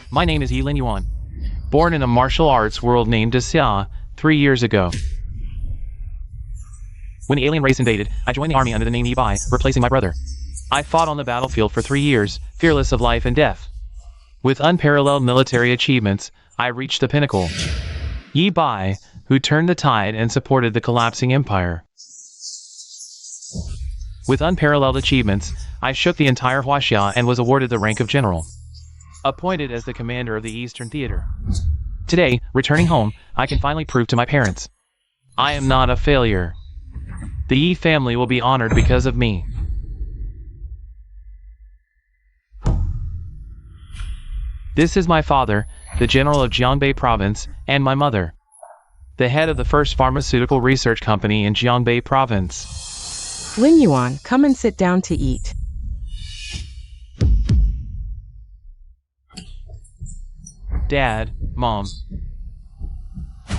My name is Yilin Yuan. Born in a martial arts world named Xia 3 years ago. When the alien race invaded, I joined the army under the name Yi Bai, replacing my brother. I fought on the battlefield for 3 years, fearless of life and death. With unparalleled military achievements, I reached the pinnacle. Yi Bai, who turned the tide and supported the collapsing empire. With unparalleled achievements, I shook the entire Huaxia and was awarded the rank of general. Appointed as the commander of the Eastern Theater. Today, returning home, I can finally prove to my parents, I am not a failure. The Yi family will be honored because of me. This is my father, the general of Jiangbei province, and my mother, the head of the first pharmaceutical research company in Jiangbei province. Lin Yuan, come and sit down to eat. Dad, Mom.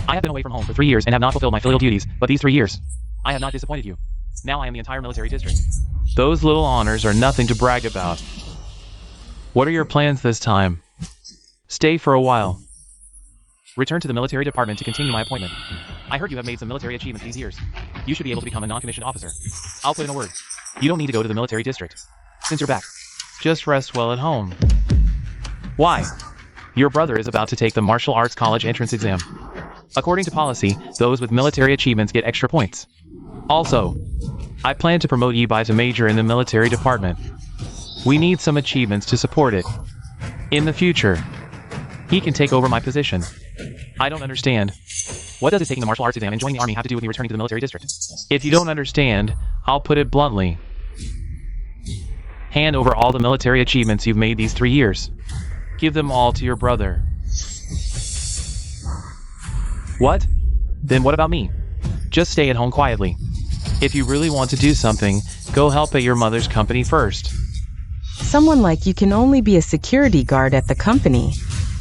I have been away from home for 3 years and have not fulfilled my filial duties, but these 3 years, I have not disappointed you. Now I am the entire military district. Those little honors are nothing to brag about. What are your plans this time? Stay for a while. Return to the military department to continue my appointment. I heard you have made some military achievements these years. You should be able to become a non-commissioned officer. I'll put in a word. You don't need to go to the military district. Since you're back, just rest well at home. Why? Your brother is about to take the martial arts college entrance exam. According to policy, those with military achievements get extra points. Also, I plan to promote Yi Bai to major in the military department. We need some achievements to support it. In the future, he can take over my position. I don't understand. What does it taking the martial arts exam and joining the army have to do with me returning to the military district? If you don't understand, I'll put it bluntly. Hand over all the military achievements you've made these 3 years. Give them all to your brother. What? Then what about me? Just stay at home quietly. If you really want to do something, go help at your mother's company first. Someone like you can only be a security guard at the company.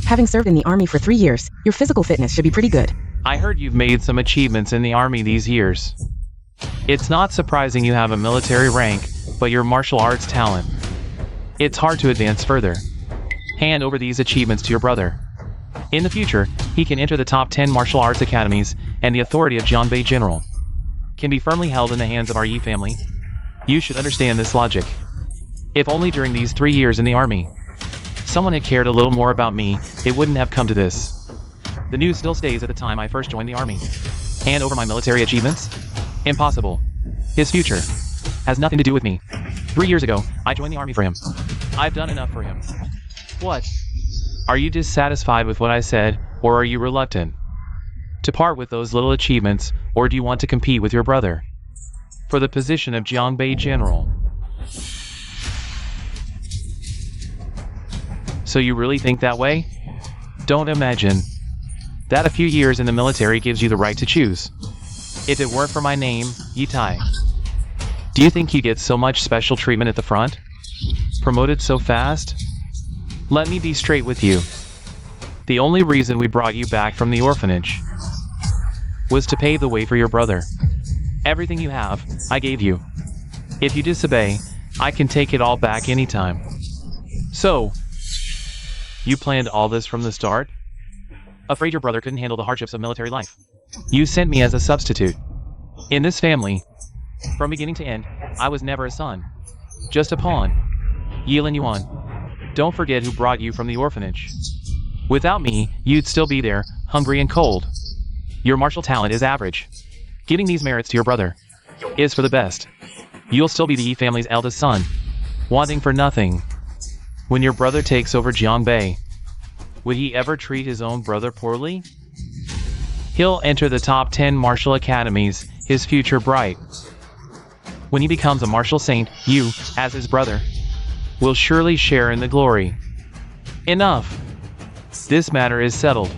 Having served in the army for 3 years, your physical fitness should be pretty good. I heard you've made some achievements in the army these years. It's not surprising you have a military rank, but your martial arts talent. It's hard to advance further. Hand over these achievements to your brother. In the future, he can enter the top 10 martial arts academies, and the authority of Jiangbei General can be firmly held in the hands of our Yi family. You should understand this logic. If only during these 3 years in the army, someone had cared a little more about me, it wouldn't have come to this. The news still stays at the time I first joined the army. Hand over my military achievements? Impossible. His future has nothing to do with me. 3 years ago, I joined the army for him. I've done enough for him. What? Are you dissatisfied with what I said, or are you reluctant to part with those little achievements, or do you want to compete with your brother for the position of Jiangbei General? So you really think that way? Don't imagine that a few years in the military gives you the right to choose. If it weren't for my name, Yi Tai, do you think you get so much special treatment at the front? Promoted so fast? Let me be straight with you. The only reason we brought you back from the orphanage was to pave the way for your brother. Everything you have, I gave you. If you disobey, I can take it all back anytime. So, you planned all this from the start? Afraid your brother couldn't handle the hardships of military life. You sent me as a substitute. In this family, from beginning to end, I was never a son. Just a pawn. Yilin Yuan. Don't forget who brought you from the orphanage. Without me, you'd still be there, hungry and cold. Your martial talent is average. Giving these merits to your brother is for the best. You'll still be the Yi family's eldest son, wanting for nothing. When your brother takes over Jiangbei, would he ever treat his own brother poorly? He'll enter the top 10 martial academies, his future bright. When he becomes a martial saint, you, as his brother, will surely share in the glory. Enough. This matter is settled.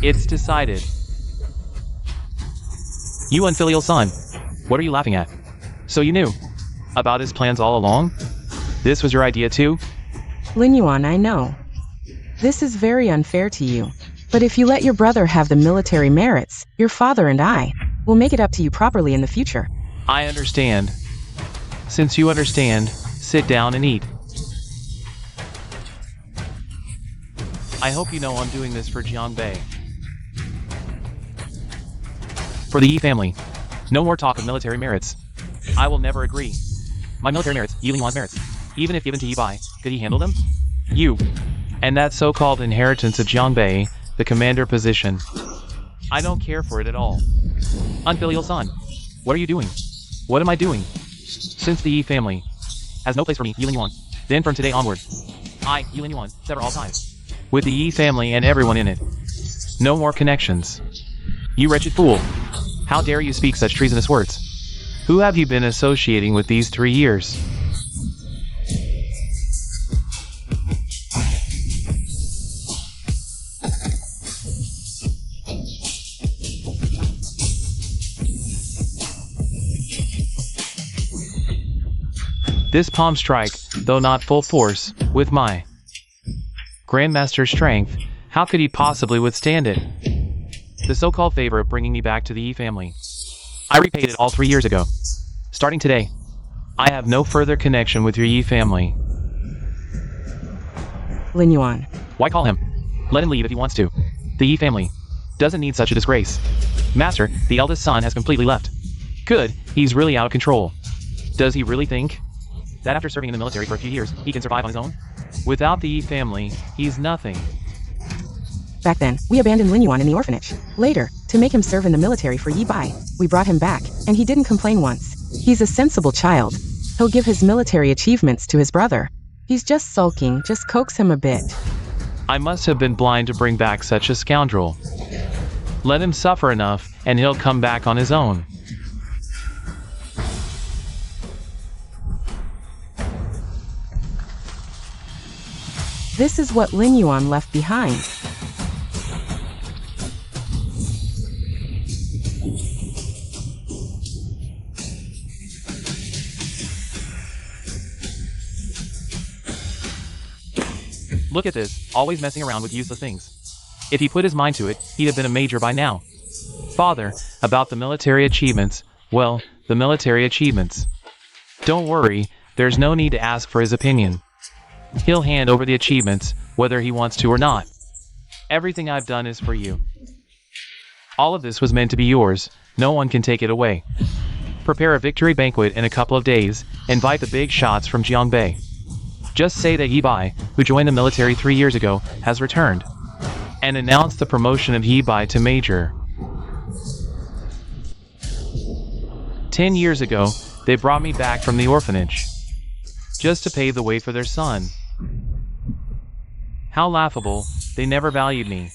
It's decided. You unfilial son, what are you laughing at? So you knew about his plans all along? This was your idea too? Lin Yuan, I know. This is very unfair to you. But if you let your brother have the military merits, your father and I will make it up to you properly in the future. I understand. Since you understand, sit down and eat. I hope you know I'm doing this for Jianbei. For the Yi family. No more talk of military merits. I will never agree. My military merits, Yi Lingyuan's merits. Even if given to Yi Bai, could he handle them? You. And that so-called inheritance of Jianbei, the commander position. I don't care for it at all. Unfilial son. What are you doing? What am I doing? Since the Yi family has no place for me, Yi Lingyuan, then from today onward, I, Yi Lingyuan, sever all ties with the Yi family and everyone in it. No more connections. You wretched fool. How dare you speak such treasonous words? Who have you been associating with these 3 years? This palm strike, though not full force, with my Grandmaster's strength, how could he possibly withstand it? The so-called favor of bringing me back to the Yi family. I repaid it all 3 years ago. Starting today, I have no further connection with your Yi family. Lingyuan. Why call him? Let him leave if he wants to. The Yi family doesn't need such a disgrace. Master, the eldest son has completely left. Good, he's really out of control. Does he really think that after serving in the military for a few years, he can survive on his own? Without the Yi family, he's nothing. Back then, we abandoned Lingyuan in the orphanage. Later, to make him serve in the military for Yi Bai, we brought him back, and he didn't complain once. He's a sensible child. He'll give his military achievements to his brother. He's just sulking, just coax him a bit. I must have been blind to bring back such a scoundrel. Let him suffer enough, and he'll come back on his own. This is what Lingyuan left behind. Look at this, always messing around with useless things. If he put his mind to it, he'd have been a major by now. Father, about the military achievements, well, the military achievements. Don't worry, there's no need to ask for his opinion. He'll hand over the achievements, whether he wants to or not. Everything I've done is for you. All of this was meant to be yours, no one can take it away. Prepare a victory banquet in a couple of days, invite the big shots from Jianbei. Just say that Yi Bai, who joined the military 3 years ago, has returned. And announce the promotion of Yi Bai to major. 10 years ago, they brought me back from the orphanage. Just to pave the way for their son. How laughable, they never valued me.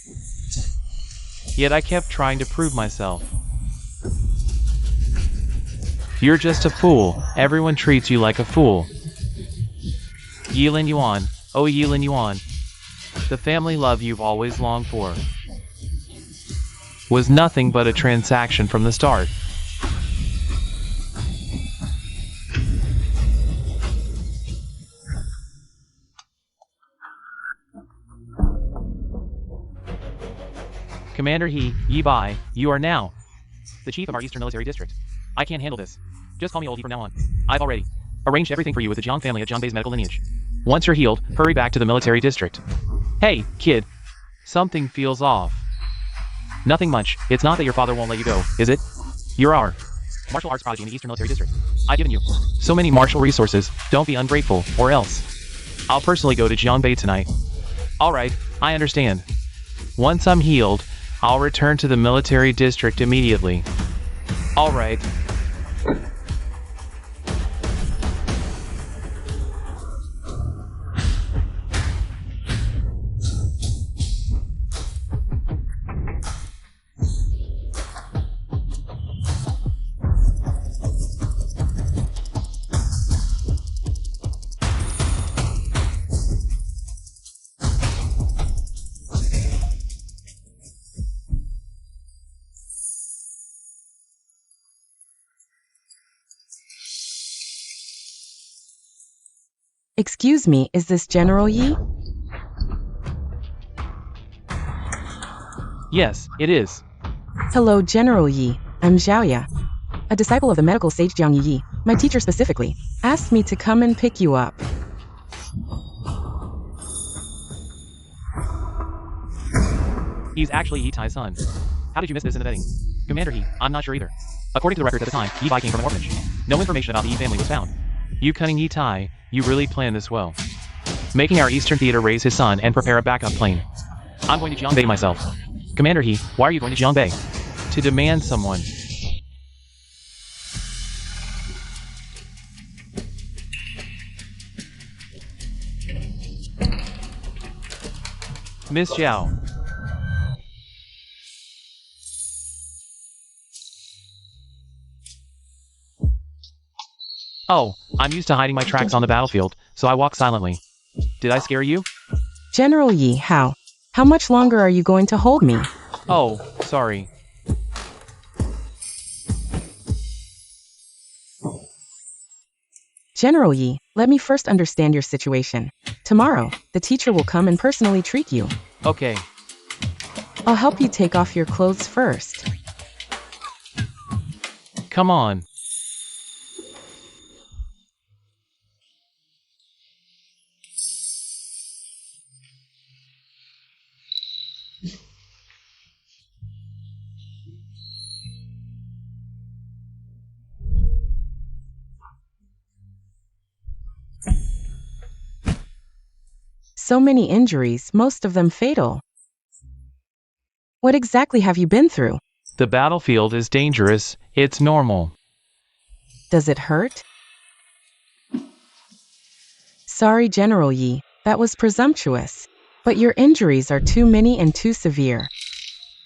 Yet I kept trying to prove myself. You're just a fool, everyone treats you like a fool. Yi Lingyuan, oh Yi Lingyuan, the family love you've always longed for was nothing but a transaction from the start. Commander Yi Bai, you are now the chief of our Eastern Military District. I can't handle this. Just call me Old Yi from now on. I've already arranged everything for you with the Jiang family at Jianbei's medical lineage. Once you're healed, hurry back to the military district. Hey, kid. Something feels off. Nothing much. It's not that your father won't let you go, is it? You're our martial arts prodigy in the Eastern Military District. I've given you so many martial resources. Don't be ungrateful, or else I'll personally go to Jianbei tonight. Alright, I understand. Once I'm healed, I'll return to the military district immediately. Alright. Excuse me, is this General Yi? Yes, it is. Hello, General Yi. I'm Zhaoya, a disciple of the medical sage Jiang Yi. My teacher specifically asked me to come and pick you up. He's actually Yitai's son. How did you miss this in the vetting? Commander I'm not sure either. According to the records at the time, Yi Bai came from an orphanage. No information about the Yi family was found. You cunning Yitai, you really planned this well. Making our Eastern Theater raise his son and prepare a backup plane. I'm going to Jiangbei myself. Commander why are you going to Jiangbei? To demand someone. Miss Zhao. Oh, I'm used to hiding my tracks on the battlefield, so I walk silently. Did I scare you? General Yi, how much longer are you going to hold me? Oh, sorry. General Yi, let me first understand your situation. Tomorrow, the teacher will come and personally treat you. Okay. I'll help you take off your clothes first. Come on. So many injuries, most of them fatal. What exactly have you been through? The battlefield is dangerous. It's normal. Does it hurt? Sorry, General Yi, that was presumptuous. But your injuries are too many and too severe.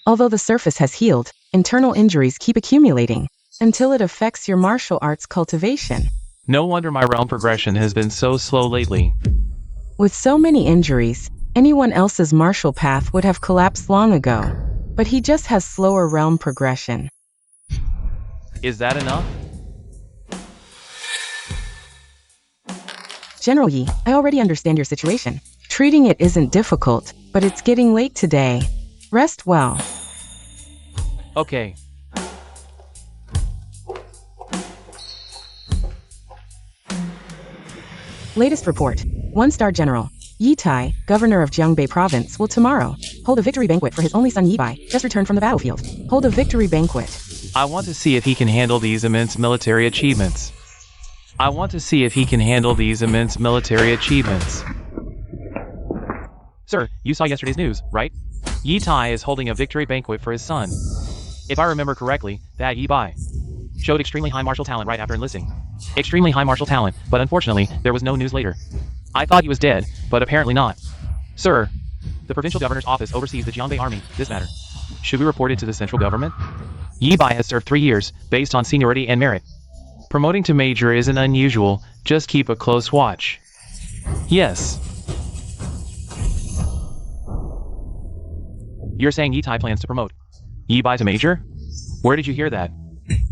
Although the surface has healed, internal injuries keep accumulating until it affects your martial arts cultivation. No wonder my realm progression has been so slow lately. With so many injuries, anyone else's martial path would have collapsed long ago. But he just has slower realm progression. Is that enough? General Yi, I already understand your situation. Treating it isn't difficult, but it's getting late today. Rest well. Okay. Latest report. 1-star General. Yitai, governor of Jiangbei province, will tomorrow hold a victory banquet for his only son Yi Bai, just returned from the battlefield. Hold a victory banquet. I want to see if he can handle these immense military achievements. Sir, you saw yesterday's news, right? Yitai is holding a victory banquet for his son. If I remember correctly, that Yi Bai showed extremely high martial talent right after enlisting. Extremely high martial talent, but unfortunately, there was no news later. I thought he was dead, but apparently not. Sir, the provincial governor's office oversees the Jiangbei army. This matter should be reported to the central government. Yi Bai has served 3 years, based on seniority and merit. Promoting to major isn't unusual, just keep a close watch. Yes. You're saying Yitai plans to promote Yi Bai to major? Where did you hear that?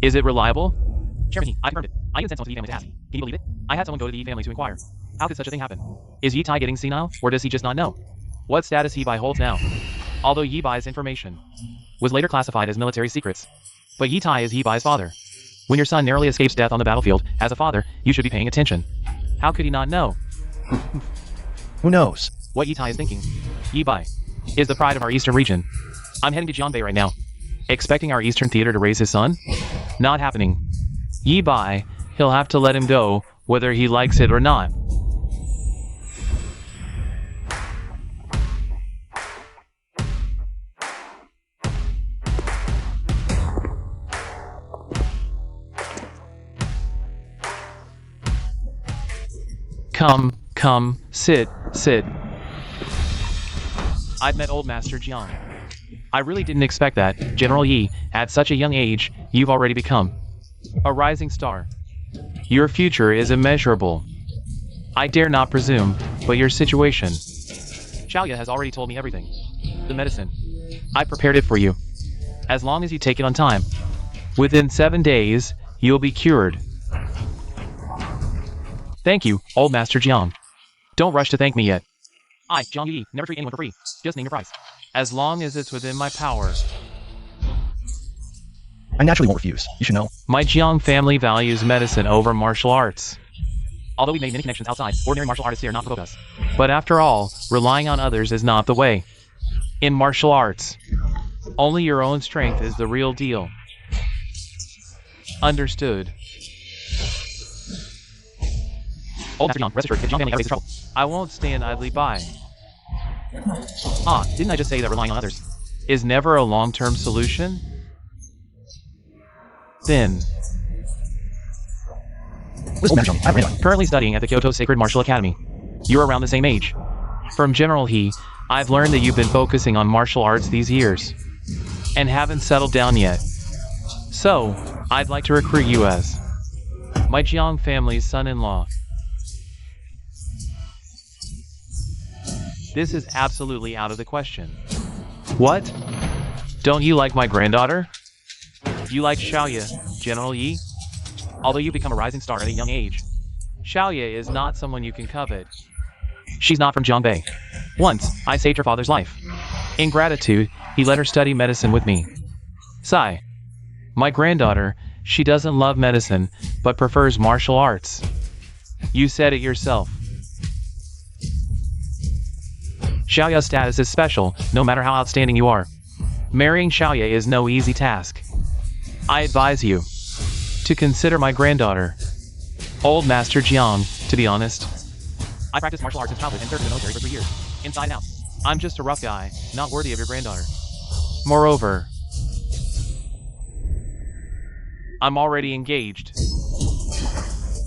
Is it reliable? Chairman, I confirmed it. I even sent someone to the Yi family to ask. Can you believe it? I had someone go to the Yi family to inquire. How could such a thing happen? Is Yitai getting senile, or does he just not know what status Yi Bai holds now? Although Yi Bai's information was later classified as military secrets. But Yitai is Yi Bai's father. When your son narrowly escapes death on the battlefield, as a father, you should be paying attention. How could he not know? Who knows? What Yitai is thinking. Yi Bai is the pride of our eastern region. I'm heading to Jiangbei right now. Expecting our eastern theater to raise his son? Not happening. Yi Bai, he'll have to let him go, whether he likes it or not. Come, sit. I've met old Master Jiang. I really didn't expect that, General Yi, at such a young age, you've already become a rising star. Your future is immeasurable. I dare not presume, but your situation. Xiaoya has already told me everything. The medicine. I prepared it for you. As long as you take it on time. Within 7 days, you'll be cured. Thank you, old Master Jiang. Don't rush to thank me yet. I, Jiang Yi, never treat anyone for free. Just name your price. As long as it's within my power. I naturally won't refuse. You should know. My Jiang family values medicine over martial arts. Although we've made many connections outside, ordinary martial artists here not provoke us. But after all, relying on others is not the way. In martial arts, only your own strength is the real deal. Understood. Old Master Young, rest assured, if Young family ever raises trouble, I won't stand idly by. Didn't I just say that relying on others is never a long-term solution? Then, Listen, Master Young, I have radar. currently studying at the Kyoto Sacred Martial Academy. You're around the same age. From General He, I've learned that you've been focusing on martial arts these years, and haven't settled down yet. So, I'd like to recruit you as my Jiang family's son-in-law. This is absolutely out of the question. What? Don't you like my granddaughter? You like Xiaoye, General Yi? Although you become a rising star at a young age, Xiaoye is not someone you can covet. She's not from Jiangbei. Once, I saved her father's life. In gratitude, he let her study medicine with me. Sigh. My granddaughter, she doesn't love medicine, but prefers martial arts. You said it yourself. Xiaoye's status is special, no matter how outstanding you are. Marrying Xiaoye is no easy task. I advise you to consider my granddaughter, Old Master Jiang. To be honest, I practiced martial arts since childhood and served in the military for 3 years, inside and out. I'm just a rough guy, not worthy of your granddaughter. Moreover, I'm already engaged.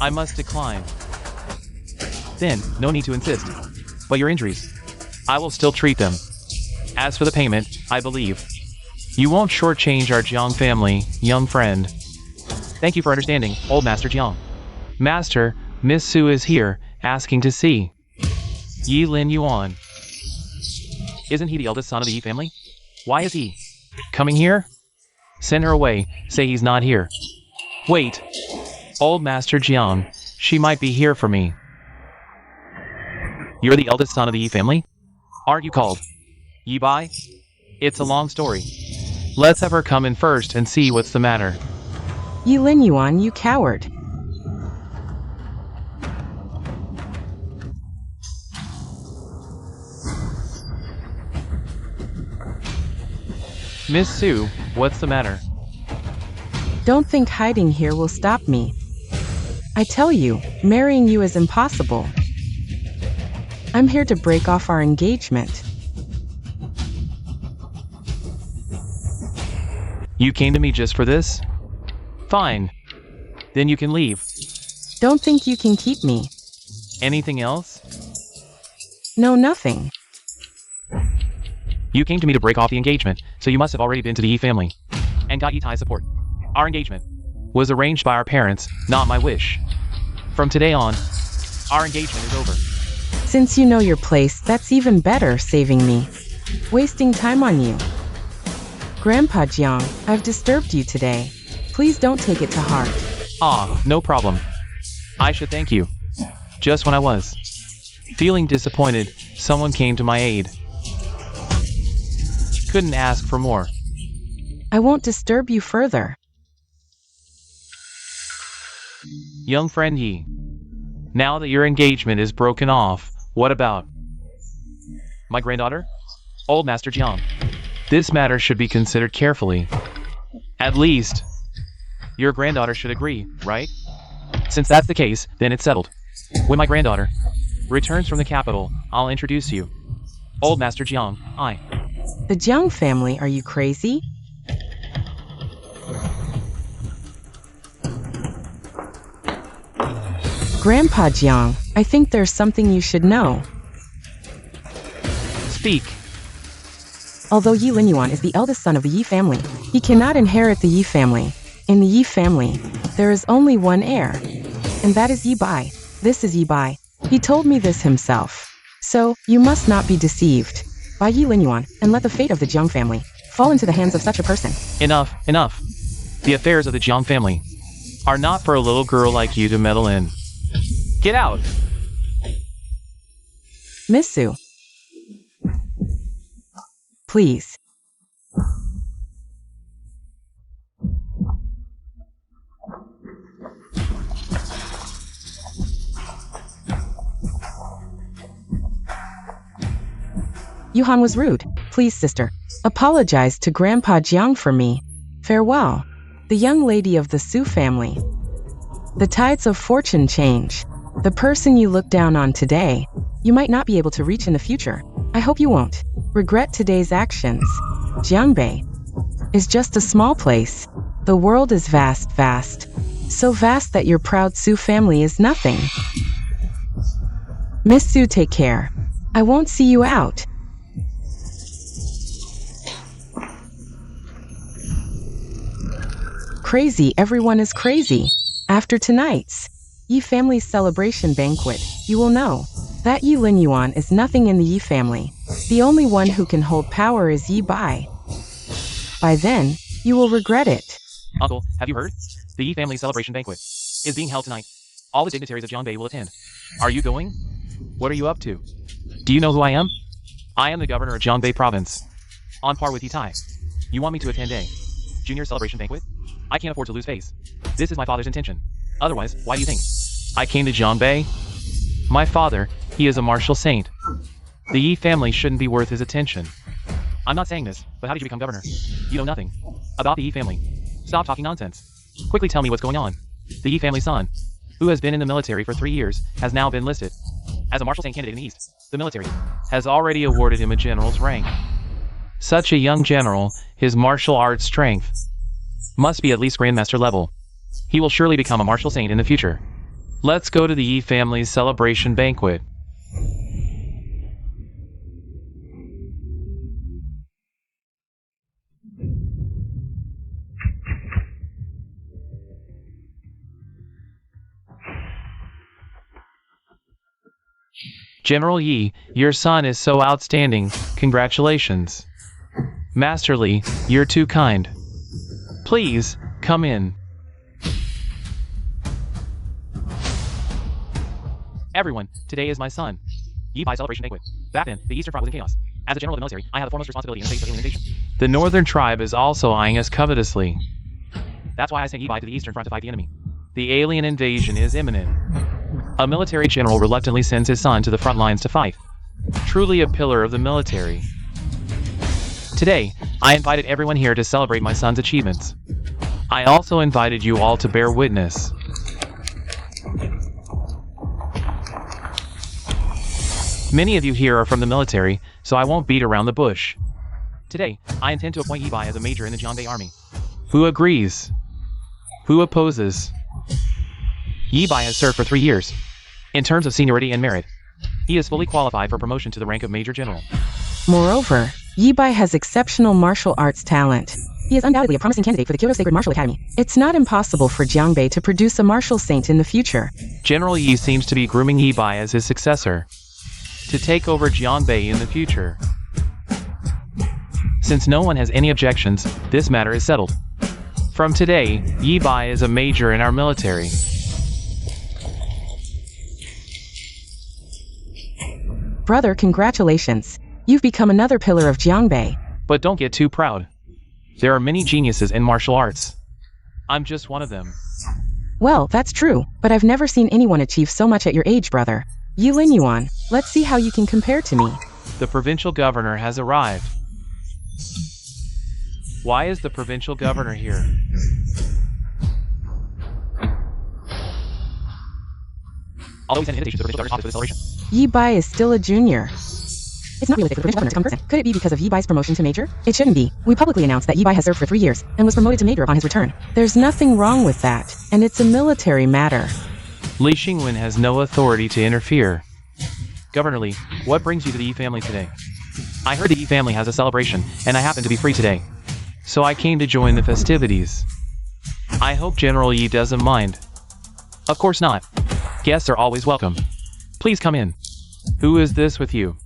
I must decline. Then, no need to insist. But your injuries, I will still treat them. As for the payment, I believe you won't shortchange our Jiang family, young friend. Thank you for understanding, Old Master Jiang. Master, Miss Su is here, asking to see Yi Lin Yuan. Isn't he the eldest son of the Yi family? Why is he coming here? Send her away, say he's not here. Wait, Old Master Jiang, she might be here for me. You're the eldest son of the Yi family? Aren't you called Yi Bai? It's a long story. Let's have her come in first and see what's the matter. Yi Lin Yuan, you coward. Miss Su, what's the matter? Don't think hiding here will stop me. I tell you, marrying you is impossible. I'm here to break off our engagement. You came to me just for this? Fine. Then you can leave. Don't think you can keep me. Anything else? No, nothing. You came to me to break off the engagement, so you must have already been to the Yi family and got Yi Tai's support. Our engagement was arranged by our parents, not my wish. From today on, our engagement is over. Since you know your place, that's even better, saving me. Wasting time on you. Grandpa Jiang, I've disturbed you today. Please don't take it to heart. No problem. I should thank you. Just when I was feeling disappointed, someone came to my aid. Couldn't ask for more. I won't disturb you further. Young friend Yi, now that your engagement is broken off, what about my granddaughter, Old Master Jiang? This matter should be considered carefully. At least, your granddaughter should agree, right? Since that's the case, then it's settled. When my granddaughter returns from the capital, I'll introduce you. Old Master Jiang, I. The Jiang family, are you crazy? Grandpa Jiang, I think there's something you should know. Speak. Although Yi Lin Yuan is the eldest son of the Yi family, he cannot inherit the Yi family. In the Yi family, there is only one heir, and that is Yi Bai. This is Yi Bai. He told me this himself. So, you must not be deceived by Yi Lin Yuan, and let the fate of the Jiang family fall into the hands of such a person. Enough, enough. The affairs of the Jiang family are not for a little girl like you to meddle in. Get out! Miss Su. Please. Yuan was rude. Please, sister. Apologize to Grandpa Jiang for me. Farewell. The young lady of the Su family. The tides of fortune change. The person you look down on today, you might not be able to reach in the future. I hope you won't regret today's actions. Jiangbei is just a small place. The world is vast, vast. So vast that your proud Su family is nothing. Miss Su, take care. I won't see you out. Crazy, everyone is crazy. After tonight's Yi family's celebration banquet, you will know that Yi Lin Yuan is nothing in the Yi family. The only one who can hold power is Yi Bai. By then, you will regret it. Uncle, have you heard? The Yi family celebration banquet is being held tonight. All the dignitaries of Jiangbei will attend. Are you going? What are you up to? Do you know who I am? I am the governor of Jiangbei province. On par with Yi Tai. You want me to attend a junior celebration banquet? I can't afford to lose face. This is my father's intention. Otherwise, why do you think I came to Jiangbei? My father, he is a martial saint. The Yi family shouldn't be worth his attention. I'm not saying this, but how did you become governor? You know nothing about the Yi family. Stop talking nonsense. Quickly tell me what's going on. The Yi family's son, who has been in the military for 3 years, has now been listed as a martial saint candidate in the East. The military has already awarded him a general's rank. Such a young general, his martial arts strength must be at least grandmaster level. He will surely become a martial saint in the future. Let's go to the Yi family's celebration banquet. General Yi, your son is so outstanding. Congratulations. Master Li, you're too kind. Please, come in. Everyone, today is my son. Yi Bai celebration banquet. Back then, the Eastern Front was in chaos. As a general of the military, I have the foremost responsibility in the face of alien invasion. The Northern tribe is also eyeing us covetously. That's why I sent Yi Bai to the Eastern Front to fight the enemy. The alien invasion is imminent. A military general reluctantly sends his son to the front lines to fight. Truly a pillar of the military. Today, I invited everyone here to celebrate my son's achievements. I also invited you all to bear witness. Many of you here are from the military, so I won't beat around the bush. Today, I intend to appoint Yi Bai as a major in the Jiangbei army. Who agrees? Who opposes? Yi Bai has served for 3 years. In terms of seniority and merit, he is fully qualified for promotion to the rank of Major General. Moreover, Yi Bai has exceptional martial arts talent. He is undoubtedly a promising candidate for the Kyoto Sacred Martial Academy. It's not impossible for Jiangbei to produce a martial saint in the future. General Yi seems to be grooming Yi Bai as his successor to take over Jiangbei in the future. Since no one has any objections, this matter is settled. From today, Yi Bai is a major in our military. Brother, congratulations. You've become another pillar of Jiangbei. But don't get too proud. There are many geniuses in martial arts. I'm just one of them. Well, that's true, but I've never seen anyone achieve so much at your age, brother. Yi Lin Yuan, let's see how you can compare to me. The provincial governor has arrived. Why is the provincial governor here? Although we sent an invitation to the provincial governor's office for this celebration. Yi Bai is still a junior. It's not realistic for the provincial governor to come in person. Could it be because of Yi Bai's promotion to major? It shouldn't be. We publicly announced that Yi Bai has served for 3 years and was promoted to major upon his return. There's nothing wrong with that, and it's a military matter. Li Xingwen has no authority to interfere. Governor Li, what brings you to the Yi family today? I heard the Yi family has a celebration, and I happen to be free today. So I came to join the festivities. I hope General Yi doesn't mind. Of course not. Guests are always welcome. Please come in. Who is this with you?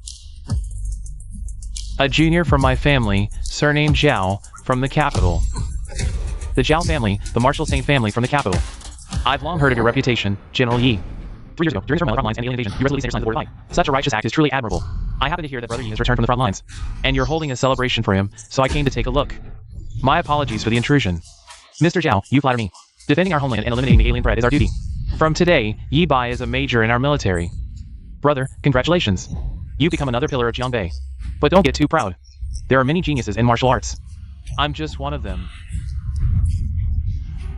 A junior from my family, surnamed Zhao, from the capital. The Zhao family, the martial saint family from the capital. I've long heard of your reputation, General Yi. 3 years ago, during the front lines and alien invasion, you resolutely sent your son to the border line. Such a righteous act is truly admirable. I happen to hear that Brother Yi has returned from the front lines, and you're holding a celebration for him, so I came to take a look. My apologies for the intrusion. Mr. Zhao, you flatter me. Defending our homeland and eliminating the alien threat is our duty. From today, Yi Bai is a major in our military. Brother, congratulations. You've become another pillar of Jiangbei. But don't get too proud. There are many geniuses in martial arts. I'm just one of them.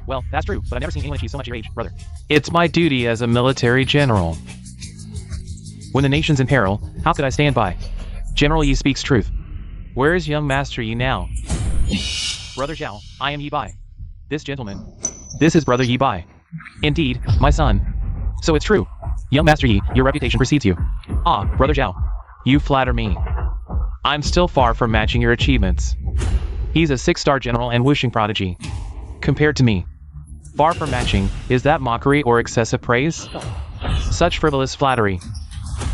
Well, that's true, but I've never seen anyone achieve so much your age, brother. It's my duty as a military general. When the nation's in peril, how could I stand by? General Yi speaks truth. Where is young Master Yi now? Brother Zhao, I am Yi Bai. This gentleman. This is Brother Yi Bai. Indeed, my son. So it's true. Young Master Yi, your reputation precedes you. Ah, Brother Zhao. You flatter me. I'm still far from matching your achievements. He's a 6-star general and wishing prodigy. Compared to me. Far from matching, is that mockery or excessive praise? Such frivolous flattery.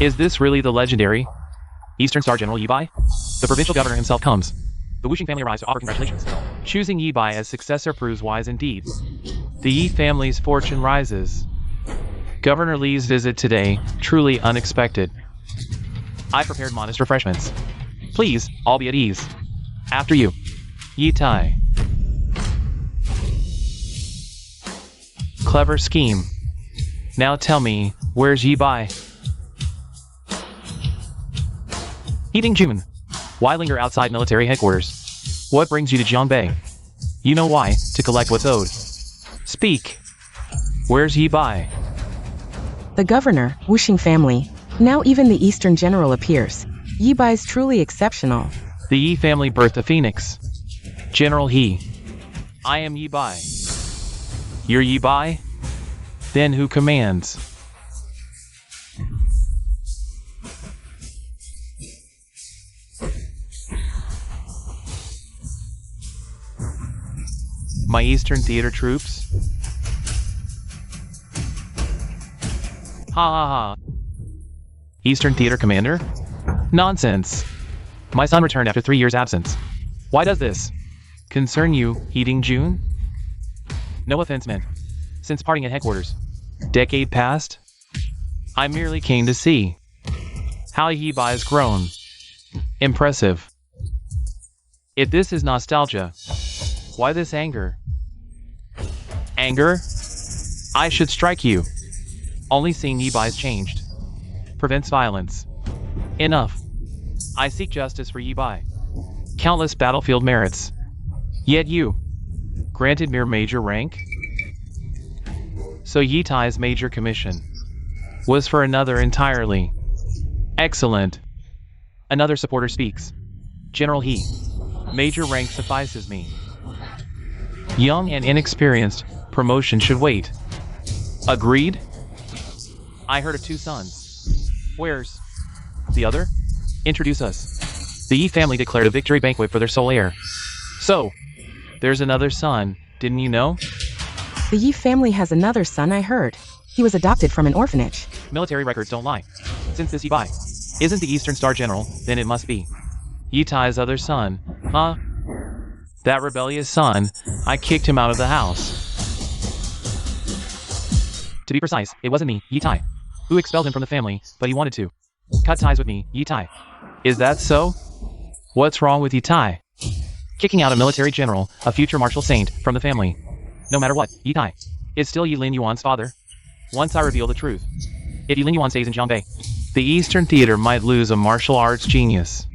Is this really the legendary Eastern Star General Yi Bai? The provincial governor himself comes. The Wuxing family arrives to offer congratulations. Choosing Yi Bai as successor proves wise indeed. The Yi family's fortune rises. Governor Li's visit today, truly unexpected. I prepared modest refreshments. Please, all be at ease. After you. Yi Tai. Clever scheme. Now tell me, where's Yi Bai? Heating June. Why linger outside military headquarters? What brings you to Jiangbei? You know why, to collect what's owed. Speak. Where's Yi Bai? The governor, Wuxing family. Now even the Eastern general appears. Yi Bai's truly exceptional. The Yi family birthed a phoenix. General He. I am Yi Bai. You're Yi Bai? Then who commands? My Eastern Theater troops? Ha ha ha. Eastern Theater Commander? Nonsense. My son returned after 3 years' absence. Why does this concern you, Heating June? No offense meant. Since parting at headquarters. Decade past? I merely came to see how Yi Bai has grown. Impressive. If this is nostalgia, why this anger? Anger? I should strike you. Only seeing Yi Bai's changed prevents violence. Enough. I seek justice for Yi Bai. Countless battlefield merits. Yet you, granted mere major rank? So Yi Tai's major commission was for another entirely. Excellent. Another supporter speaks. General He. Major rank suffices me. Young and inexperienced, promotion should wait. Agreed? I heard of 2 sons. Where's the other? Introduce us. The Yi family declared a victory banquet for their sole heir. So, there's another son, didn't you know? The Yi family has another son, I heard. He was adopted from an orphanage. Military records don't lie. Since this Yi Bai isn't the Eastern Star General, then it must be Yi Tai's other son, huh? That rebellious son, I kicked him out of the house. To be precise, it wasn't me, Yi Tai, who expelled him from the family, but he wanted to cut ties with me, Yi Tai. Is that so? What's wrong with Yi Tai? Kicking out a military general, a future martial saint, from the family. No matter what, Yi Tai is still Yi Lin Yuan's father. Once I reveal the truth, if Yi Lin Yuan stays in Jiangbei, the Eastern Theater might lose a martial arts genius.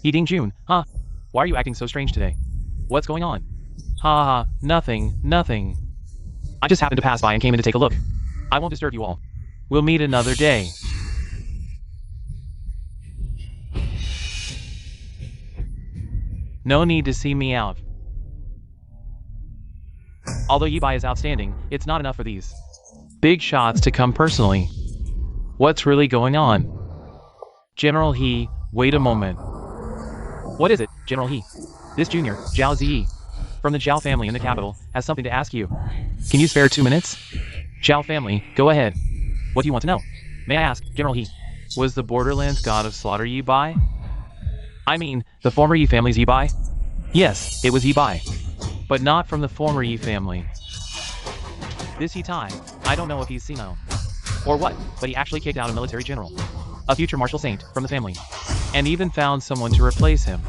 Yi Ding Jun, huh? Why are you acting so strange today? What's going on? Ha ha, nothing, nothing. I just happened to pass by and came in to take a look. I won't disturb you all. We'll meet another day. No need to see me out. Although Yi Bai is outstanding, it's not enough for these big shots to come personally. What's really going on? General He, wait a moment. What is it, General He? This junior, Zhao Ziyi, from the Zhao family in the capital, has something to ask you. Can you spare 2 minutes? Zhao family, go ahead. What do you want to know? May I ask, General He, was the Borderlands god of slaughter Yi Bai? I mean, the former Yi family's Yi Bai? Yes, it was Yi Bai. But not from the former Yi family. This Yi Tai, I don't know if he's senile or what, but he actually kicked out a military general, a future martial saint, from the family, and even found someone to replace him.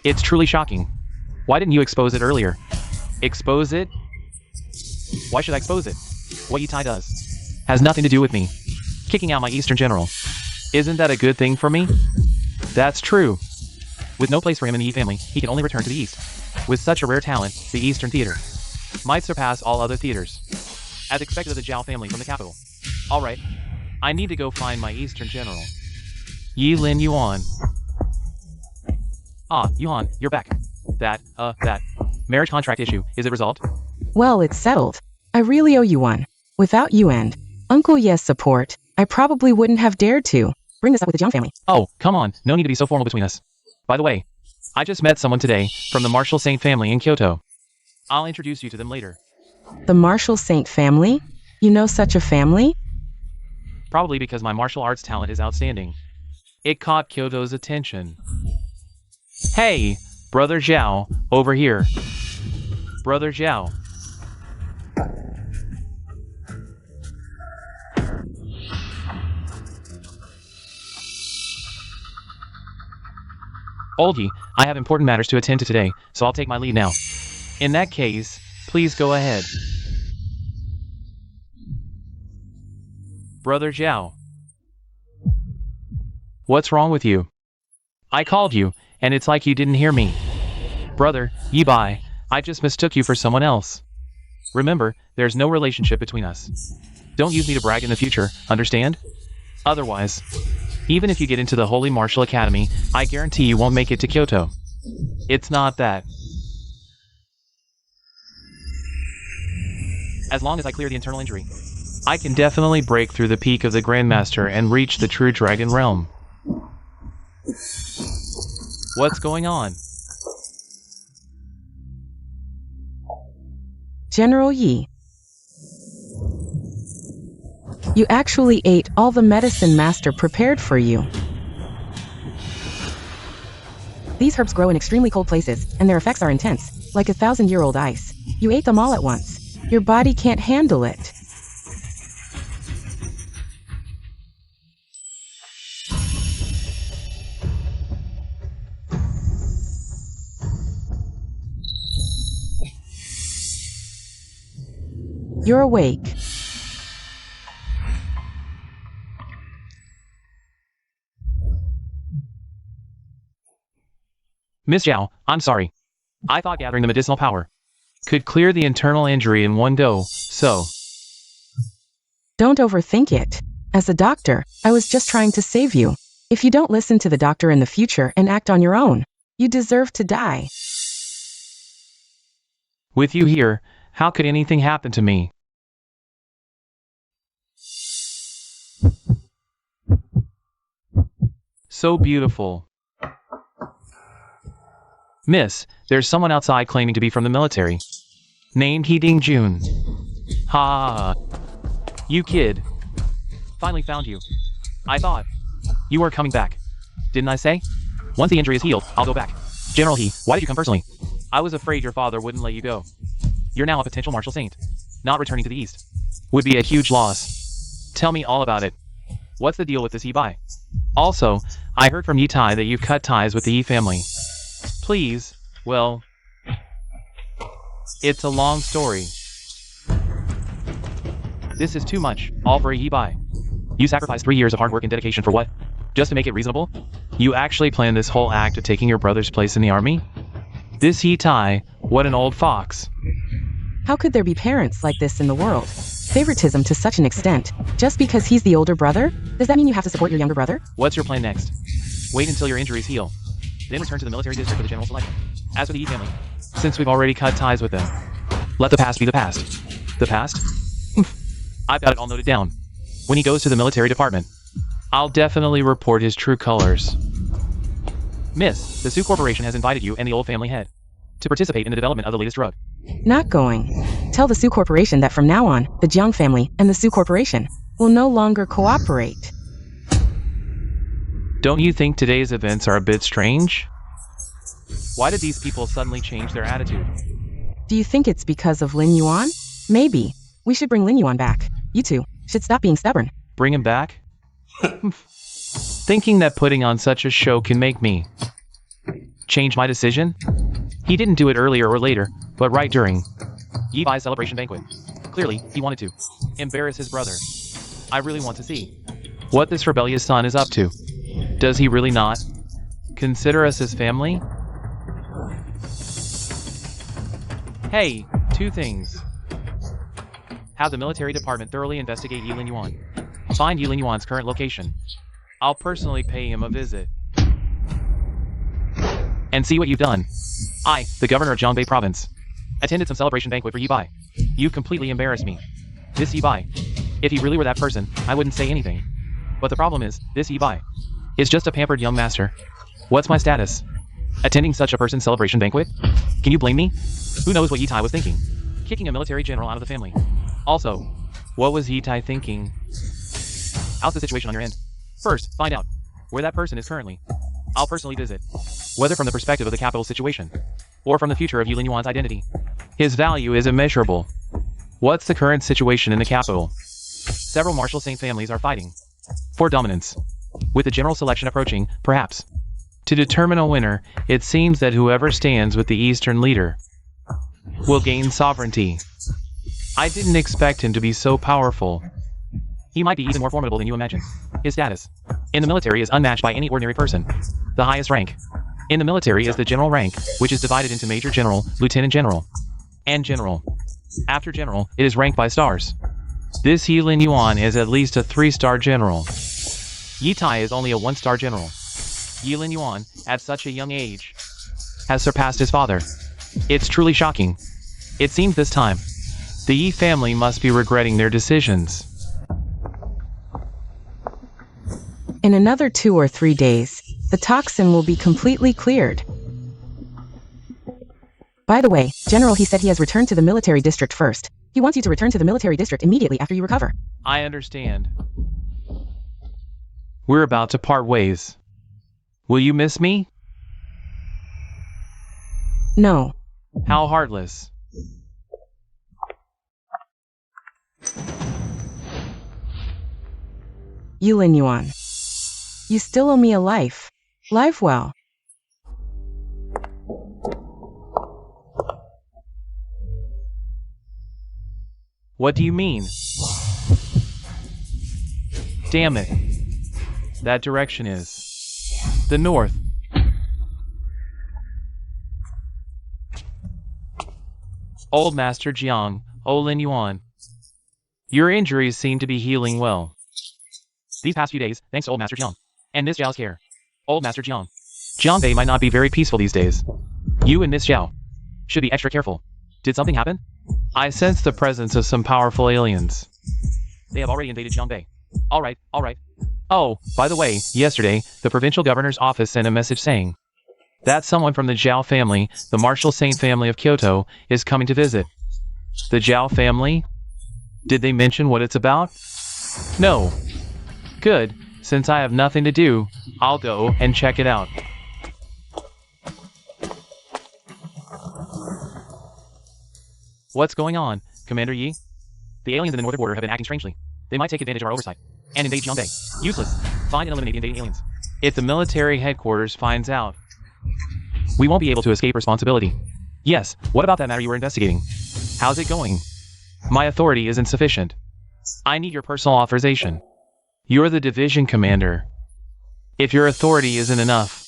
It's truly shocking. Why didn't you expose it earlier? Expose it? Why should I expose it? What Yi Tai does has nothing to do with me. Kicking out my Eastern general. Isn't that a good thing for me? That's true. With no place for him in the Yi family, he can only return to the East. With such a rare talent, the Eastern Theater might surpass all other theaters, as expected of the Zhao family from the capital. Alright, I need to go find my Eastern general. Yi Lin Yuan. Ah, Yuan, you're back. That marriage contract issue, is it resolved? Well, it's settled. I really owe you one. Without you and Uncle Ye's support, I probably wouldn't have dared to bring this up with the Jiang family. Oh, come on, no need to be so formal between us. By the way, I just met someone today from the Marshall Saint family in Kyoto. I'll introduce you to them later. The Marshall Saint family? You know such a family? Probably because my martial arts talent is outstanding. It caught Kyoto's attention. Hey, Brother Zhao, over here. Brother Zhao. Oldie, I have important matters to attend to today, so I'll take my leave now. In that case, please go ahead. Brother Zhao. What's wrong with you? I called you, and it's like you didn't hear me. Brother, Yi Bai, I just mistook you for someone else. Remember, there's no relationship between us. Don't use me to brag in the future, understand? Otherwise, even if you get into the Holy Martial Academy, I guarantee you won't make it to Kyoto. It's not that. As long as I clear the internal injury, I can definitely break through the peak of the Grandmaster and reach the true Dragon Realm. What's going on? General Yi. You actually ate all the medicine Master prepared for you. These herbs grow in extremely cold places, and their effects are intense, like 1,000-year-old ice. You ate them all at once. Your body can't handle it. You're awake. Miss Zhao, I'm sorry. I thought gathering the medicinal power could clear the internal injury in one go, so... Don't overthink it. As a doctor, I was just trying to save you. If you don't listen to the doctor in the future and act on your own, you deserve to die. With you here, how could anything happen to me? So beautiful. Miss, there's someone outside claiming to be from the military. Named He Ding Jun. Ha! You kid. Finally found you. I thought you were coming back. Didn't I say? Once the injury is healed, I'll go back. General He, why did you come personally? I was afraid your father wouldn't let you go. You're now a potential martial saint. Not returning to the East would be a huge loss. Tell me all about it. What's the deal with this Yi Bai? Also, I heard from Yi Tai that you've cut ties with the Yi family. Please, well, it's a long story. This is too much, all for a Yi Bai. You sacrificed 3 years of hard work and dedication for what? Just to make it reasonable? You actually planned this whole act of taking your brother's place in the army? This Yi Tai, what an old fox. How could there be parents like this in the world? Favoritism to such an extent. Just because he's the older brother? Does that mean you have to support your younger brother? What's your plan next? Wait until your injuries heal. Then return to the military district for the general selection. As for the Yi family, since we've already cut ties with them, let the past be the past. The past? I've got it all noted down. When he goes to the military department, I'll definitely report his true colors. Miss, the Sioux Corporation has invited you and the old family head to participate in the development of the latest drug. Not going. Tell the Sioux Corporation that from now on, the Jiang family and the Sioux Corporation will no longer cooperate. Don't you think today's events are a bit strange? Why did these people suddenly change their attitude? Do you think it's because of Lin Yuan? Maybe. We should bring Lin Yuan back. You two should stop being stubborn. Bring him back? Thinking that putting on such a show can make me change my decision? He didn't do it earlier or later, but right during Yi Bai's celebration banquet. Clearly, he wanted to embarrass his brother. I really want to see what this rebellious son is up to. Does he really not consider us as family? Hey, two things. Have the military department thoroughly investigate Yilin Yuan. Find Yilin Yuan's current location. I'll personally pay him a visit. And see what you've done. I, the governor of Jiangbei province, attended some celebration banquet for Yi Bai. You completely embarrassed me. This Yi Bai. If he really were that person, I wouldn't say anything. But the problem is, this Yi Bai is just a pampered young master. What's my status? Attending such a person's celebration banquet? Can you blame me? Who knows what Yi Tai was thinking? Kicking a military general out of the family. Also, what was Yi Tai thinking? How's the situation on your end? First, find out where that person is currently. I'll personally visit. Whether from the perspective of the capital situation, or from the future of Yilin Yuan's identity. His value is immeasurable. What's the current situation in the capital? Several martial saint families are fighting for dominance. With the general selection approaching, perhaps. To determine a winner, it seems that whoever stands with the Eastern leader will gain sovereignty. I didn't expect him to be so powerful. He might be even more formidable than you imagine. His status in the military is unmatched by any ordinary person. The highest rank in the military is the general rank, which is divided into Major General, Lieutenant General, and General. After General, it is ranked by stars. This Yilin Yuan is at least a 3-star general. Yi Tai is only a 1-star general. Yilin Yuan, at such a young age, has surpassed his father. It's truly shocking. It seems this time, the Yi family must be regretting their decisions. In another 2 or 3 days, the toxin will be completely cleared. By the way, General, he said he has returned to the military district first. He wants you to return to the military district immediately after you recover. I understand. We're about to part ways. Will you miss me? No. How heartless. Yilin Yuan. You still owe me a life. Live well. What do you mean? Damn it. That direction is the north. Old Master Jiang, Olin Yuan. Your injuries seem to be healing well. These past few days, thanks to Old Master Jiang. And Miss Zhao's care. Old Master Jiang. Jiangbei might not be very peaceful these days. You and Miss Zhao should be extra careful. Did something happen? I sense the presence of some powerful aliens. They have already invaded Jiangbei. Alright. Oh, by the way, yesterday, the provincial governor's office sent a message saying that someone from the Zhao family, the martial saint family of Kyoto, is coming to visit. The Zhao family? Did they mention what it's about? No. Good. Since I have nothing to do, I'll go and check it out. What's going on, Commander Yi? The aliens in the northern border have been acting strangely. They might take advantage of our oversight and invade Jiangbei. Useless. Find and eliminate the invading aliens. If the military headquarters finds out, we won't be able to escape responsibility. Yes, what about that matter you were investigating? How's it going? My authority isn't sufficient. I need your personal authorization. You're the division commander. If your authority isn't enough.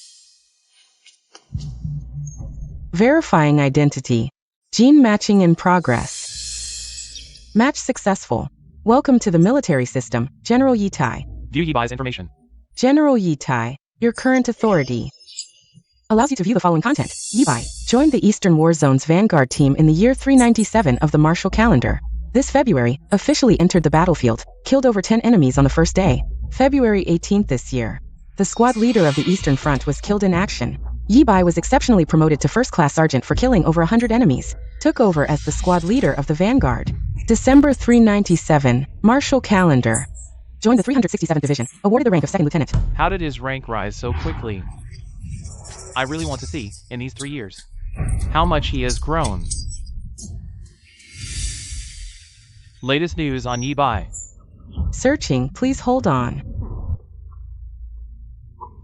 Verifying identity. Gene matching in progress. Match successful. Welcome to the military system, General Yi Tai. View Yi Bai's information. General Yi Tai, your current authority allows you to view the following content. Yi Bai joined the Eastern War Zone's Vanguard team in the year 397 of the martial calendar. This February, officially entered the battlefield, killed over 10 enemies on the first day. February 18th this year. The squad leader of the Eastern Front was killed in action. Yi Bai was exceptionally promoted to first-class sergeant for killing over 100 enemies. Took over as the squad leader of the Vanguard. December 397, martial calendar. Joined the 367th Division, awarded the rank of second lieutenant. How did his rank rise so quickly? I really want to see, in these 3 years, how much he has grown. Latest news on Yi Bai. Searching, please hold on.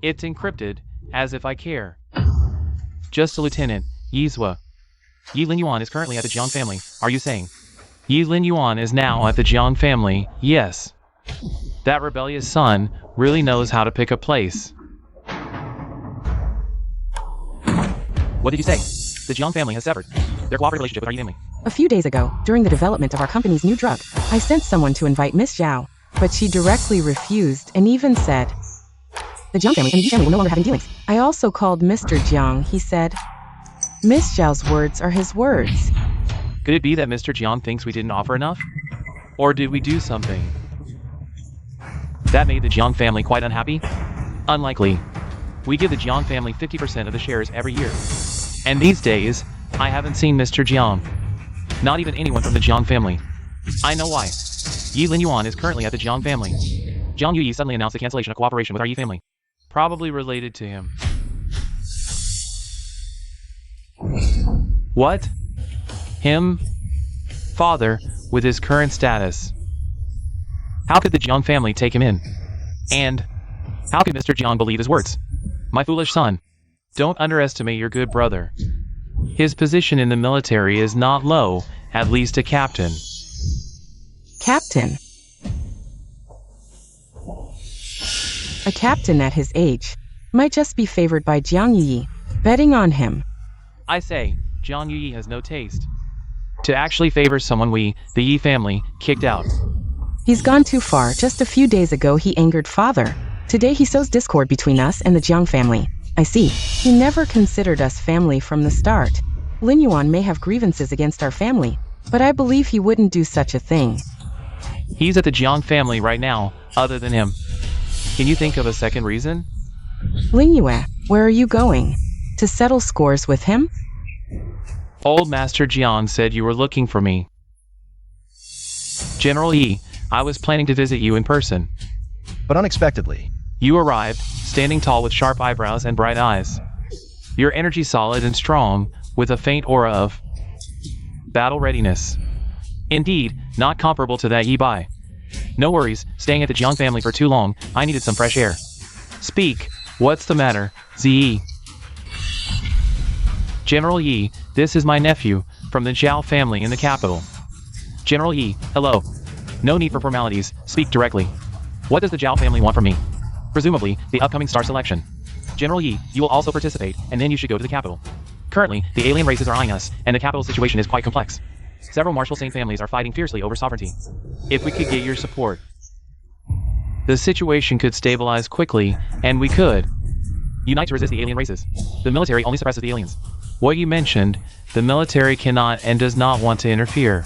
It's encrypted, as if I care. Just a lieutenant, Yizhua. Yilin Yuan is currently at the Jiang family, are you saying? Yilin Yuan is now at the Jiang family, yes. That rebellious son really knows how to pick a place. What did you say? The Jiang family has severed their cooperative relationship with our Yi family. A few days ago, during the development of our company's new drug, I sent someone to invite Miss Zhao, but she directly refused and even said, the Jiang family and the Yi family will no longer have dealings. I also called Mr. Jiang. He said, Miss Zhao's words are his words. Could it be that Mr. Jiang thinks we didn't offer enough? Or did we do something that made the Jiang family quite unhappy? Unlikely. We give the Jiang family 50% of the shares every year. And these days, I haven't seen Mr. Jiang. Not even anyone from the Jiang family. I know why. Yi Lin Yuan is currently at the Jiang family. Jiang Yuyi suddenly announced the cancellation of cooperation with our Yi family. Probably related to him. What? Him? Father, with his current status. How could the Jiang family take him in? And how could Mr. Jiang believe his words? My foolish son, don't underestimate your good brother. His position in the military is not low, at least a captain. Captain? A captain at his age might just be favored by Jiang Yi, betting on him. I say, Jiang Yi has no taste to actually favor someone we, the Yi family, kicked out. He's gone too far. Just a few days ago he angered father. Today he sows discord between us and the Jiang family. I see. He never considered us family from the start. Lin Yuan may have grievances against our family, but I believe he wouldn't do such a thing. He's at the Jiang family right now, other than him. Can you think of a second reason? Lin Yue, where are you going? To settle scores with him? Old Master Jiang said you were looking for me. General Yi, I was planning to visit you in person. But unexpectedly. You arrived, standing tall with sharp eyebrows and bright eyes. Your energy solid and strong, with a faint aura of battle readiness. Indeed, not comparable to that Yi Bai. No worries, staying at the Jiang family for too long, I needed some fresh air. Speak, what's the matter, Ziyi? General Yi, this is my nephew, from the Zhao family in the capital. General Yi, hello. No need for formalities, speak directly. What does the Zhao family want from me? Presumably, the upcoming star selection. General Yi, you will also participate, and then you should go to the capital. Currently, the alien races are eyeing us, and the capital situation is quite complex. Several martial saint families are fighting fiercely over sovereignty. If we could get your support, the situation could stabilize quickly, and we could unite to resist the alien races. The military only suppresses the aliens. What you mentioned, the military cannot and does not want to interfere.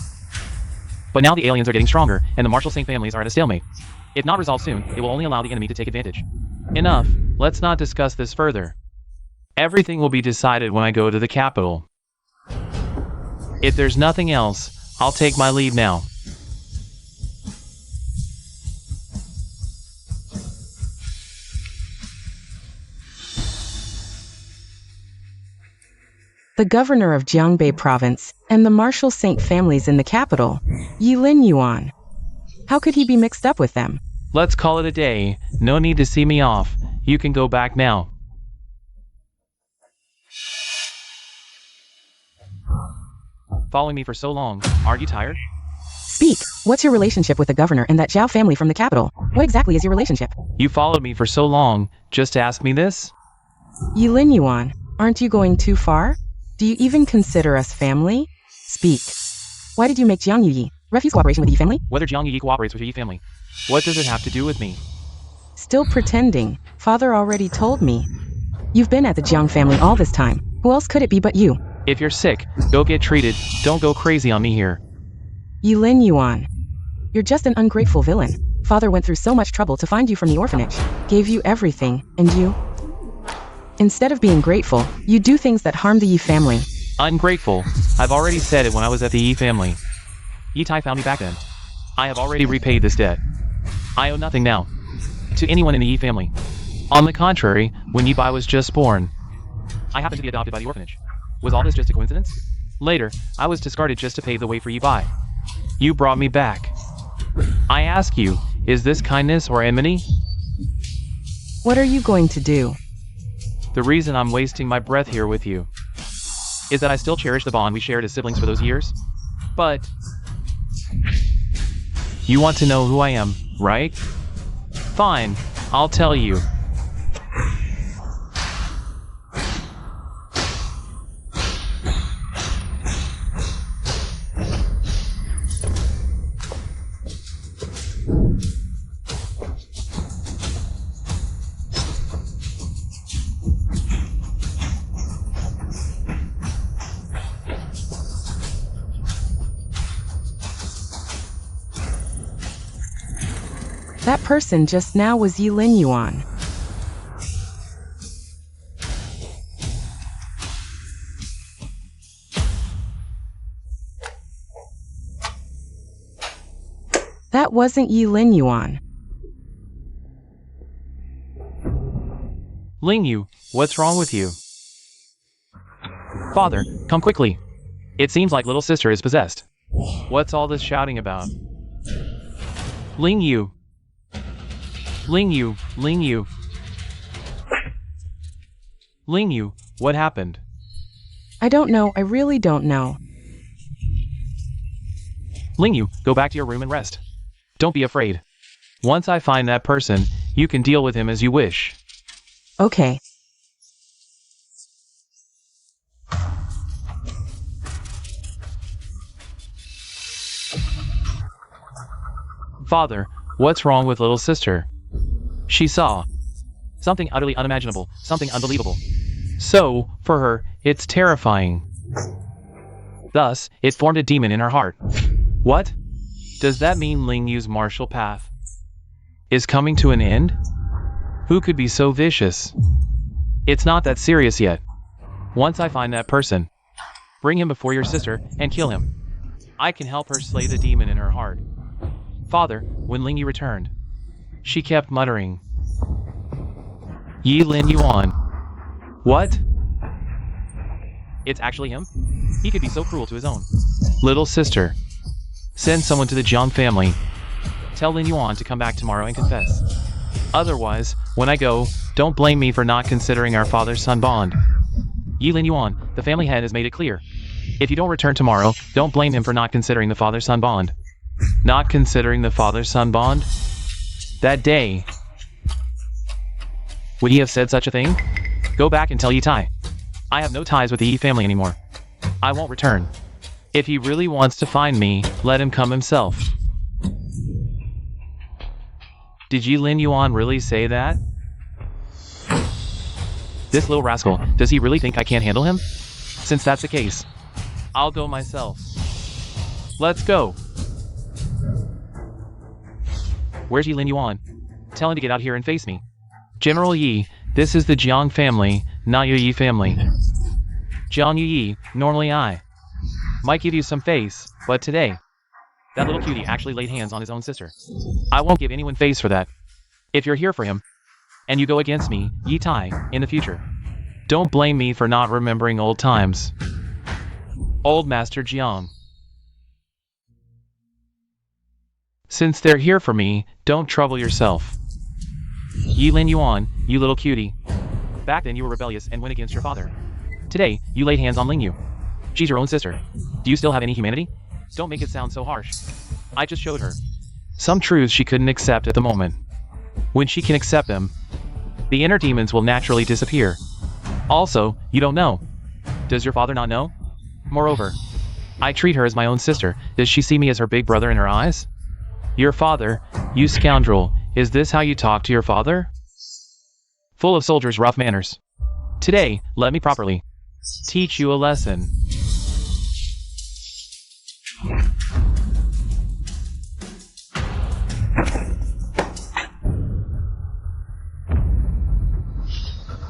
But now the aliens are getting stronger, and the martial saint families are at a stalemate. If not resolved soon, it will only allow the enemy to take advantage. Enough, let's not discuss this further. Everything will be decided when I go to the capital. If there's nothing else, I'll take my leave now. The governor of Jiangbei province and the martial saint families in the capital, Yi Lin Yuan. How could he be mixed up with them? Let's call it a day. No need to see me off. You can go back now. Following me for so long, aren't you tired? Speak. What's your relationship with the governor and that Zhao family from the capital? What exactly is your relationship? You followed me for so long, just to ask me this? Yi Lin Yuan, aren't you going too far? Do you even consider us family? Speak. Why did you make Jiang Yi refuse cooperation with the Yi family? Whether Jiang Yi cooperates with the Yi family, what does it have to do with me? Still pretending. Father already told me. You've been at the Jiang family all this time. Who else could it be but you? If you're sick, go get treated. Don't go crazy on me here. Yi Lin Yuan. You're just an ungrateful villain. Father went through so much trouble to find you from the orphanage. Gave you everything, and you? Instead of being grateful, you do things that harm the Yi family. Ungrateful. I've already said it when I was at the Yi family. Yi Tai found me back then. I have already repaid this debt. I owe nothing now to anyone in the Yi family. On the contrary, when Yi Bai was just born, I happened to be adopted by the orphanage. Was all this just a coincidence? Later, I was discarded just to pave the way for Yi Bai. You brought me back. I ask you, is this kindness or enmity? What are you going to do? The reason I'm wasting my breath here with you is that I still cherish the bond we shared as siblings for those years. But you want to know who I am, right? Fine, I'll tell you. That person just now was Yi Lin Yuan. That wasn't Yi Lin Yuan. Ling Yu, what's wrong with you? Father, come quickly. It seems like little sister is possessed. What's all this shouting about? Ling Yu. Ling Yu, Ling Yu. Ling Yu, what happened? I don't know, I really don't know. Ling Yu, go back to your room and rest. Don't be afraid. Once I find that person, you can deal with him as you wish. Okay. Father, what's wrong with little sister? She saw something utterly unimaginable, something unbelievable. So, for her, it's terrifying. Thus, it formed a demon in her heart. What? Does that mean Ling Yu's martial path is coming to an end? Who could be so vicious? It's not that serious yet. Once I find that person, bring him before your sister and kill him. I can help her slay the demon in her heart. Father, when Ling Yu returned, she kept muttering, Yi Lin Yuan. What? It's actually him? He could be so cruel to his own little sister. Send someone to the Jiang family. Tell Lin Yuan to come back tomorrow and confess. Otherwise, when I go, don't blame me for not considering our father-son bond. Yi Lin Yuan, the family head has made it clear. If you don't return tomorrow, don't blame him for not considering the father-son bond. Not considering the father-son bond? That day, would he have said such a thing? Go back and tell Yi Tai. I have no ties with the Yi family anymore. I won't return. If he really wants to find me, let him come himself. Did Yi Lin Yuan really say that? This little rascal, does he really think I can't handle him? Since that's the case, I'll go myself. Let's go. Where's Yi Lin Yuan? Tell him to get out here and face me. General Yi, this is the Jiang family, not your Yi family. Jiang Yi, normally I might give you some face, but today, that little cutie actually laid hands on his own sister. I won't give anyone face for that. If you're here for him, and you go against me, Yi Tai, in the future, don't blame me for not remembering old times. Old Master Jiang. Since they're here for me, don't trouble yourself. Yi Lin Yuan, you little cutie. Back then you were rebellious and went against your father. Today, you laid hands on Ling Yu. She's your own sister. Do you still have any humanity? Don't make it sound so harsh. I just showed her some truths she couldn't accept at the moment. When she can accept them, the inner demons will naturally disappear. Also, you don't know. Does your father not know? Moreover, I treat her as my own sister. Does she see me as her big brother in her eyes? Your father, you scoundrel, is this how you talk to your father? Full of soldiers' rough manners. Today, let me properly teach you a lesson.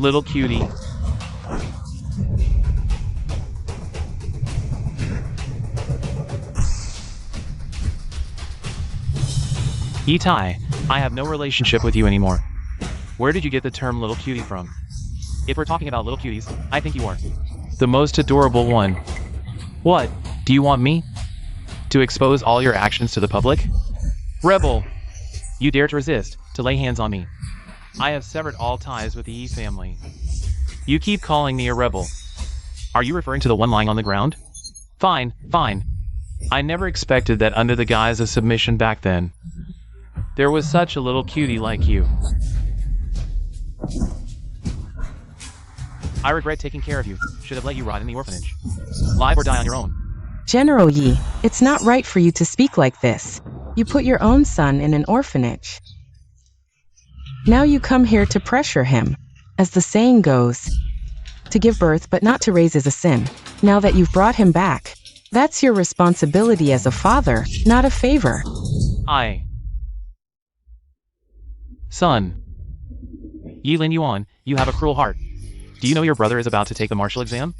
Little cutie. Yi Tai, I have no relationship with you anymore. Where did you get the term little cutie from? If we're talking about little cuties, I think you are the most adorable one. What, do you want me to expose all your actions to the public? Rebel! You dare to resist, to lay hands on me. I have severed all ties with the Yi family. You keep calling me a rebel. Are you referring to the one lying on the ground? Fine, fine. I never expected that under the guise of submission back then. There was such a little cutie like you. I regret taking care of you. Should have let you rot in the orphanage. Live or die on your own. General Yi, it's not right for you to speak like this. You put your own son in an orphanage. Now you come here to pressure him. As the saying goes, to give birth but not to raise is a sin. Now that you've brought him back, that's your responsibility as a father, not a favor. Son. Yi Lin Yuan, you have a cruel heart. Do you know your brother is about to take the martial exam?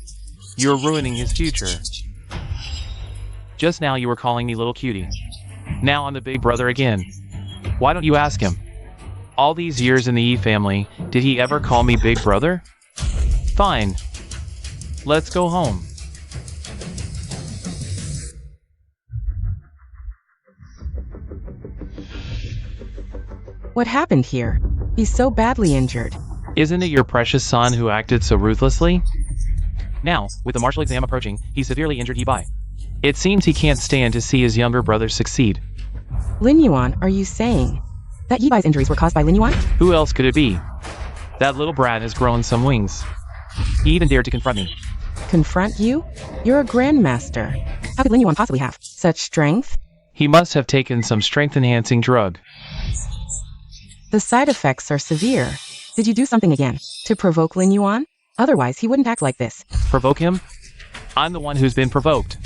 You're ruining his future. Just now you were calling me little cutie. Now I'm the big brother again. Why don't you ask him? All these years in the Yi family, did he ever call me big brother? Fine. Let's go home. What happened here? He's so badly injured. Isn't it your precious son who acted so ruthlessly? Now, with the martial exam approaching, he's severely injured Yi Bai. It seems he can't stand to see his younger brother succeed. Lin Yuan, are you saying that Yi Bai's injuries were caused by Lin Yuan? Who else could it be? That little brat has grown some wings. He even dared to confront me. Confront you? You're a grandmaster. How could Lin Yuan possibly have such strength? He must have taken some strength-enhancing drug. The side effects are severe. Did you do something again to provoke Lin Yuan? Otherwise, he wouldn't act like this. Provoke him? I'm the one who's been provoked.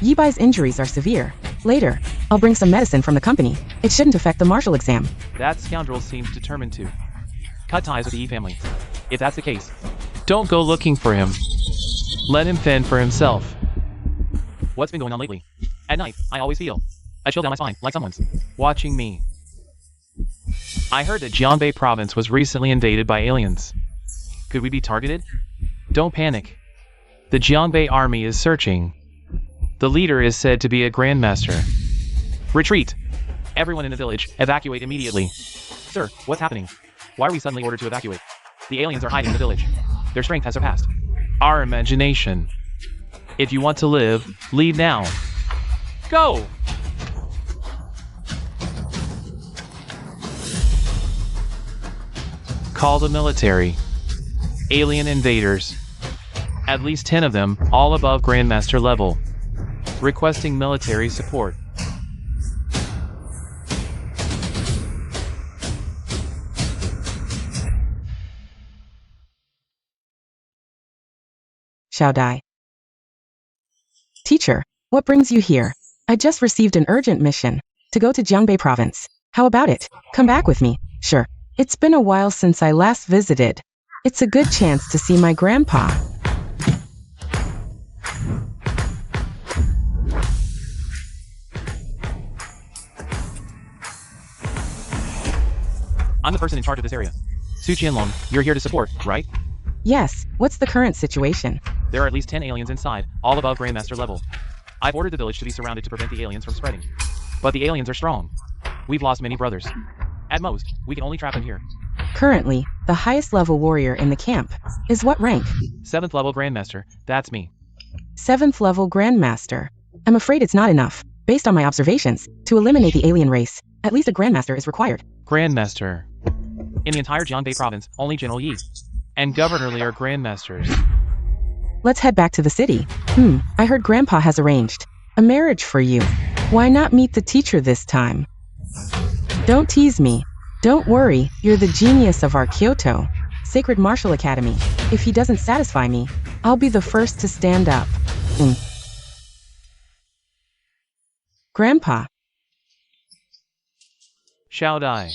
Yi Bai's injuries are severe. Later, I'll bring some medicine from the company. It shouldn't affect the martial exam. That scoundrel seems determined to cut ties with the Yi family. If that's the case, don't go looking for him. Let him fend for himself. What's been going on lately? At night, I always feel a chill down my spine, like someone's watching me. I heard that Jiangbei province was recently invaded by aliens. Could we be targeted? Don't panic. The Jiangbei army is searching. The leader is said to be a grandmaster. Retreat! Everyone in the village, evacuate immediately. Sir, what's happening? Why are we suddenly ordered to evacuate? The aliens are hiding in the village. Their strength has surpassed our imagination. If you want to live, lead now. Go! Call the military. Alien invaders. At least 10 of them, all above Grandmaster level. Requesting military support. Shall die. Teacher, what brings you here? I just received an urgent mission to go to Jiangbei province. How about it? Come back with me. Sure. It's been a while since I last visited. It's a good chance to see my grandpa. I'm the person in charge of this area. Su Qianlong, you're here to support, right? Yes, what's the current situation? There are at least 10 aliens inside, all above Grandmaster level. I've ordered the village to be surrounded to prevent the aliens from spreading. But the aliens are strong. We've lost many brothers. At most, we can only trap them here. Currently, the highest level warrior in the camp is what rank? 7th level Grandmaster, that's me. 7th level Grandmaster. I'm afraid it's not enough. Based on my observations, to eliminate the alien race, at least a Grandmaster is required. Grandmaster. In the entire Jiangbei province, only General Yi and Governor Li are Grandmasters. Let's head back to the city. I heard Grandpa has arranged a marriage for you. Why not meet the teacher this time? Don't tease me. Don't worry, you're the genius of our Kyoto Sacred Martial Academy. If he doesn't satisfy me, I'll be the first to stand up. Grandpa. Shall die.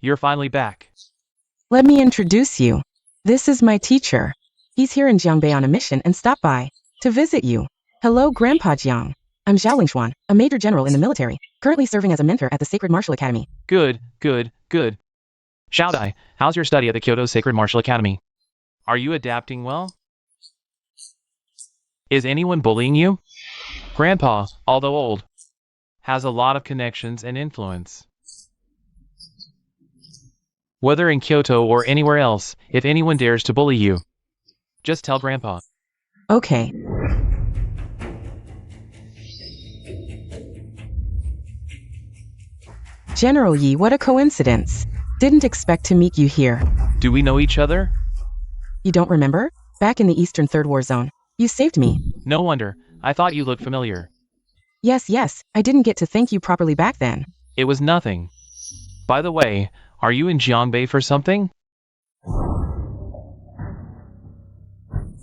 You're finally back. Let me introduce you. This is my teacher. He's here in Jiangbei on a mission and stopped by to visit you. Hello, Grandpa Jiang. I'm Zhao Lingshuan, a major general in the military, currently serving as a mentor at the Sacred Martial Academy. Good. Shall Dai, how's your study at the Kyoto Sacred Martial Academy? Are you adapting well? Is anyone bullying you? Grandpa, although old, has a lot of connections and influence. Whether in Kyoto or anywhere else, if anyone dares to bully you, just tell Grandpa. Okay. General Yi, what a coincidence. Didn't expect to meet you here. Do we know each other? You don't remember? Back in the Eastern Third War Zone, you saved me. No wonder. I thought you looked familiar. Yes, I didn't get to thank you properly back then. It was nothing. By the way, are you in Jiangbei for something?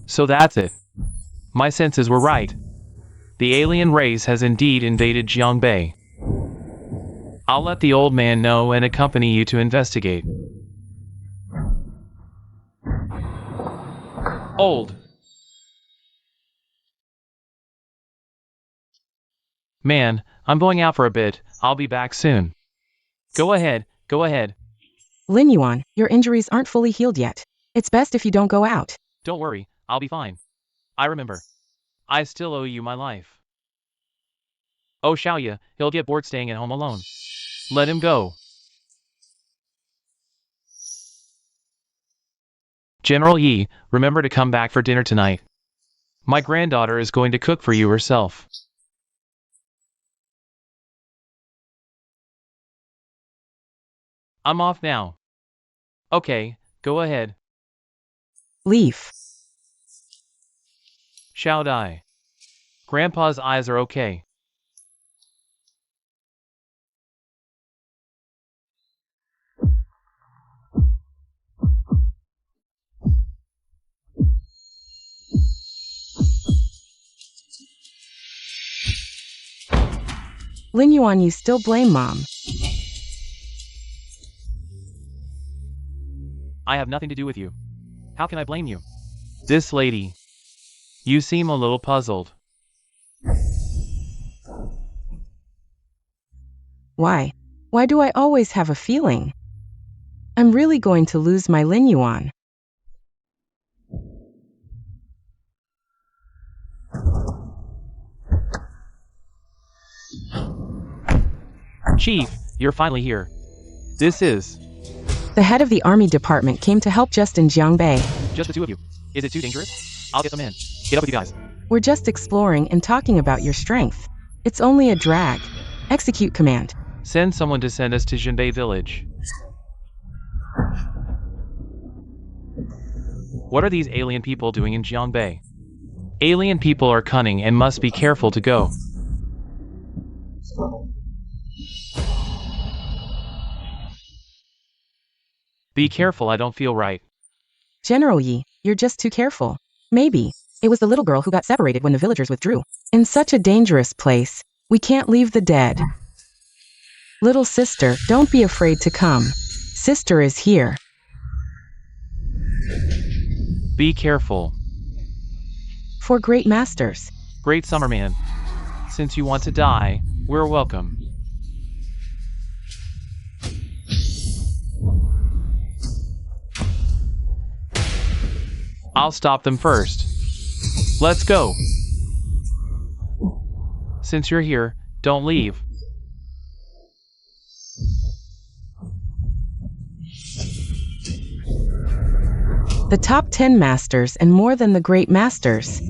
So that's it. My senses were right. The alien race has indeed invaded Jiangbei. I'll let the old man know and accompany you to investigate. Old. Man, I'm going out for a bit. I'll be back soon. Go ahead, go ahead. Lin Yuan, your injuries aren't fully healed yet. It's best if you don't go out. Don't worry, I'll be fine. I remember. I still owe you my life. Oh Xiaoya, he'll get bored staying at home alone. Let him go. General Yi, remember to come back for dinner tonight. My granddaughter is going to cook for you herself. I'm off now. Okay, go ahead. Leaf. Xiao Dai. Grandpa's eyes are okay. Lin Yuan, you still blame Mom. I have nothing to do with you. How can I blame you? This lady. You seem a little puzzled. Why? Why do I always have a feeling I'm really going to lose my Lin Yuan? Chief, you're finally here. This is The head of the army department came to help just in Jiangbei. just the two of you. Is it too dangerous? I'll get some in. Get up with you guys. We're just exploring and talking about your strength. It's only a drag. Execute command. Send someone to send us to Jinbei village. What are these alien people doing in Jiangbei? Alien people are cunning and must be careful to go. Be careful, I don't feel right. General Yi, you're just too careful. Maybe it was the little girl who got separated when the villagers withdrew. In such a dangerous place, we can't leave the dead. Little sister, don't be afraid to come. Sister is here. Be careful. For great masters. Great Summerman. Since you want to die, we're welcome. I'll stop them first. Let's go. Since you're here, don't leave. The top 10 masters and more than the great masters.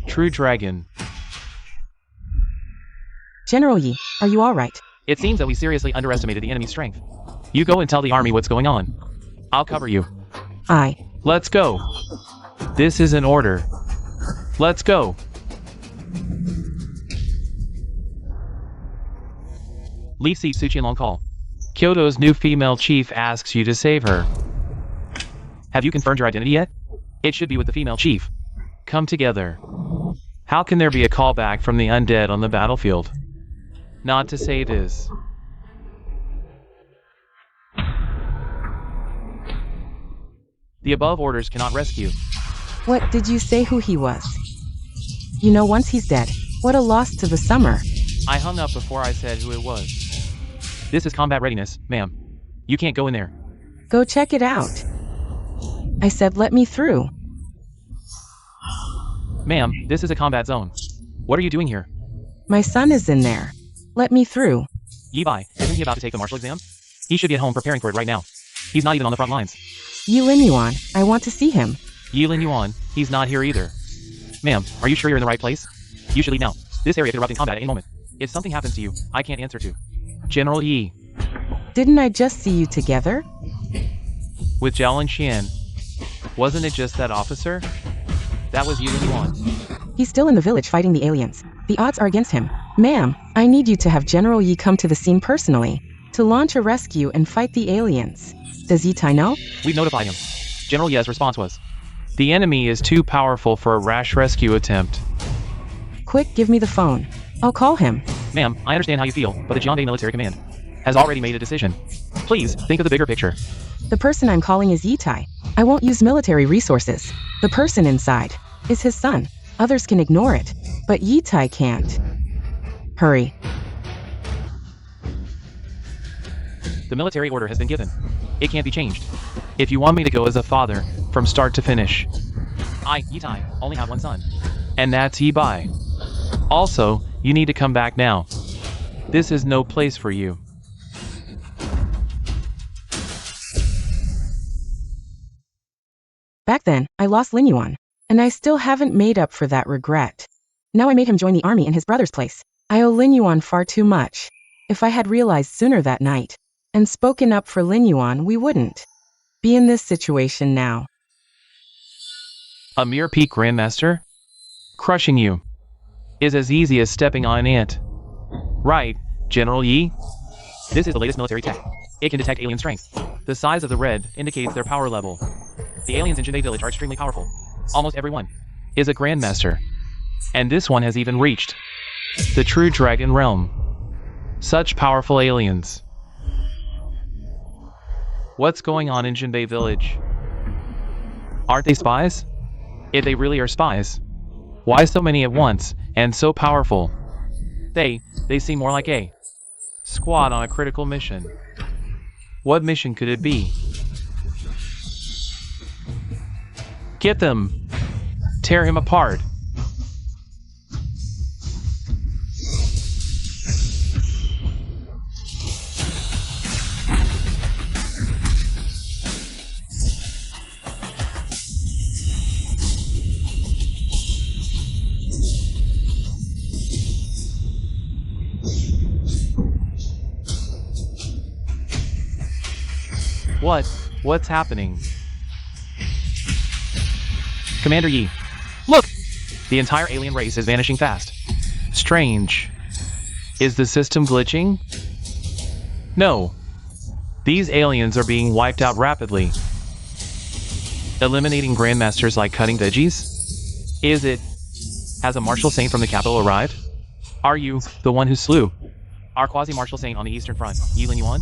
True dragon. General Yi, are you alright? It seems that we seriously underestimated the enemy's strength. You go and tell the army what's going on. I'll cover you. Aye. Let's go. This is an order. Let's go. Leaf Seat Suqianlong call. Kyoto's new female chief asks you to save her. Have you confirmed your identity yet? It should be with the female chief. Come together. How can there be a callback from the undead on the battlefield? Not to say it is. The above orders cannot rescue. What did you say who he was? You know, once he's dead, what a loss to the summer. I hung up before I said who it was. This is combat readiness, ma'am. You can't go in there. Go check it out. I said let me through. Ma'am, this is a combat zone. What are you doing here? My son is in there. Let me through. Yibai, isn't he about to take the martial exam? He should be at home preparing for it right now. He's not even on the front lines. Yi Lin Yuan, I want to see him. Yilin Yuan, he's not here either. Ma'am, are you sure you're in the right place? You should leave now. This area could erupt in combat at any moment. If something happens to you, I can't answer to. General Yi. Didn't I just see you together? With Zhao and Xian. Wasn't it just that officer? That was Yilin Yuan. He's still in the village fighting the aliens. The odds are against him. Ma'am, I need you to have General Yi come to the scene personally, to launch a rescue and fight the aliens. Does Yi Tai know? We've notified him. General Ye's response was, the enemy is too powerful for a rash rescue attempt. Quick, give me the phone. I'll call him. Ma'am, I understand how you feel, but the Jianbei military command has already made a decision. Please, think of the bigger picture. The person I'm calling is Yitai. I won't use military resources. The person inside is his son. Others can ignore it, but Yitai can't. Hurry. The military order has been given. It can't be changed. If you want me to go as a father, from start to finish. I, Yitai, only have one son. And that's Yi Bai. Also, you need to come back now. This is no place for you. Back then, I lost Lin Yuan, and I still haven't made up for that regret. Now I made him join the army in his brother's place. I owe Lin Yuan far too much. If I had realized sooner that night, and spoken up for Lin Yuan, we wouldn't be in this situation now. A mere peak grandmaster? Crushing you is as easy as stepping on an ant. Right, General Yi? This is the latest military tech. It can detect alien strength. The size of the red indicates their power level. The aliens in Jinbei village are extremely powerful. Almost everyone is a grandmaster. And this one has even reached the true dragon realm. Such powerful aliens. What's going on in Jinbei village? Aren't they spies? If they really are spies, why so many at once, and so powerful? They seem more like a squad on a critical mission. What mission could it be? Get them! Tear him apart! What's happening? Commander Yi, look! The entire alien race is vanishing fast. Strange. Is the system glitching? No. These aliens are being wiped out rapidly. Eliminating grandmasters like cutting veggies? Is it? Has a martial saint from the capital arrived? Are you the one who slew our quasi-martial saint on the Eastern Front, Yi Lin Yuan?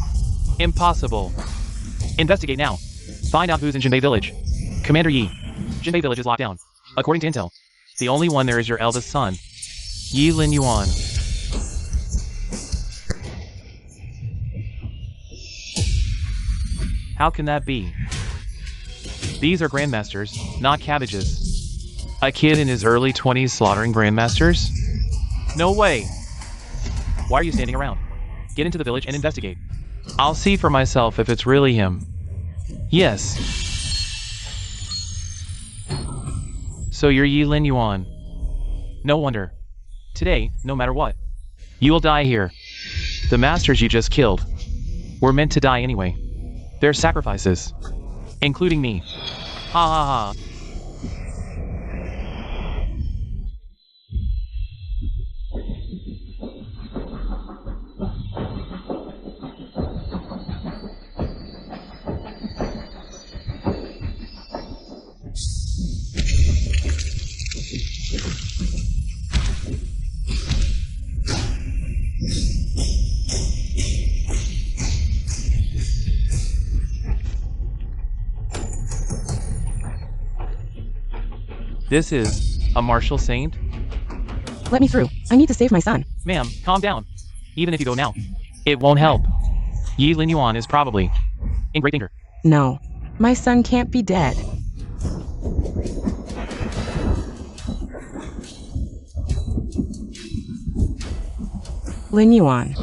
Impossible. Investigate now. Find out who's in Jinbei village. Commander Yi, Jinbei village is locked down. According to intel, the only one there is your eldest son, Yi Lin Yuan. How can that be? These are grandmasters, not cabbages. A kid in his early 20s slaughtering grandmasters? No way. Why are you standing around? Get into the village and investigate. I'll see for myself if it's really him. Yes. So you're Yi Lin Yuan. No wonder. Today, no matter what, you will die here. The masters you just killed were meant to die anyway. They're sacrifices. Including me. Ha ha ha. This is a martial saint? Let me through. I need to save my son. Ma'am, calm down. Even if you go now, it won't help. Yi Lin Yuan is probably in great danger. No, my son can't be dead. Lin Yuan.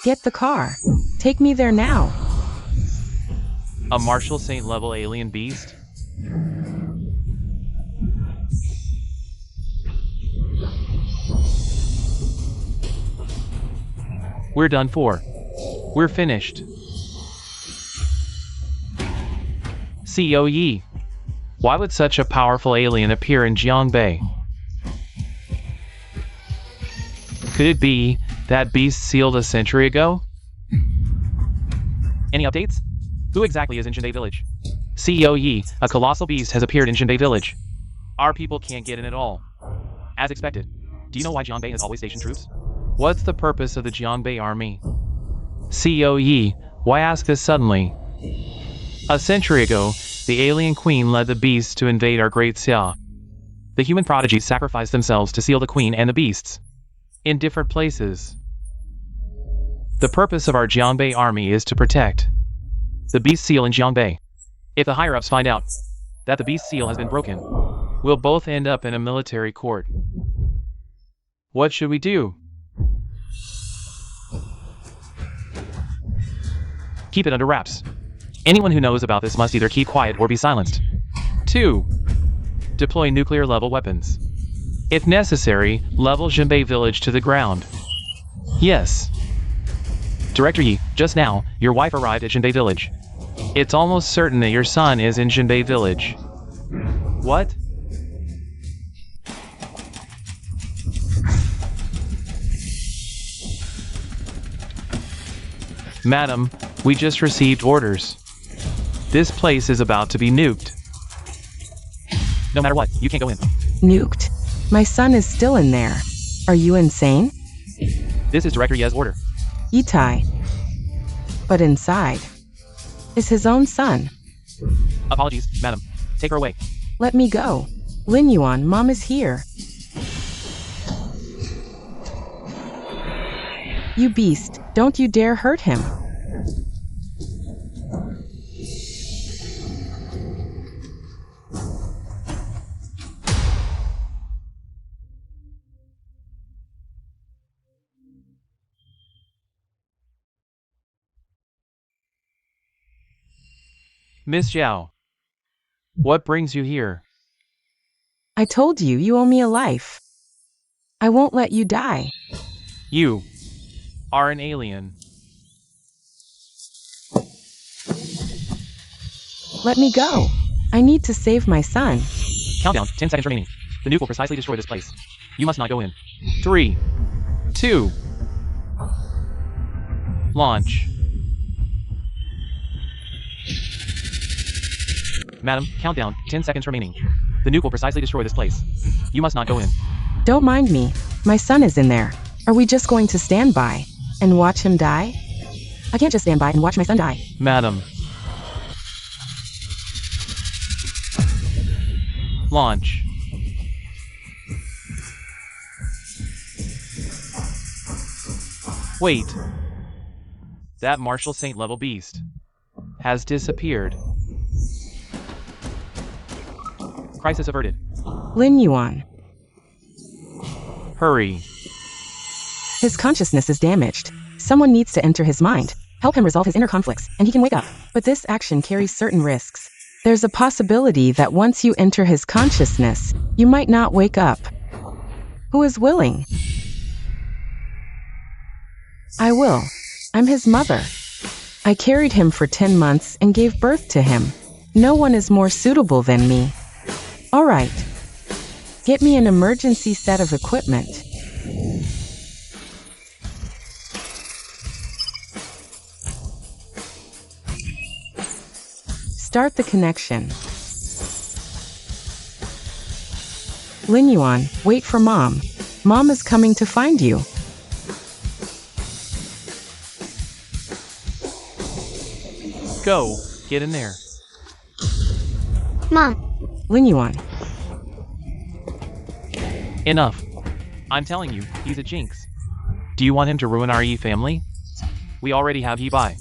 Get the car. Take me there now. A martial saint level alien beast? We're done for. We're finished. CEO Yi. Why would such a powerful alien appear in Jiangbei? Could it be that beast sealed a century ago? Any updates? Who exactly is in Jinbei village? CEO Yi, a colossal beast has appeared in Jinbei village. Our people can't get in at all. As expected. Do you know why Jianbei has always stationed troops What's the purpose of the Jianbei army? COE, why ask this suddenly? A century ago, the alien queen led the beasts to invade our great Xia. The human prodigies sacrificed themselves to seal the queen and the beasts. In different places. The purpose of our Jianbei army is to protect the beast seal in Jianbei. If the higher-ups find out that the beast seal has been broken, we'll both end up in a military court. What should we do? Keep it under wraps. Anyone who knows about this must either keep quiet or be silenced. 2. Deploy nuclear-level weapons. If necessary, level Jinbei village to the ground. Yes. Director Yi, just now, your wife arrived at Jinbei village. It's almost certain that your son is in Jinbei village. What? Madam, we just received orders. This place is about to be nuked. No matter what, you can't go in. Nuked? My son is still in there. Are you insane? This is Director Ye's order. Yitai. But inside is his own son. Apologies, madam. Take her away. Let me go. Lin Yuan, Mom is here. You beast, don't you dare hurt him. Miss Zhao, what brings you here? I told you, you owe me a life. I won't let you die. You are an alien. Let me go. I need to save my son. Countdown, 10 seconds remaining. The nuke will precisely destroy this place. You must not go in. 3, 2, launch. Madam, countdown, 10 seconds remaining. The nuke will precisely destroy this place. You must not go in. Don't mind me. My son is in there. Are we just going to stand by and watch him die? I can't just stand by and watch my son die. Madam. Launch. Wait. That Marshal Saint level beast has disappeared. Crisis averted. Lin Yuan. Hurry. His consciousness is damaged. Someone needs to enter his mind, help him resolve his inner conflicts, and he can wake up. But this action carries certain risks. There's a possibility that once you enter his consciousness, you might not wake up. Who is willing? I will. I'm his mother. I carried him for 10 months and gave birth to him. No one is more suitable than me. All right. Get me an emergency set of equipment. Start the connection. Lin Yuan, wait for Mom. Mom is coming to find you. Go. Get in there. Mom. Lin Yuan. Enough. I'm telling you, he's a jinx. Do you want him to ruin our Yi family? We already have Yi Bai.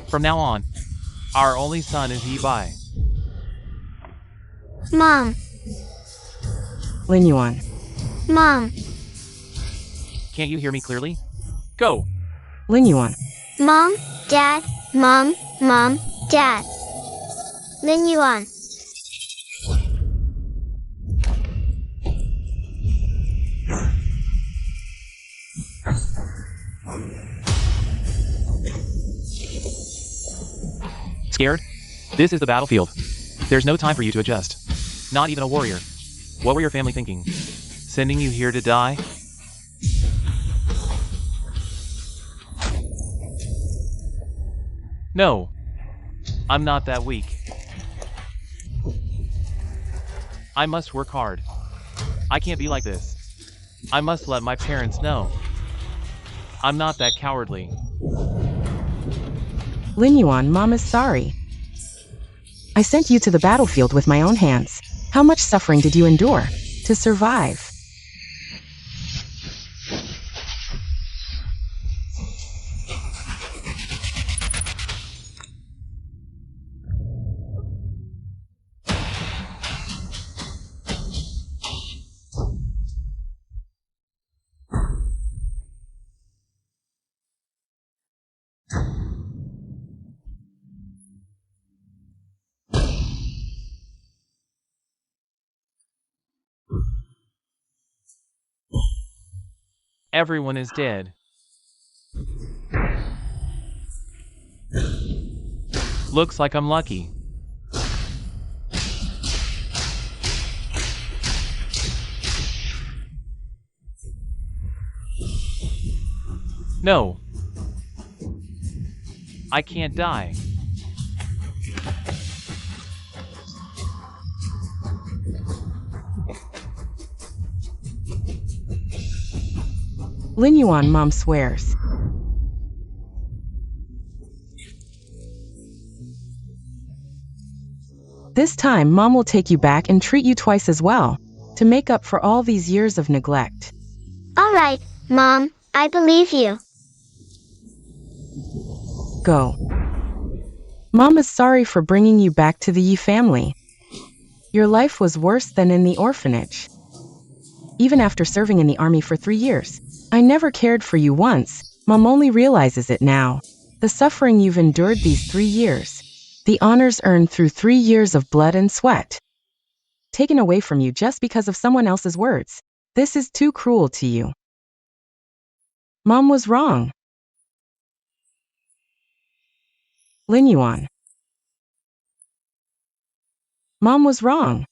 From now on, our only son is Yi Bai. Mom. Lin Yuan. Mom. Can't you hear me clearly? Go. Lin Yuan. Mom. Dad. Mom. Mom. Dad. Lin Yuan. Scared? This is the battlefield. There's no time for you to adjust. Not even a warrior. What were your family thinking? Sending you here to die? No. I'm not that weak. I must work hard. I can't be like this. I must let my parents know. I'm not that cowardly. Lin Yuan, Mom is sorry. I sent you to the battlefield with my own hands. How much suffering did you endure to survive? Everyone is dead. Looks like I'm lucky. No. I can't die. Lin Yuan, Mom swears. This time, Mom will take you back and treat you twice as well, to make up for all these years of neglect. All right, Mom, I believe you. Go. Mom is sorry for bringing you back to the Yi family. Your life was worse than in the orphanage. Even after serving in the army for 3 years, I never cared for you once. Mom only realizes it now. The suffering you've endured these 3 years. The honors earned through 3 years of blood and sweat. Taken away from you just because of someone else's words. This is too cruel to you. Mom was wrong. Lin Yuan. Mom was wrong.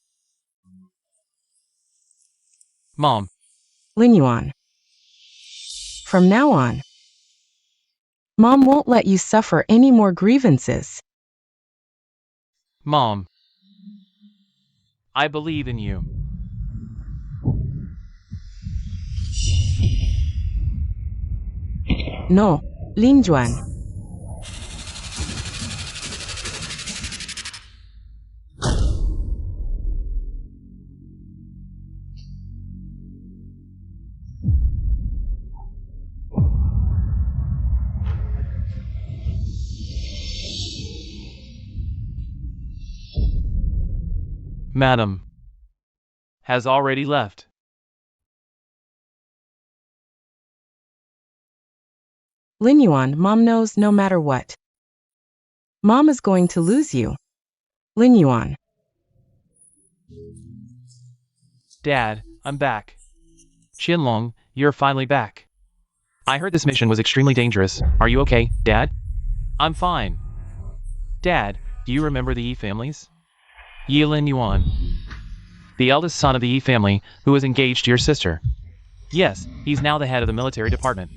Mom. Lin Yuan. From now on, Mom won't let you suffer any more grievances. Mom. I believe in you. No, Lin Yuan. Madam. Has already left. Lin Yuan, Mom knows no matter what. Mom is going to lose you. Lin Yuan. Dad, I'm back. Qinlong, you're finally back. I heard this mission was extremely dangerous. Are you okay, Dad? I'm fine. Dad, do you remember the Yi families? Yi Lin Yuan. The eldest son of the Yi family, who was engaged to your sister. Yes, he's now the head of the military department.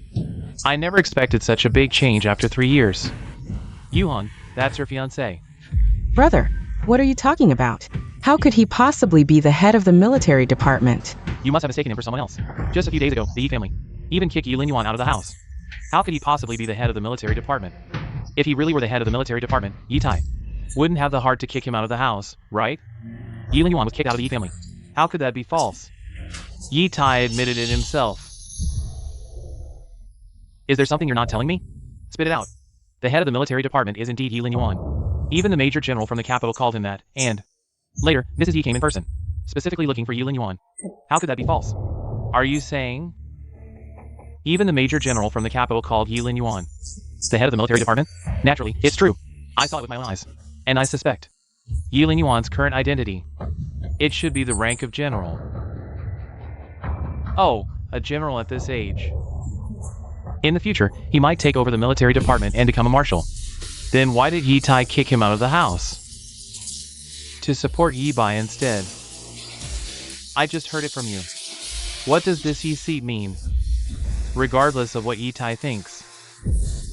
I never expected such a big change after 3 years. Yuan, that's her fiancé. Brother, what are you talking about? How could he possibly be the head of the military department? You must have mistaken him for someone else. Just a few days ago, the Yi family even kicked Yi Lin Yuan out of the house. How could he possibly be the head of the military department? If he really were the head of the military department, Yi Tai wouldn't have the heart to kick him out of the house, right? Yi Lin Yuan was kicked out of the Yi family. How could that be false? Yi Tai admitted it himself. Is there something you're not telling me? Spit it out. The head of the military department is indeed Yi Lin Yuan. Even the major general from the capital called him that, and later, Mrs. Yi came in person, specifically looking for Yi Lin Yuan. How could that be false? Are you saying? Even the major general from the capital called Yi Lin Yuan the head of the military department? Naturally, it's true. I saw it with my own eyes. And I suspect Yi Lin Yuan's current identity. It should be the rank of general. Oh, a general at this age. In the future, he might take over the military department and become a marshal. Then why did Yi Tai kick him out of the house? To support Yi Bai instead. I just heard it from you. What does this Yi seat mean? Regardless of what Yi Tai thinks,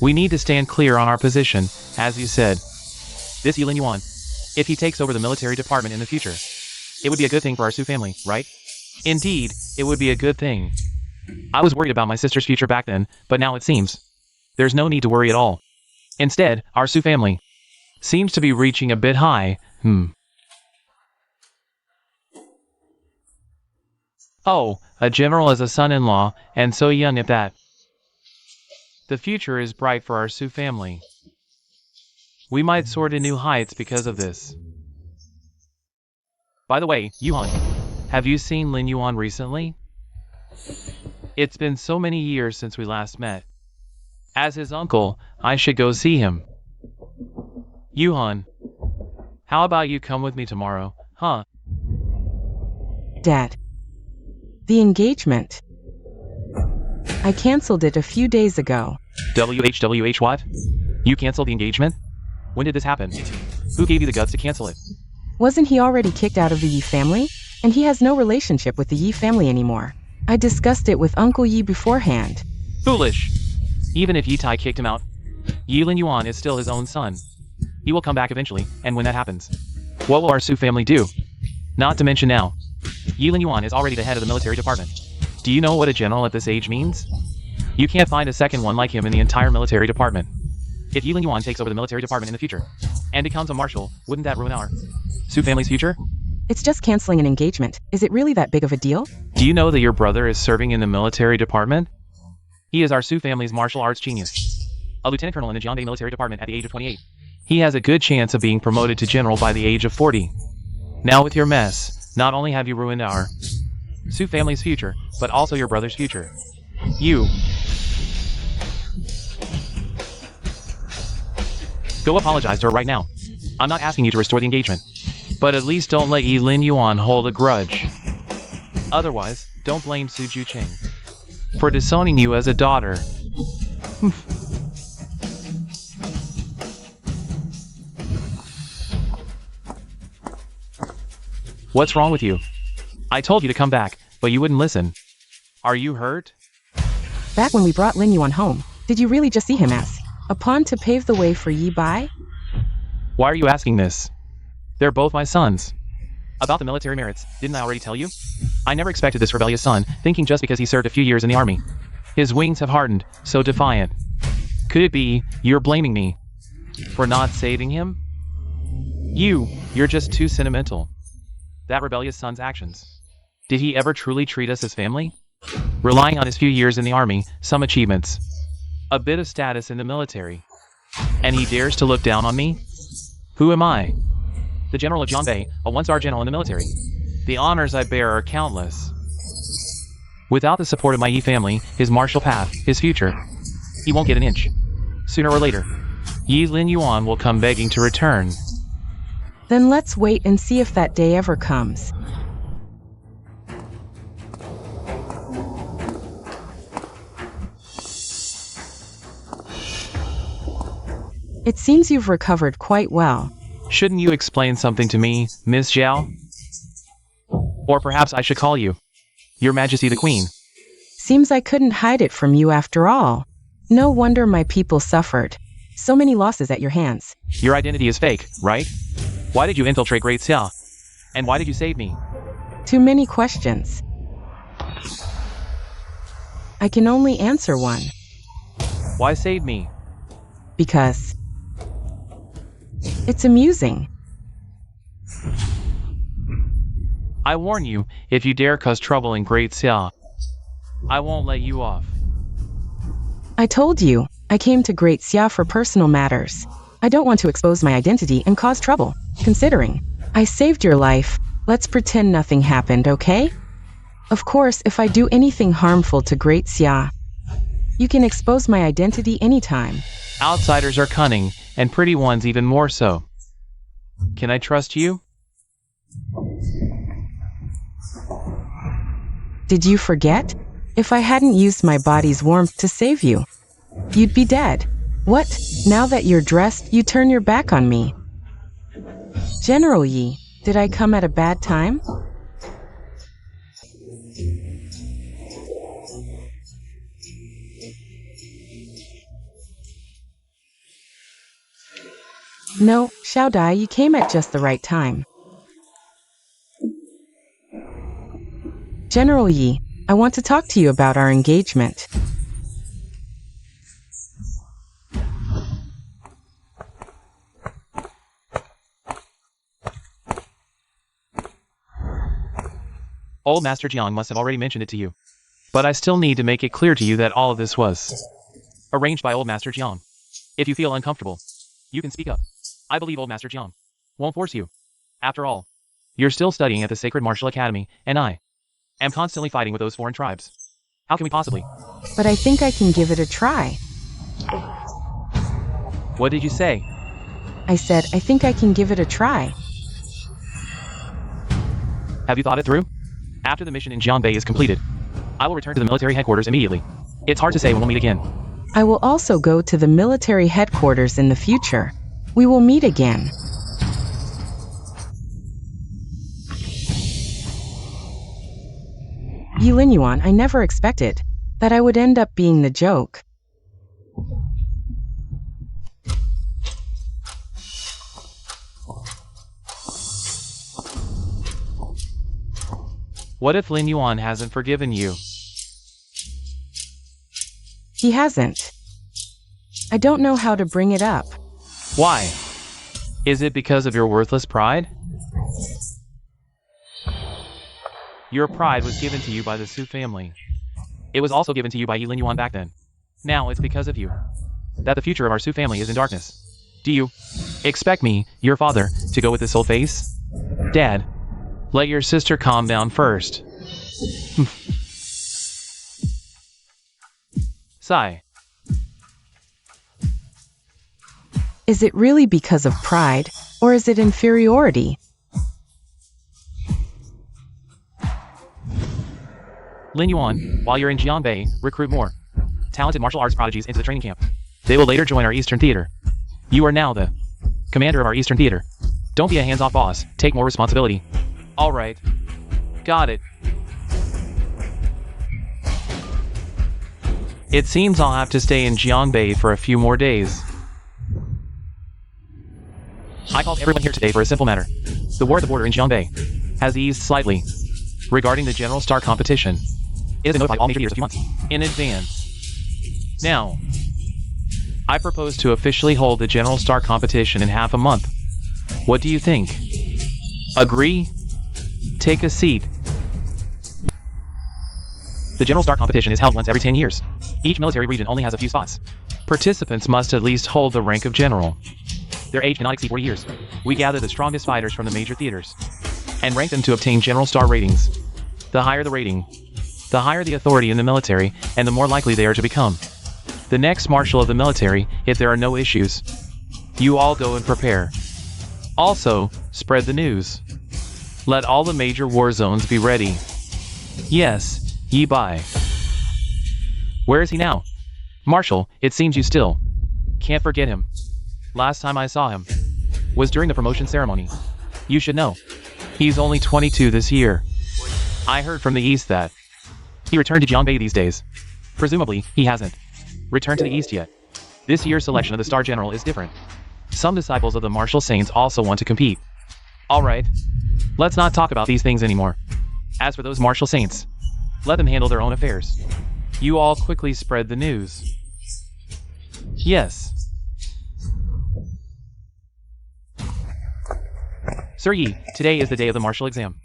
we need to stand clear on our position, as you said. This Yi Lin Yuan, if he takes over the military department in the future, it would be a good thing for our Su family, right? Indeed, it would be a good thing. I was worried about my sister's future back then, but now it seems there's no need to worry at all. Instead, our Su family seems to be reaching a bit high. Oh, a general as a son-in-law, and so young at that. The future is bright for our Su family. We might soar to new heights because of this. By the way, Yuan, have you seen Lin Yuan recently? It's been so many years since we last met. As his uncle, I should go see him. Yuan, how about you come with me tomorrow, huh? Dad. The engagement. I canceled it a few days ago. WH what? You canceled the engagement? When did this happen? Who gave you the guts to cancel it? Wasn't he already kicked out of the Yi family? And he has no relationship with the Yi family anymore. I discussed it with Uncle Yi beforehand. Foolish! Even if Yi Tai kicked him out, Yi Lin Yuan is still his own son. He will come back eventually, and when that happens, what will our Su family do? Not to mention now, Yi Lin Yuan is already the head of the military department. Do you know what a general at this age means? You can't find a second one like him in the entire military department. If Yi Lin Yuan takes over the military department in the future, and becomes a marshal, wouldn't that ruin our Su family's future? It's just canceling an engagement. Is it really that big of a deal? Do you know that your brother is serving in the military department? He is our Su family's martial arts genius. A lieutenant colonel in the Jianbei military department at the age of 28. He has a good chance of being promoted to general by the age of 40. Now with your mess, not only have you ruined our Su family's future, but also your brother's future. You. Go apologize to her right now. I'm not asking you to restore the engagement. But at least don't let Yi Lin Yuan hold a grudge. Otherwise, don't blame Su Ju Ching for disowning you as a daughter. What's wrong with you? I told you to come back, but you wouldn't listen. Are you hurt? Back when we brought Lin Yuan home, did you really just see him as a pawn to pave the way for Yi Bai? Why are you asking this? They're both my sons. About the military merits, didn't I already tell you? I never expected this rebellious son, thinking just because he served a few years in the army. His wings have hardened, so defiant. Could it be, you're blaming me for not saving him? You're just too sentimental. That rebellious son's actions. Did he ever truly treat us as family? Relying on his few years in the army, some achievements, a bit of status in the military, and he dares to look down on me? Who am I? The general of Jianbei, a one-star general in the military. The honors I bear are countless. Without the support of my Yi family, his martial path, his future, he won't get an inch. Sooner or later, Yi Lin Yuan will come begging to return. Then let's wait and see if that day ever comes. It seems you've recovered quite well. Shouldn't you explain something to me, Miss Zhao? Or perhaps I should call you Your Majesty the Queen. Seems I couldn't hide it from you after all. No wonder my people suffered. So many losses at your hands. Your identity is fake, right? Why did you infiltrate Great Xia? And why did you save me? Too many questions. I can only answer one. Why save me? Because it's amusing. I warn you, if you dare cause trouble in Great Xia, I won't let you off. I told you, I came to Great Xia for personal matters. I don't want to expose my identity and cause trouble. Considering I saved your life, let's pretend nothing happened, okay? Of course, if I do anything harmful to Great Xia, you can expose my identity anytime. Outsiders are cunning, and pretty ones even more so. Can I trust you? Did you forget? If I hadn't used my body's warmth to save you, you'd be dead. What? Now that you're dressed, you turn your back on me. General Yi, did I come at a bad time? No, Xiao Dai, you came at just the right time. General Yi, I want to talk to you about our engagement. Old Master Jiang must have already mentioned it to you. But I still need to make it clear to you that all of this was arranged by Old Master Jiang. If you feel uncomfortable, you can speak up. I believe Old Master Jiang won't force you. After all, you're still studying at the Sacred Martial Academy, and I am constantly fighting with those foreign tribes. How can we possibly? But I think I can give it a try. What did you say? I said, I think I can give it a try. Have you thought it through? After the mission in Jianbei is completed, I will return to the military headquarters immediately. It's hard to say when we'll meet again. I will also go to the military headquarters in the future. We will meet again. Yilin Yuan, I never expected that I would end up being the joke. What if Lin Yuan hasn't forgiven you? He hasn't. I don't know how to bring it up. Why? Is it because of your worthless pride? Your pride was given to you by the Su family. It was also given to you by Yilin Yuan back then. Now it's because of you that the future of our Su family is in darkness. Do you expect me, your father, to go with this old face? Dad, let your sister calm down first. Sigh. Is it really because of pride, or is it inferiority? Lin Yuan, while you're in Jianbei, recruit more talented martial arts prodigies into the training camp. They will later join our Eastern Theater. You are now the commander of our Eastern Theater. Don't be a hands-off boss. Take more responsibility. All right. Got it. It seems I'll have to stay in Jianbei for a few more days. I called everyone here today for a simple matter. The war at the border in Jianbei has eased slightly. Regarding the General Star competition, it has been notified all major leaders a few months in advance. Now, I propose to officially hold the General Star competition in half a month. What do you think? Agree? Take a seat. The General Star competition is held once every 10 years. Each military region only has a few spots. Participants must at least hold the rank of general. Their age cannot exceed 40 years. We gather the strongest fighters from the major theaters and rank them to obtain General Star ratings. The higher the rating, the higher the authority in the military, and the more likely they are to become the next marshal of the military if there are no issues. You all go and prepare. Also, spread the news. Let all the major war zones be ready. Yes, Yi Bai. Where is he now? Marshal, it seems you still can't forget him. Last time I saw him was during the promotion ceremony. You should know, he's only 22 this year. I heard from the east that he returned to Jianbei these days. Presumably, he hasn't returned to the east yet. This year's selection of the Star General is different. Some disciples of the martial saints also want to compete. Alright, let's not talk about these things anymore. As for those martial saints, let them handle their own affairs. You all quickly spread the news. Yes. Sir Yi, today is the day of the martial exam.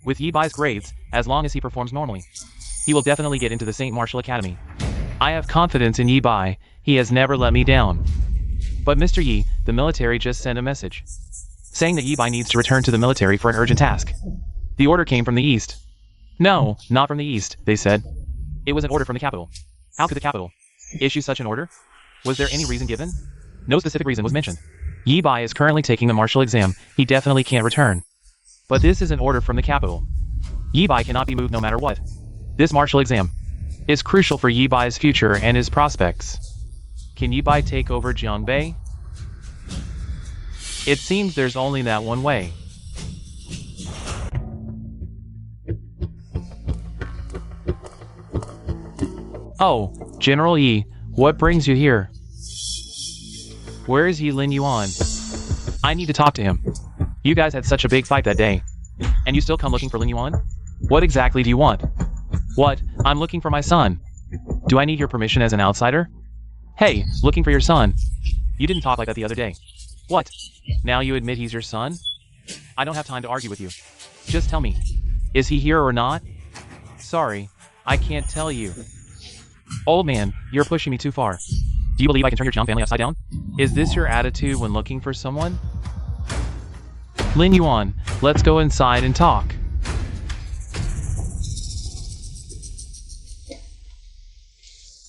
With Yi Bai's grades, as long as he performs normally, he will definitely get into the Saint Martial Academy. I have confidence in Yi Bai. He has never let me down. But Mr. Yi, the military just sent a message saying that Yi Bai needs to return to the military for an urgent task. The order came from the east. No, not from the east, they said. It was an order from the capital. How could the capital issue such an order? Was there any reason given? No specific reason was mentioned. Yi Bai is currently taking the martial exam. He definitely can't return. But this is an order from the capital. Yi Bai cannot be moved no matter what. This martial exam is crucial for Yi Bai's future and his prospects. Can Yi Bai take over Jianbei? It seems there's only that one way. Oh, General Yi, what brings you here? Where is Yilin Yuan? I need to talk to him. You guys had such a big fight that day, and you still come looking for Lin Yuan? What exactly do you want? What? I'm looking for my son. Do I need your permission as an outsider? Hey, looking for your son. You didn't talk like that the other day. What? Now you admit he's your son? I don't have time to argue with you. Just tell me. Is he here or not? Sorry, I can't tell you. Old man, you're pushing me too far. Do you believe I can turn your Jiang family upside down? Is this your attitude when looking for someone? Lin Yuan, let's go inside and talk.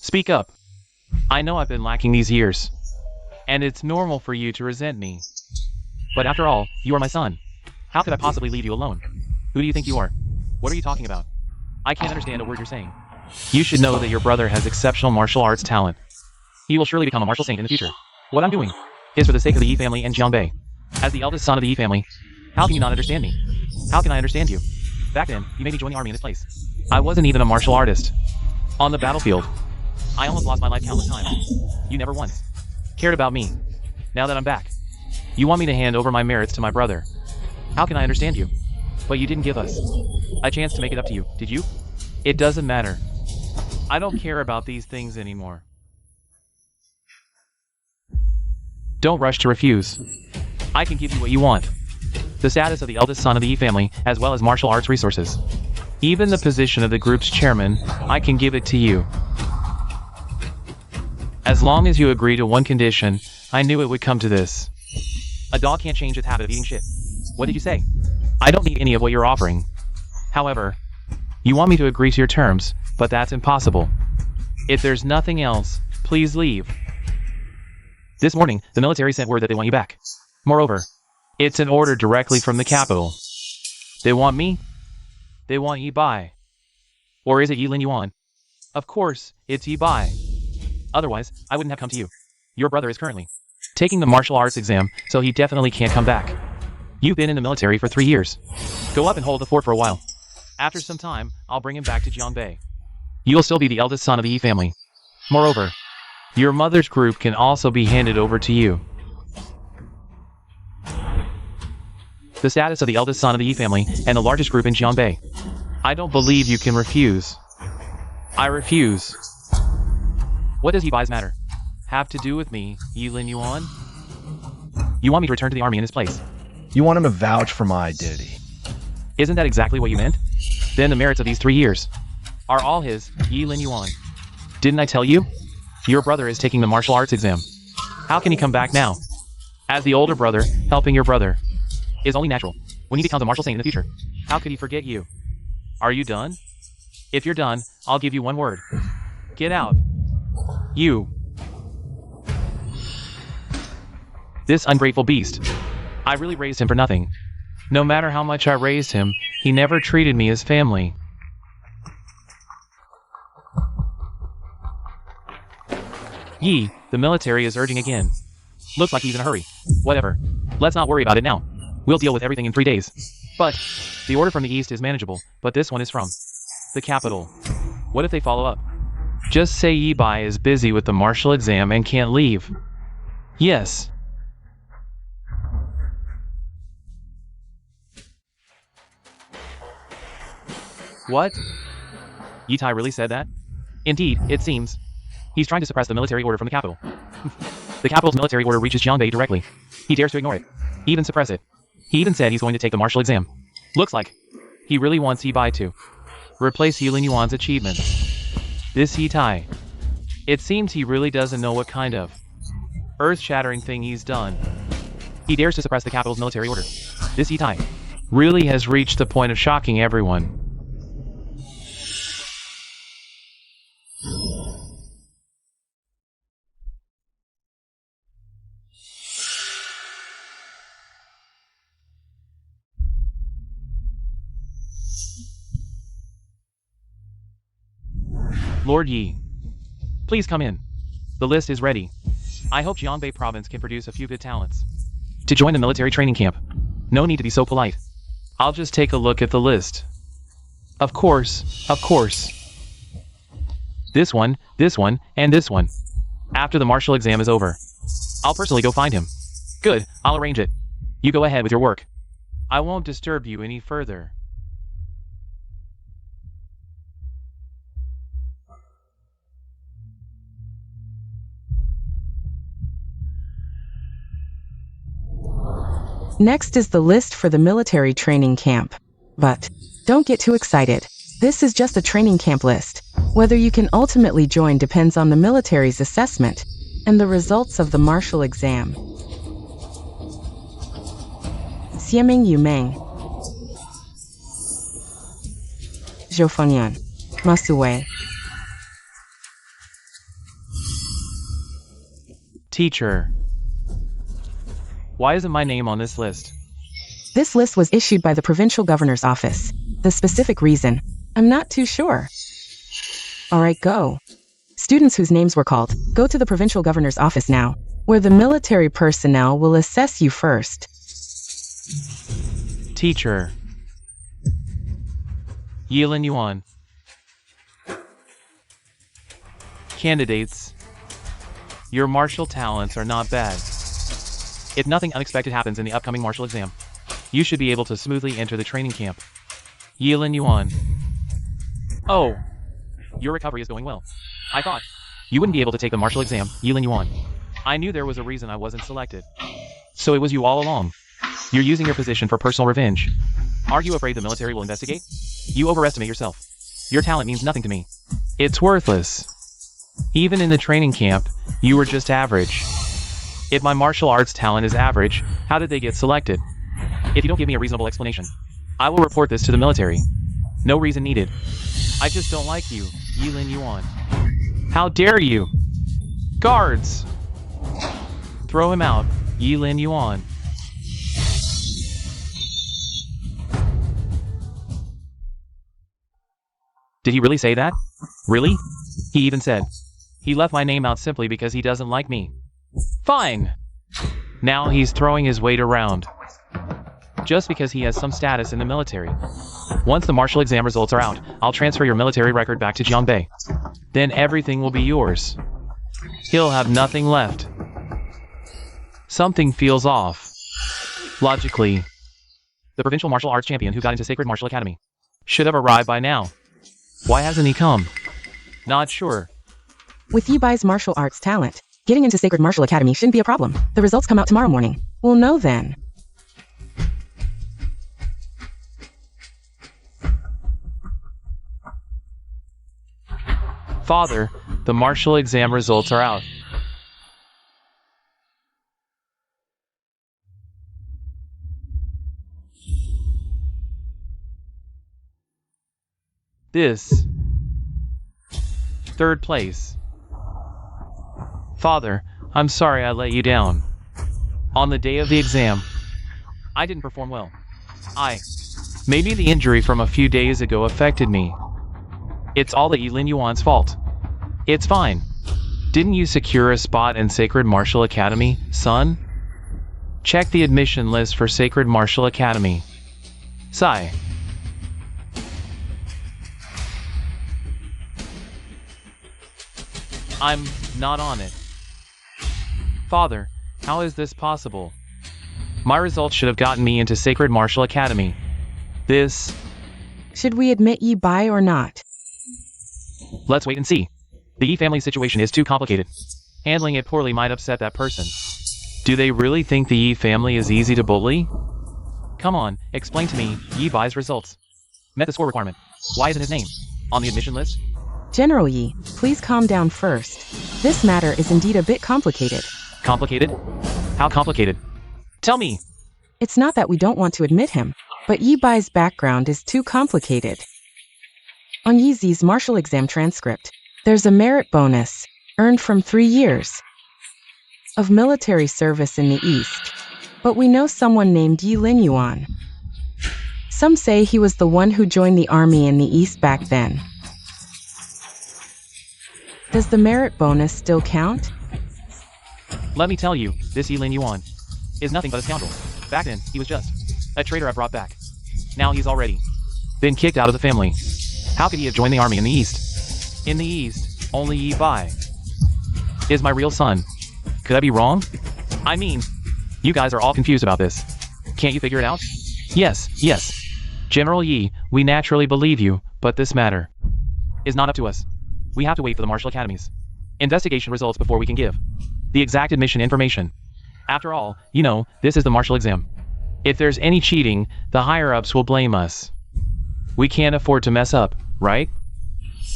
Speak up. I know I've been lacking these years. And it's normal for you to resent me. But after all, you are my son. How could I possibly leave you alone? Who do you think you are? What are you talking about? I can't understand a word you're saying. You should know that your brother has exceptional martial arts talent. He will surely become a martial saint in the future. What I'm doing is for the sake of the Yi family and Jiangbei. As the eldest son of the Yi family, how can you not understand me? How can I understand you? Back then, you made me join the army in this place. I wasn't even a martial artist. On the battlefield, I almost lost my life countless times. You never once cared about me. Now that I'm back, you want me to hand over my merits to my brother. How can I understand you? But you didn't give us a chance to make it up to you, did you? It doesn't matter. I don't care about these things anymore. Don't rush to refuse. I can give you what you want. The status of the eldest son of the Yi family, as well as martial arts resources. Even the position of the group's chairman, I can give it to you. As long as you agree to one condition, I knew it would come to this. A dog can't change its habit of eating shit. What did you say? I don't need any of what you're offering. However, you want me to agree to your terms, but that's impossible. If there's nothing else, please leave. This morning, the military sent word that they want you back. Moreover, it's an order directly from the capital. They want me? They want Yi Bai. Or is it Yi Lin Yuan? Of course, it's Yi Bai. Otherwise, I wouldn't have come to you. Your brother is currently taking the martial arts exam, so he definitely can't come back. You've been in the military for 3 years. Go up and hold the fort for a while. After some time, I'll bring him back to Jiangbei. You'll still be the eldest son of the Yi family. Moreover, your mother's group can also be handed over to you. The status of the eldest son of the Yi family and the largest group in Jiangbei. I don't believe you can refuse. I refuse. What does Yi Bai's matter have to do with me, Yi Lin Yuan? You want me to return to the army in his place? You want him to vouch for my identity. Isn't that exactly what you meant? Then the merits of these 3 years are all his, Yi Lin Yuan. Didn't I tell you? Your brother is taking the martial arts exam. How can he come back now? As the older brother, helping your brother is only natural. When he becomes a martial saint in the future, how could he forget you? Are you done? If you're done, I'll give you one word. Get out. You. This ungrateful beast. I really raised him for nothing. No matter how much I raised him, he never treated me as family. Yi, the military is urging again. Looks like he's in a hurry. Whatever. Let's not worry about it now. We'll deal with everything in 3 days. But, the order from the east is manageable, but this one is from the capital. What if they follow up? Just say Yi Bai is busy with the martial exam and can't leave. Yes. What? Yi Tai really said that? Indeed, it seems. He's trying to suppress the military order from the capital. The capital's military order reaches Jiangbei directly. He dares to ignore it. Even suppress it. He even said he's going to take the martial exam. Looks like he really wants Yi Bai to replace Yi Lin Yuan's achievement. This Yi Tai. It seems he really doesn't know what kind of earth-shattering thing he's done. He dares to suppress the capital's military order. This Yi Tai really has reached the point of shocking everyone. Lord Yi, please come in. The list is ready. I hope Jiangbei province can produce a few good talents to join the military training camp. No need to be so polite. I'll just take a look at the list. Of course, of course. This one, and this one. After the martial exam is over, I'll personally go find him. Good, I'll arrange it. You go ahead with your work. I won't disturb you any further. Next is the list for the military training camp. But don't get too excited. This is just a training camp list. Whether you can ultimately join depends on the military's assessment and the results of the martial exam. Sieming Yumeng. Jofonyan. Masuwe. Teacher. Why isn't my name on this list? This list was issued by the provincial governor's office. The specific reason, I'm not too sure. Alright, go. Students whose names were called, go to the provincial governor's office now, where the military personnel will assess you first. Teacher. Yilin Yuan. Candidates. Your martial talents are not bad. If nothing unexpected happens in the upcoming martial exam, you should be able to smoothly enter the training camp. Yilin Yuan. Oh, your recovery is going well. I thought you wouldn't be able to take the martial exam, Yilin Yuan. I knew there was a reason I wasn't selected. So it was you all along. You're using your position for personal revenge. Are you afraid the military will investigate? You overestimate yourself. Your talent means nothing to me. It's worthless. Even in the training camp, you were just average. If my martial arts talent is average, how did they get selected? If you don't give me a reasonable explanation, I will report this to the military. No reason needed. I just don't like you, Yilin Yuan. How dare you? Guards! Throw him out, Yilin Yuan. Did he really say that? Really? He even said, he left my name out simply because he doesn't like me. Fine! Now he's throwing his weight around. Just because he has some status in the military. Once the martial exam results are out, I'll transfer your military record back to Jiangbei. Then everything will be yours. He'll have nothing left. Something feels off. Logically, the provincial martial arts champion who got into Sacred Martial Academy should have arrived by now. Why hasn't he come? Not sure. With Yibai's martial arts talent, getting into Sacred Martial Academy shouldn't be a problem. The results come out tomorrow morning. We'll know then. Father, the martial exam results are out. This. Third place. Father, I'm sorry I let you down. On the day of the exam, I didn't perform well. Maybe the injury from a few days ago affected me. It's all the Yilin Yuan's fault. It's fine. Didn't you secure a spot in Sacred Martial Academy, son? Check the admission list for Sacred Martial Academy. Sigh. I'm not on it. Father, how is this possible? My results should have gotten me into Sacred Martial Academy. This... Should we admit Yibai or not? Let's wait and see. The Yi family situation is too complicated. Handling it poorly might upset that person. Do they really think the Yi family is easy to bully? Come on, explain to me Yibai's results. Met the score requirement. Why isn't his name on the admission list? General Yi, please calm down first. This matter is indeed a bit complicated. Complicated? How complicated? Tell me! It's not that we don't want to admit him, but Yibai's background is too complicated. On Yizi's martial exam transcript, there's a merit bonus, earned from 3 years of military service in the East. But we know someone named Yilin Yuan. Some say he was the one who joined the army in the East back then. Does the merit bonus still count? Let me tell you, this Yilin Yuan is nothing but a scoundrel. Back then, he was just a traitor I brought back. Now he's already been kicked out of the family. How could he have joined the army in the East? In the East, only Yi Bai is my real son. Could I be wrong? I mean, you guys are all confused about this. Can't you figure it out? Yes. General Yi, we naturally believe you, but this matter is not up to us. We have to wait for the Martial Academy's investigation results before we can give the exact admission information. After all, you know, this is the martial exam. If there's any cheating, the higher-ups will blame us. We can't afford to mess up, right?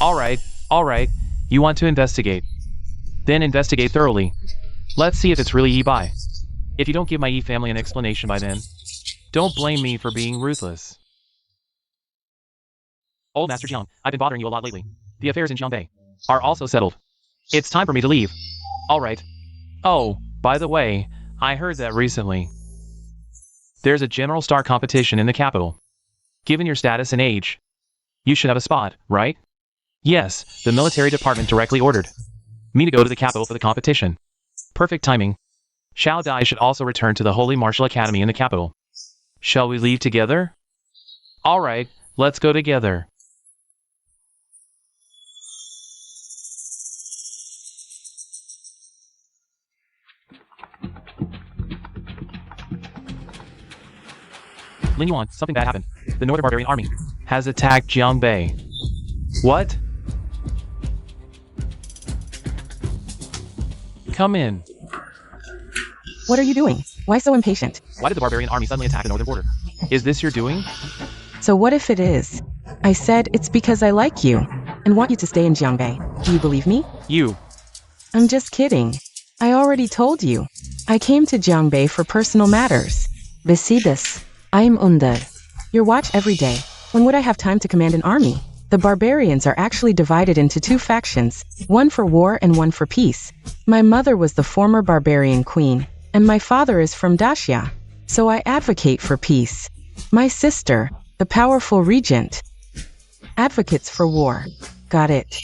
Alright, you want to investigate. Then investigate thoroughly. Let's see if it's really Yi Bai. If you don't give my Yi family an explanation by then, don't blame me for being ruthless. Old Master Jiang, I've been bothering you a lot lately. The affairs in Jiangbei are also settled. It's time for me to leave. Alright. Oh, by the way, I heard that recently. There's a general star competition in the capital. Given your status and age, you should have a spot, right? Yes, the military department directly ordered me to go to the capital for the competition. Perfect timing. Xiao Dai should also return to the Holy Martial Academy in the capital. Shall we leave together? Alright, let's go together. Lin Yuan, something bad happened. The Northern Barbarian Army has attacked Jiangbei. What? Come in. What are you doing? Why so impatient? Why did the Barbarian Army suddenly attack the northern border? Is this your doing? So what if it is? I said it's because I like you and want you to stay in Jiangbei. Do you believe me? You. I'm just kidding. I already told you. I came to Jiangbei for personal matters. Besides, I am under your watch every day. When would I have time to command an army? The barbarians are actually divided into two factions, one for war and one for peace. My mother was the former barbarian queen, and my father is from Daxia, so I advocate for peace. My sister, the powerful regent, advocates for war. Got it.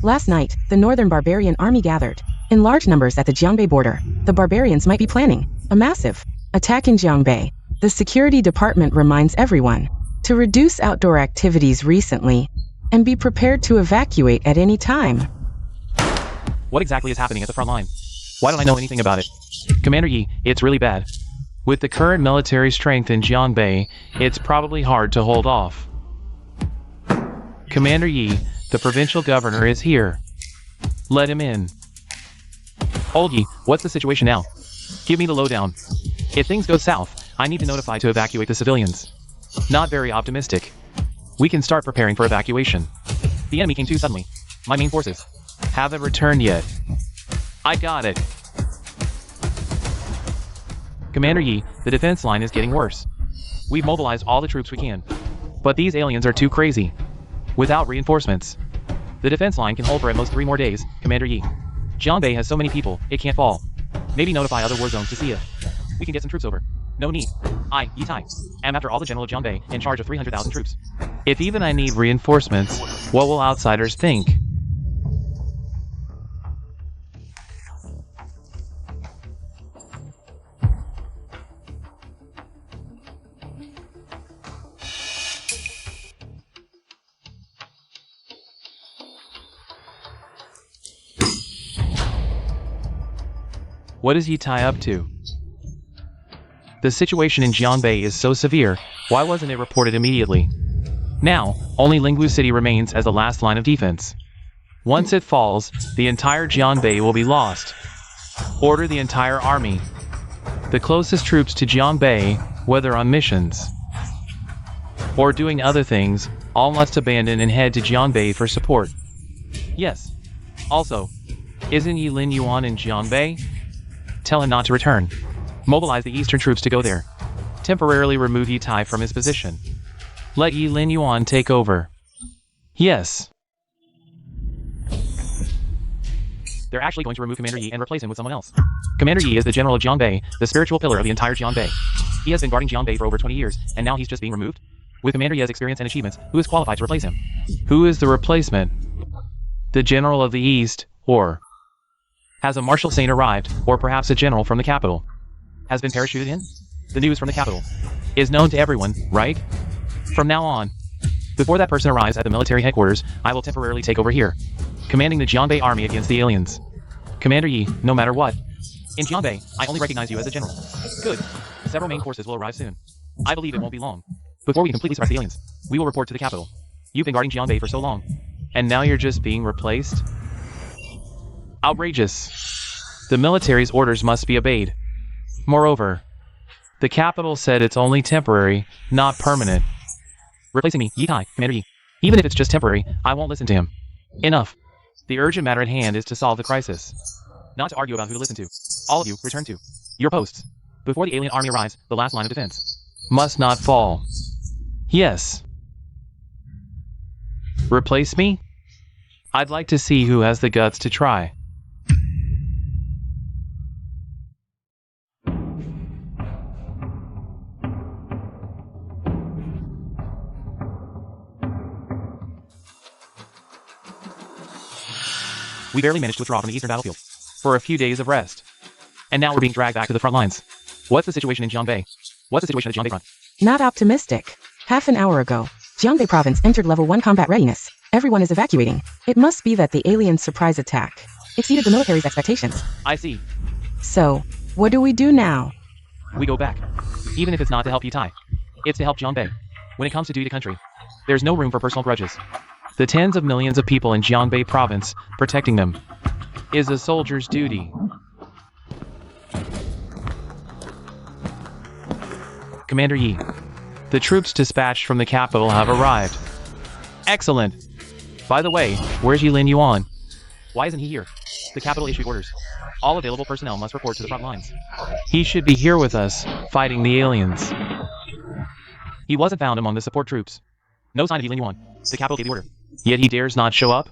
Last night, the Northern Barbarian Army gathered in large numbers at the Jiangbei border. The barbarians might be planning a massive attack in Jiangbei. The security department reminds everyone to reduce outdoor activities recently and be prepared to evacuate at any time. What exactly is happening at the front line? Why don't I know anything about it? Commander Yi, it's really bad. With the current military strength in Jiangbei, it's probably hard to hold off. Commander Yi, the provincial governor is here. Let him in. Old Yi, what's the situation now? Give me the lowdown. If things go south, I need to notify to evacuate the civilians. Not very optimistic. We can start preparing for evacuation. The enemy came too suddenly. My main forces haven't returned yet. I got it. Commander Yi, the defense line is getting worse. We've mobilized all the troops we can. But these aliens are too crazy. Without reinforcements, the defense line can hold for at most 3 more days, Commander Yi. Jiangbei has so many people, it can't fall. Maybe notify other war zones to see if we can get some troops over. No need. I, Yi Tai, am after all the general of Jiangbei, in charge of 300,000 troops. If even I need reinforcements, what will outsiders think? What is Yi Tai up to? The situation in Jiangbei is so severe, why wasn't it reported immediately? Now, only Lingwu City remains as the last line of defense. Once it falls, the entire Jiangbei will be lost. Order the entire army. The closest troops to Jiangbei, whether on missions or doing other things, all must abandon and head to Jiangbei for support. Yes. Also, isn't Yi Lin Yuan in Jiangbei? Tell him not to return. Mobilize the eastern troops to go there. Temporarily remove Yi Tai from his position. Let Yi Lin Yuan take over. Yes. They're actually going to remove Commander Yi and replace him with someone else. Commander Yi is the general of Jiangbei, the spiritual pillar of the entire Jiangbei. He has been guarding Jiangbei for over 20 years, and now he's just being removed? With Commander Yi's experience and achievements, who is qualified to replace him? Who is the replacement? The general of the east, or has a martial saint arrived, or perhaps a general from the capital has been parachuted in? The news from the capital is known to everyone, right? From now on, before that person arrives at the military headquarters, I will temporarily take over here, commanding the Jiangbei army against the aliens. Commander Yi, no matter what. In Jiangbei, I only recognize you as a general. Good. Several main forces will arrive soon. I believe it won't be long before we completely suppress the aliens. We will report to the capital. You've been guarding Jiangbei for so long, and now you're just being replaced? Outrageous. The military's orders must be obeyed. Moreover, the capital said it's only temporary, not permanent. Replacing me, Yi Tai, Commander Yi. Even if it's just temporary, I won't listen to him. Enough. The urgent matter at hand is to solve the crisis. Not to argue about who to listen to. All of you, return to your posts. Before the alien army arrives, the last line of defense must not fall. Yes. Replace me? I'd like to see who has the guts to try. We barely managed to withdraw from the eastern battlefield for a few days of rest. And now we're being dragged back to the front lines. What's the situation in Jiangbei? What's the situation at Jiangbei front? Not optimistic. Half an hour ago, Jiangbei province entered level 1 combat readiness. Everyone is evacuating. It must be that the alien surprise attack exceeded the military's expectations. I see. So, what do we do now? We go back. Even if it's not to help Yitai. It's to help Jiangbei. When it comes to duty to country, there's no room for personal grudges. The tens of millions of people in Jiangbei province, protecting them, is a soldier's duty. Commander Yi, the troops dispatched from the capital have arrived. Excellent. By the way, where's Yilin Yuan? Why isn't he here? The capital issued orders. All available personnel must report to the front lines. He should be here with us, fighting the aliens. He wasn't found among the support troops. No sign of Yilin Yuan. The capital gave the order. Yet he dares not show up?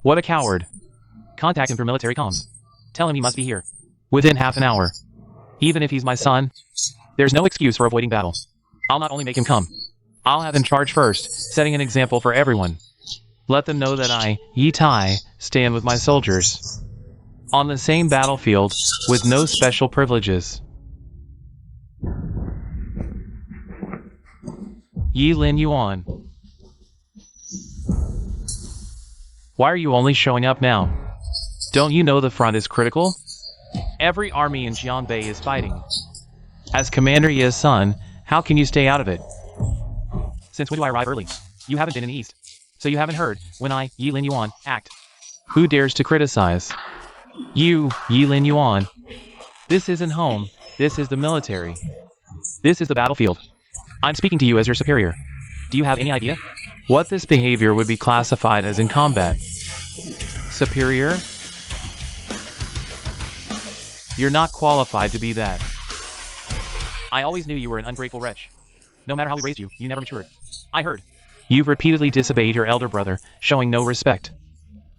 What a coward. Contact him through military comms. Tell him he must be here. Within half an hour. Even if he's my son, there's no excuse for avoiding battle. I'll not only make him come, I'll have him charge first, setting an example for everyone. Let them know that I, Yi Tai, stand with my soldiers. On the same battlefield, with no special privileges. Yilin Yuan. Why are you only showing up now? Don't you know the front is critical? Every army in Jiangbei is fighting. As Commander Yi's son, how can you stay out of it? Since when do I arrive early? You haven't been in the East. So you haven't heard when I, Yilin Yuan, act. Who dares to criticize? You, Yilin Yuan. This isn't home. This is the military. This is the battlefield. I'm speaking to you as your superior. Do you have any idea what this behavior would be classified as in combat? Superior? You're not qualified to be that. I always knew you were an ungrateful wretch. No matter how we raised you, you never matured. I heard. You've repeatedly disobeyed your elder brother, showing no respect.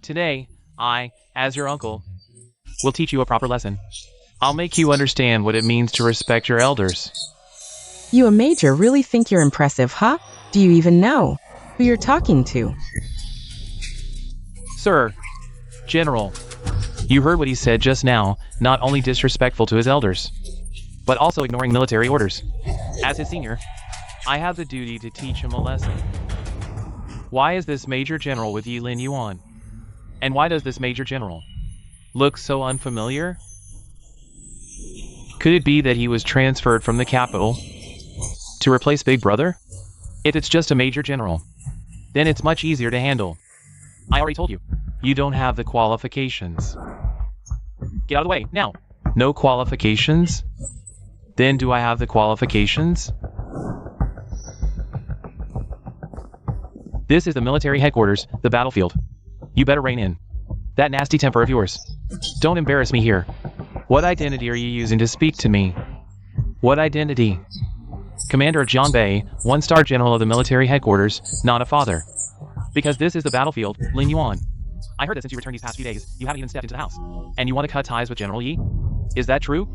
Today, I, as your uncle, will teach you a proper lesson. I'll make you understand what it means to respect your elders. You a major really think you're impressive, huh? Do you even know who you're talking to? Sir, General, you heard what he said just now, not only disrespectful to his elders, but also ignoring military orders. As his senior, I have the duty to teach him a lesson. Why is this Major General with Yilin Yuan? And why does this Major General look so unfamiliar? Could it be that he was transferred from the capital to replace Big Brother? If it's just a Major General, then it's much easier to handle. I already told you, you don't have the qualifications. Get out of the way, now. No qualifications? Then do I have the qualifications? This is the military headquarters, the battlefield. You better rein in that nasty temper of yours. Don't embarrass me here. What identity are you using to speak to me? What identity? Commander of Jiangbei, one-star general of the military headquarters, not a father. Because this is the battlefield, Lin Yuan. I heard that since you returned these past few days, you haven't even stepped into the house. And you want to cut ties with General Yi? Is that true?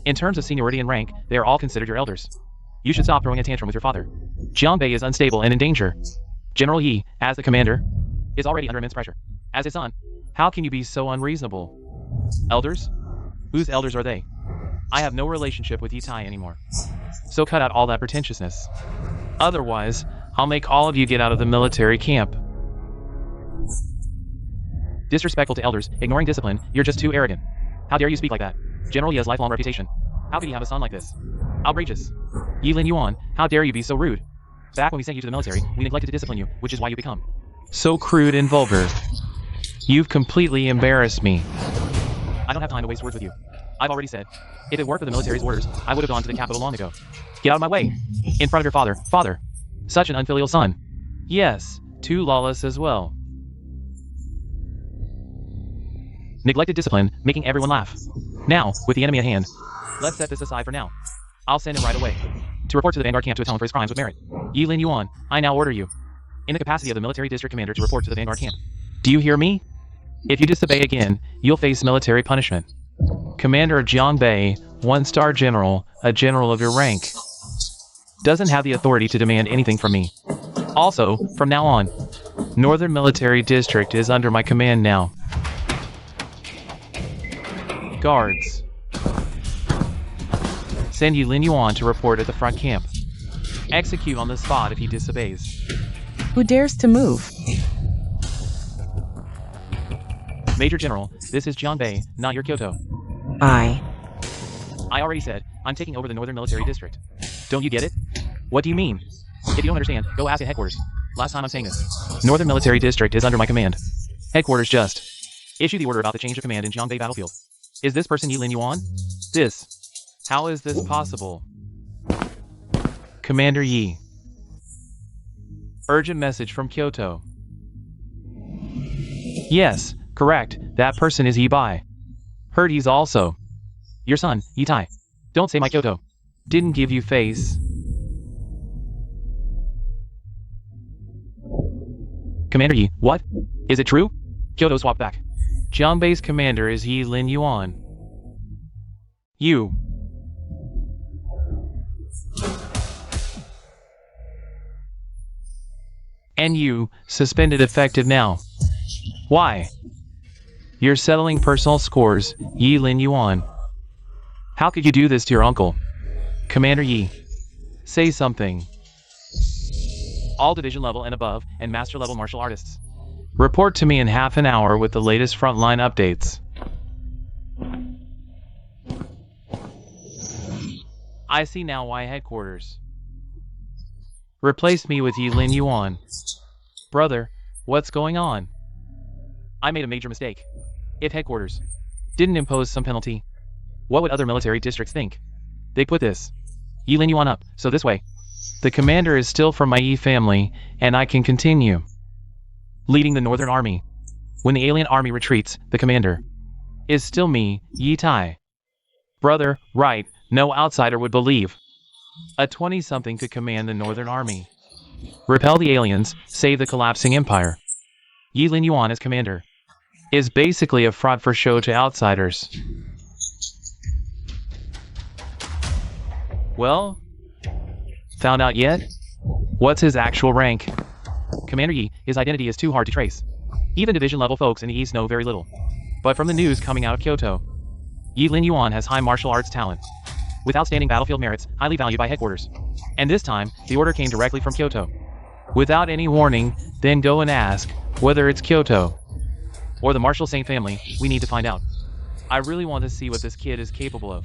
In terms of seniority and rank, they are all considered your elders. You should stop throwing a tantrum with your father. Jiangbei is unstable and in danger. General Yi, as the commander, is already under immense pressure. As his son, how can you be so unreasonable? Elders? Whose elders are they? I have no relationship with Yitai anymore. So cut out all that pretentiousness. Otherwise, I'll make all of you get out of the military camp. Disrespectful to elders, ignoring discipline, you're just too arrogant. How dare you speak like that? General Yi's lifelong reputation. How could he have a son like this? Outrageous. Yilin Yuan, how dare you be so rude? Back when we sent you to the military, we neglected to discipline you, which is why you become so crude and vulgar. You've completely embarrassed me. I don't have time to waste words with you. I've already said. If it weren't for the military's orders, I would have gone to the capital long ago. Get out of my way. In front of your father. Father. Such an unfilial son. Yes, too lawless as well. Neglected discipline, making everyone laugh. Now, with the enemy at hand, let's set this aside for now. I'll send him right away. To report to the Vanguard camp to atone for his crimes with merit. Yi Lin Yuan, I now order you, in the capacity of the military district commander, to report to the Vanguard camp. Do you hear me? If you disobey again, you'll face military punishment. Commander Jiangbei, 1-star general, a general of your rank, doesn't have the authority to demand anything from me. Also, from now on, Northern Military District is under my command now. Guards. Send Yi Lin Yuan to report at the front camp. Execute on the spot if he disobeys. Who dares to move? Major General, this is Jiangbei, not your Kyoto. I already said, I'm taking over the Northern Military District. Don't you get it? What do you mean? If you don't understand, go ask at headquarters. Last time I'm saying this. Northern Military District is under my command. Headquarters just issue the order about the change of command in Jiangbei battlefield. Is this person Yi Lin Yuan? This. How is this possible? Commander Yi. Urgent message from Kyoto. Yes, correct. That person is Yi Bai. Heard he's also your son, Yi Tai. Don't say my Kyoto didn't give you face. Commander Yi, what? Is it true? Kyoto swapped back. Jiangbei's commander is Yi Lin Yuan. You. And you, suspended effective now. Why? You're settling personal scores, Yi Lin Yuan. How could you do this to your uncle? Commander Yi. Say something. All division level and above, and master level martial artists. Report to me in half an hour with the latest frontline updates. I see now why headquarters. Replace me with Yi Lin Yuan. Brother, what's going on? I made a major mistake. If headquarters didn't impose some penalty, what would other military districts think? They put this Yi Lin Yuan up, so this way, the commander is still from my Yi family, and I can continue leading the Northern Army. When the alien army retreats, the commander is still me, Yi Tai. Brother, right, no outsider would believe. A 20-something could command the Northern Army. Repel the aliens, save the collapsing empire. Yi Lin Yuan as commander is basically a fraud for show to outsiders. Well, found out yet? What's his actual rank? Commander Yi, his identity is too hard to trace. Even division-level folks in the East know very little. But from the news coming out of Kyoto, Yi Lin Yuan has high martial arts talent, with outstanding battlefield merits, highly valued by headquarters. And this time, the order came directly from Kyoto. Without any warning, then go and ask whether it's Kyoto or the Marshall Saint family. We need to find out. I really want to see what this kid is capable of.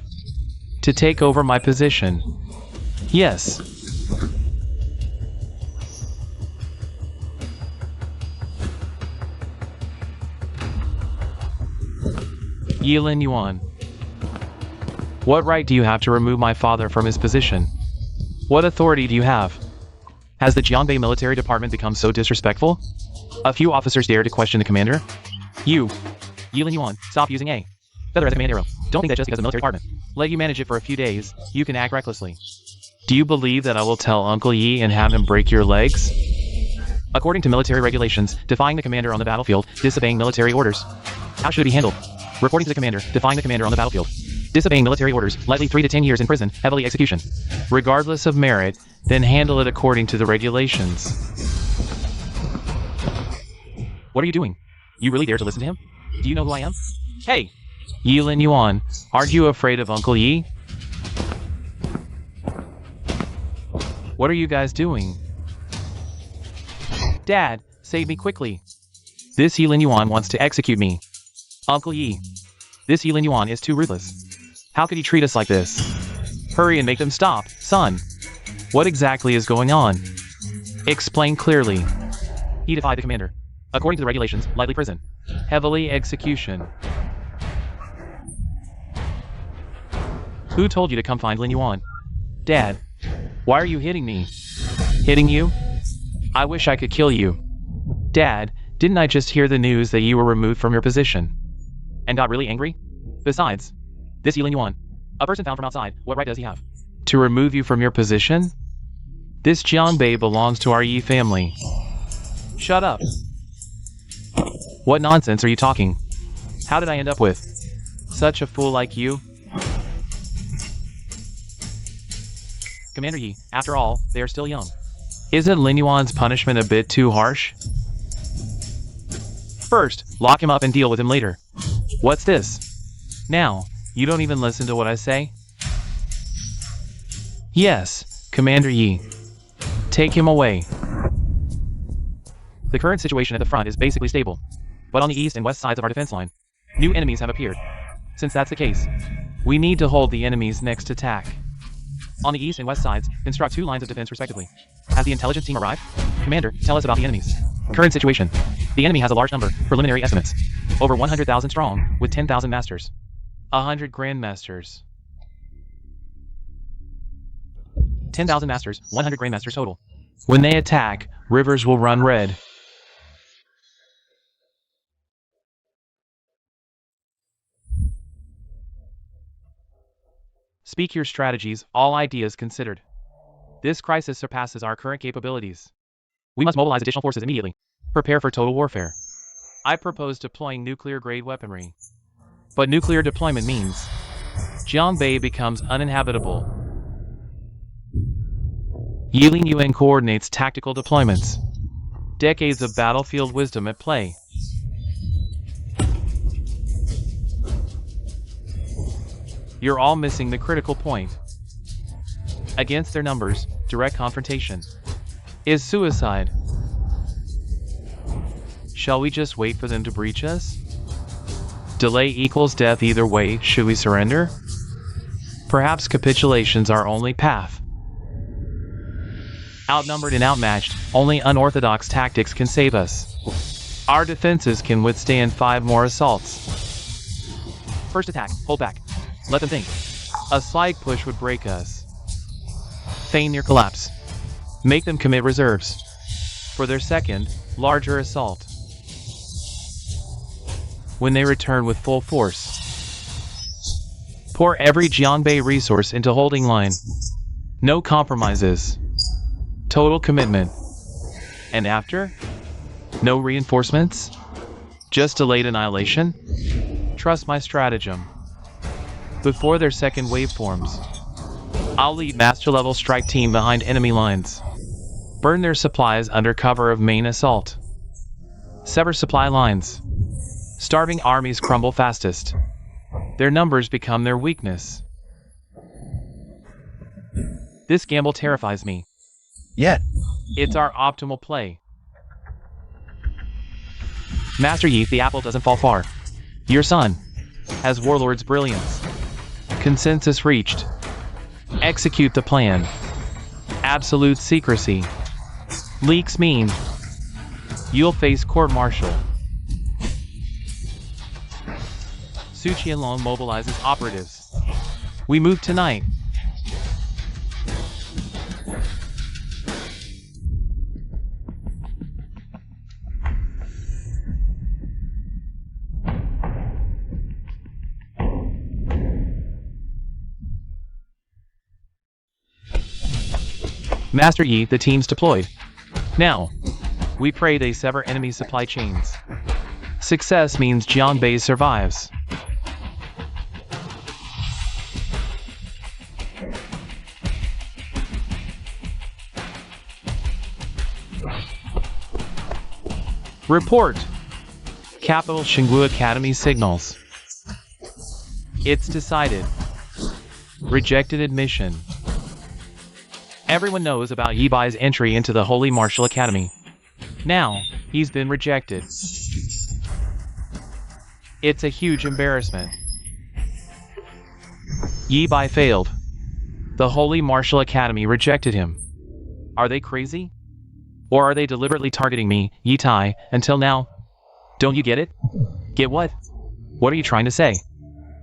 To take over my position. Yes. Yi Lin Yuan. What right do you have to remove my father from his position? What authority do you have? Has the Jiangbei military department become so disrespectful? A few officers dare to question the commander? You, Yi Lin Yuan, stop using a feather as a command arrow. Don't think that just because the military department let you manage it for a few days, you can act recklessly. Do you believe that I will tell Uncle Yi and have him break your legs? According to military regulations, defying the commander on the battlefield, disobeying military orders. How should it be handled? Reporting to the commander, defying the commander on the battlefield. Disobeying military orders, lightly 3 to 10 years in prison, heavily execution. Regardless of merit, then handle it according to the regulations. What are you doing? You really dare to listen to him? Do you know who I am? Hey! Yi Lin Yuan, aren't you afraid of Uncle Yi? What are you guys doing? Dad, save me quickly. This Yi Lin Yuan wants to execute me. Uncle Yi. This Yi Lin Yuan is too ruthless. How could he treat us like this? Hurry and make them stop, son. What exactly is going on? Explain clearly. He defied the commander. According to the regulations, lightly prison. Heavily execution. Who told you to come find Lin Yuan? Dad, why are you hitting me? Hitting you? I wish I could kill you. Dad, didn't I just hear the news that you were removed from your position? And got really angry? Besides, this Lin Yuan, a person found from outside, what right does he have? To remove you from your position? This Jianbei belongs to our Yi family. Shut up. What nonsense are you talking? How did I end up with such a fool like you? Commander Yi, after all, they are still young. Isn't Lin Yuan's punishment a bit too harsh? First, lock him up and deal with him later. What's this? Now, you don't even listen to what I say? Yes, Commander Yi. Take him away. The current situation at the front is basically stable, but on the east and west sides of our defense line, new enemies have appeared. Since that's the case, we need to hold the enemy's next attack. On the east and west sides, construct 2 lines of defense respectively. Has the intelligence team arrived? Commander, tell us about the enemies. Current situation. The enemy has a large number, preliminary estimates. Over 100,000 strong, with 10,000 masters. 100 grandmasters. 10,000 masters, 100 grandmasters total. When they attack, rivers will run red. Speak your strategies, all ideas considered. This crisis surpasses our current capabilities. We must mobilize additional forces immediately. Prepare for total warfare. I propose deploying nuclear-grade weaponry. But nuclear deployment means Jianbei becomes uninhabitable. Yilin Yuan coordinates tactical deployments. Decades of battlefield wisdom at play. You're all missing the critical point. Against their numbers, direct confrontation is suicide. Shall we just wait for them to breach us? Delay equals death either way. Should we surrender? Perhaps capitulation's our only path. Outnumbered and outmatched, only unorthodox tactics can save us. Our defenses can withstand 5 more assaults. First attack, hold back. Let them think. A slight push would break us. Feign near collapse. Make them commit reserves. For their second, larger assault. When they return with full force, pour every Jianbei resource into holding line. No compromises. Total commitment. And after? No reinforcements? Just delayed annihilation? Trust my stratagem. Before their second wave forms, I'll lead master-level strike team behind enemy lines. Burn their supplies under cover of main assault. Sever supply lines. Starving armies crumble fastest. Their numbers become their weakness. This gamble terrifies me. Yet, It's our optimal play. Master Yi, the apple doesn't fall far. Your son has Warlord's brilliance. Consensus reached. Execute the plan. Absolute secrecy. Leaks mean you'll face court-martial. Su Qianlong mobilizes operatives. We move tonight. Master Yi, the team's deployed. Now, we pray they sever enemy supply chains. Success means Jianbei survives. Report. Capital Xingwu Academy signals. It's decided. Rejected admission. Everyone knows about Yi Bai's entry into the Holy Martial Academy. Now, he's been rejected. It's a huge embarrassment. Yi Bai failed. The Holy Martial Academy rejected him. Are they crazy? Or are they deliberately targeting me, Yi Tai, until now? Don't you get it? Get what? What are you trying to say?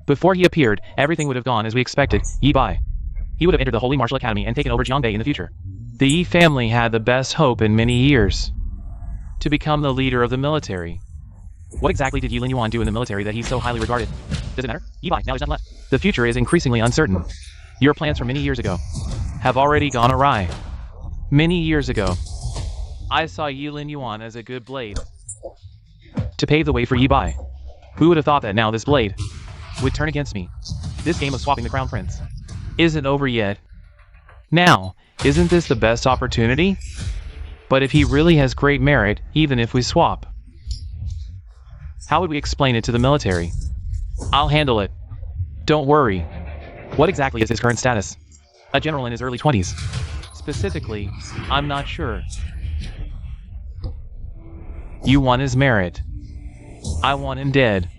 Before he appeared, everything would have gone as we expected. Yi Bai. He would have entered the Holy Martial Academy and taken over Jiangbei in the future. The Yi family had the best hope in many years to become the leader of the military. What exactly did Yi Linyuan do in the military that he's so highly regarded? Does it matter? Yi Bai, now there's nothing left. The future is increasingly uncertain. Your plans from many years ago have already gone awry. Many years ago, I saw Yi Linyuan as a good blade to pave the way for Yi Bai. Who would have thought that now this blade would turn against me? This game of swapping the crown prince isn't over yet. Now, isn't this the best opportunity? But if he really has great merit, even if we swap, how would we explain it to the military? I'll handle it. Don't worry. What exactly is his current status? A general in his early 20s. Specifically, I'm not sure. You want his merit. I want him dead.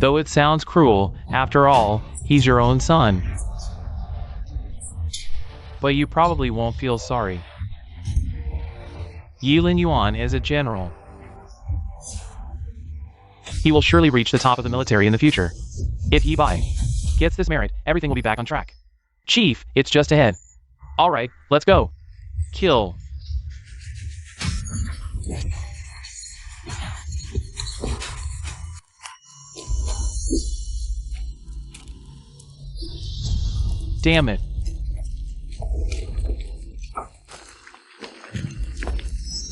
Though it sounds cruel, after all, he's your own son. But you probably won't feel sorry. Yi Linyuan is a general. He will surely reach the top of the military in the future. If Yi Bai gets this merit, everything will be back on track. Chief, it's just ahead. Alright, let's go. Kill. Damn it.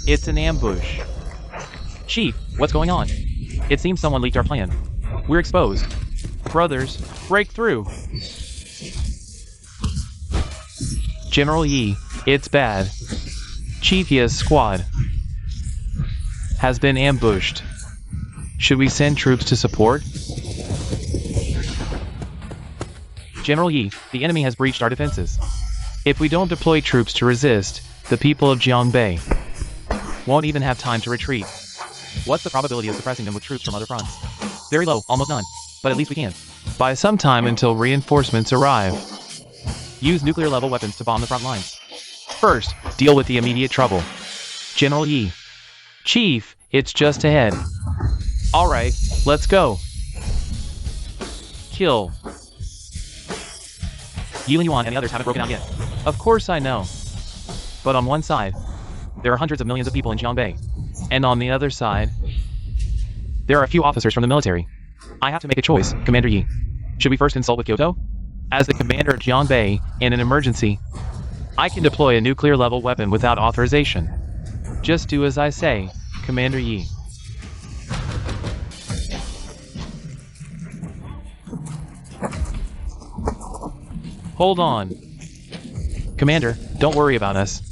It's an ambush. Chief, what's going on? It seems someone leaked our plan. We're exposed. Brothers, break through. General Yi, it's bad. Chief Yi's squad has been ambushed. Should we send troops to support? General Yi, the enemy has breached our defenses. If we don't deploy troops to resist, the people of Jiangbei won't even have time to retreat. What's the probability of suppressing them with troops from other fronts? Very low, almost none. But at least we can. Buy some time until reinforcements arrive. Use nuclear-level weapons to bomb the front lines. First, deal with the immediate trouble. General Yi. Chief, it's just ahead. Alright, let's go. Kill. Yi Linyuan and the others haven't broken out yet. Of course I know. But on one side, there are hundreds of millions of people in Jiangbei. And on the other side, there are a few officers from the military. I have to make a choice, Commander Yi. Should we first consult with Kyoto? As the commander of Jiangbei, in an emergency, I can deploy a nuclear-level weapon without authorization. Just do as I say, Commander Yi. Hold on. Commander, don't worry about us.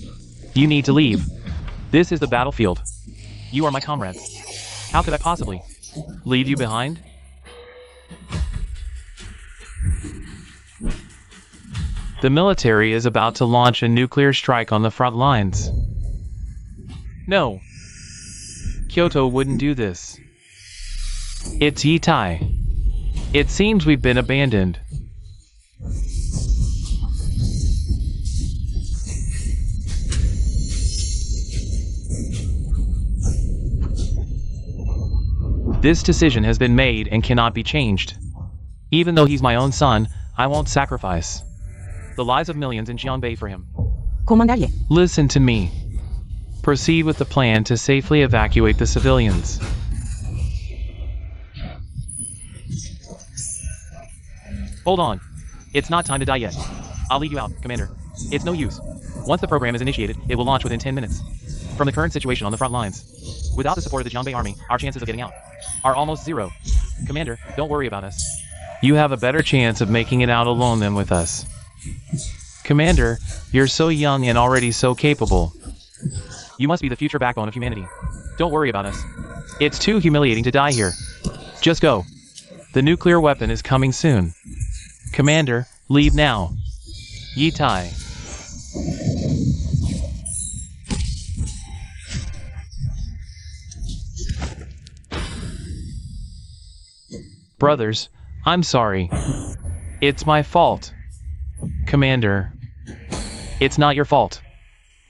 You need to leave. This is the battlefield. You are my comrades. How could I possibly leave you behind? The military is about to launch a nuclear strike on the front lines. No. Kyoto wouldn't do this. It's Yitai. It seems we've been abandoned. This decision has been made and cannot be changed. Even though he's my own son, I won't sacrifice the lives of millions in Jiangbei for him. Comandante. Listen to me. Proceed with the plan to safely evacuate the civilians. Hold on. It's not time to die yet. I'll lead you out, Commander. It's no use. Once the program is initiated, it will launch within 10 minutes. From the current situation on the front lines, without the support of the Jiangbei army, our chances of getting out are almost zero. Commander, don't worry about us. You have a better chance of making it out alone than with us. Commander, you're so young and already so capable. You must be the future backbone of humanity. Don't worry about us. It's too humiliating to die here. Just go. The nuclear weapon is coming soon. Commander, leave now. Yitai. Brothers, I'm sorry. It's my fault. Commander, it's not your fault.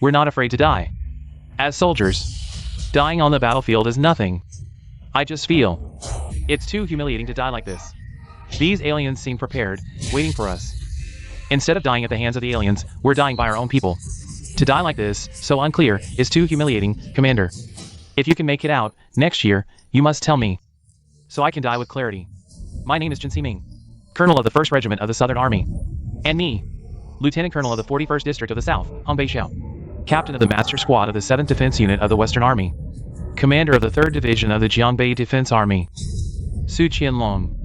We're not afraid to die. As soldiers, Dying on the battlefield is nothing. I just feel it's too humiliating to die like this. These aliens seem prepared, waiting for us. Instead of dying at the hands of the aliens, we're dying by our own people. To die like this, so unclear, is too humiliating, Commander. If you can make it out, next year, you must tell me, so I can die with clarity. My name is Jin Si-ming, Colonel of the 1st Regiment of the Southern Army. And me, Lieutenant Colonel of the 41st District of the South, Hong Bei-xiao. Captain of the Master Squad of the 7th Defense Unit of the Western Army. Commander of the 3rd Division of the Jiangbei Defense Army. Su Qianlong.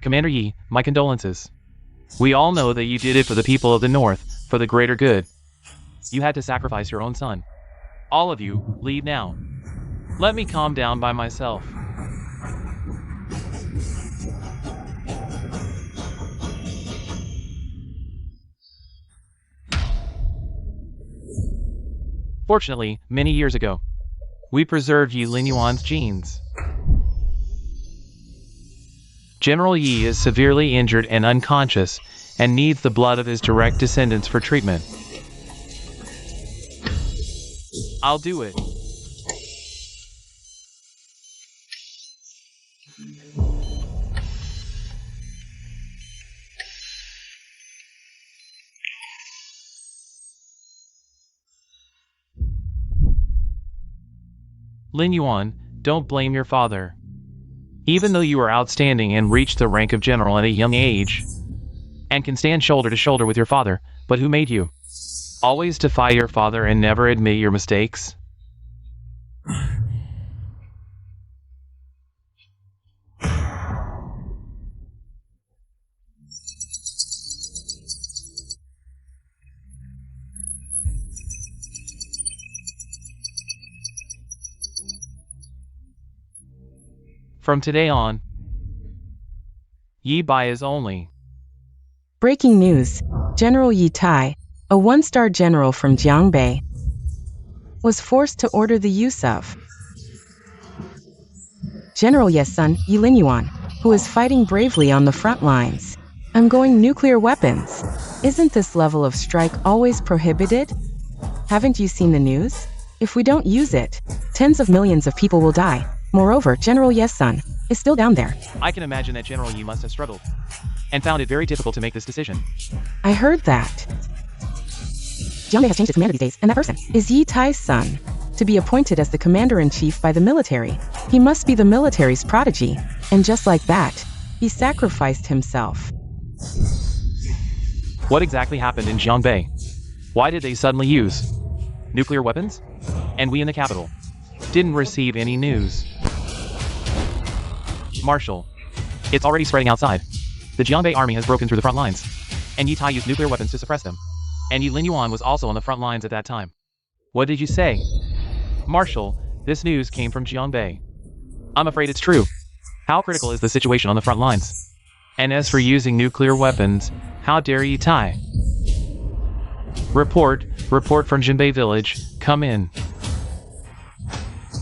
Commander Yi, my condolences. We all know that you did it for the people of the North, for the greater good. You had to sacrifice your own son. All of you, leave now. Let me calm down by myself. Fortunately, many years ago, we preserved Yi Linyuan's genes. General Yi is severely injured and unconscious, and needs the blood of his direct descendants for treatment. I'll do it. Lin Yuan, don't blame your father. Even though you are outstanding and reached the rank of general at a young age, and can stand shoulder to shoulder with your father, but who made you? Always defy your father and never admit your mistakes? From today on, Yi Bai is only. Breaking news. General Yi Tai, a one-star general from Jiangbei, was forced to order the use of General Ye's son, Yi Linyuan, who is fighting bravely on the front lines. I'm going nuclear weapons. Isn't this level of strike always prohibited? Haven't you seen the news? If we don't use it, tens of millions of people will die. Moreover, General Ye's son is still down there. I can imagine that General Yi must have struggled and found it very difficult to make this decision. I heard that. Jiangbei has changed its commander these days, and that person is Yi Tai's son. To be appointed as the commander-in-chief by the military, he must be the military's prodigy, and just like that, he sacrificed himself. What exactly happened in Jiangbei? Why did they suddenly use nuclear weapons? And we in the capital didn't receive any news. Marshal, it's already spreading outside. The Jiangbei army has broken through the front lines, and Yi Tai used nuclear weapons to suppress them. And Yi Linyuan was also on the front lines at that time. What did you say? Marshal, this news came from Jiangbei. I'm afraid it's true. How critical is the situation on the front lines? And as for using nuclear weapons, how dare Yi Tai? Report from Jinbei village, come in.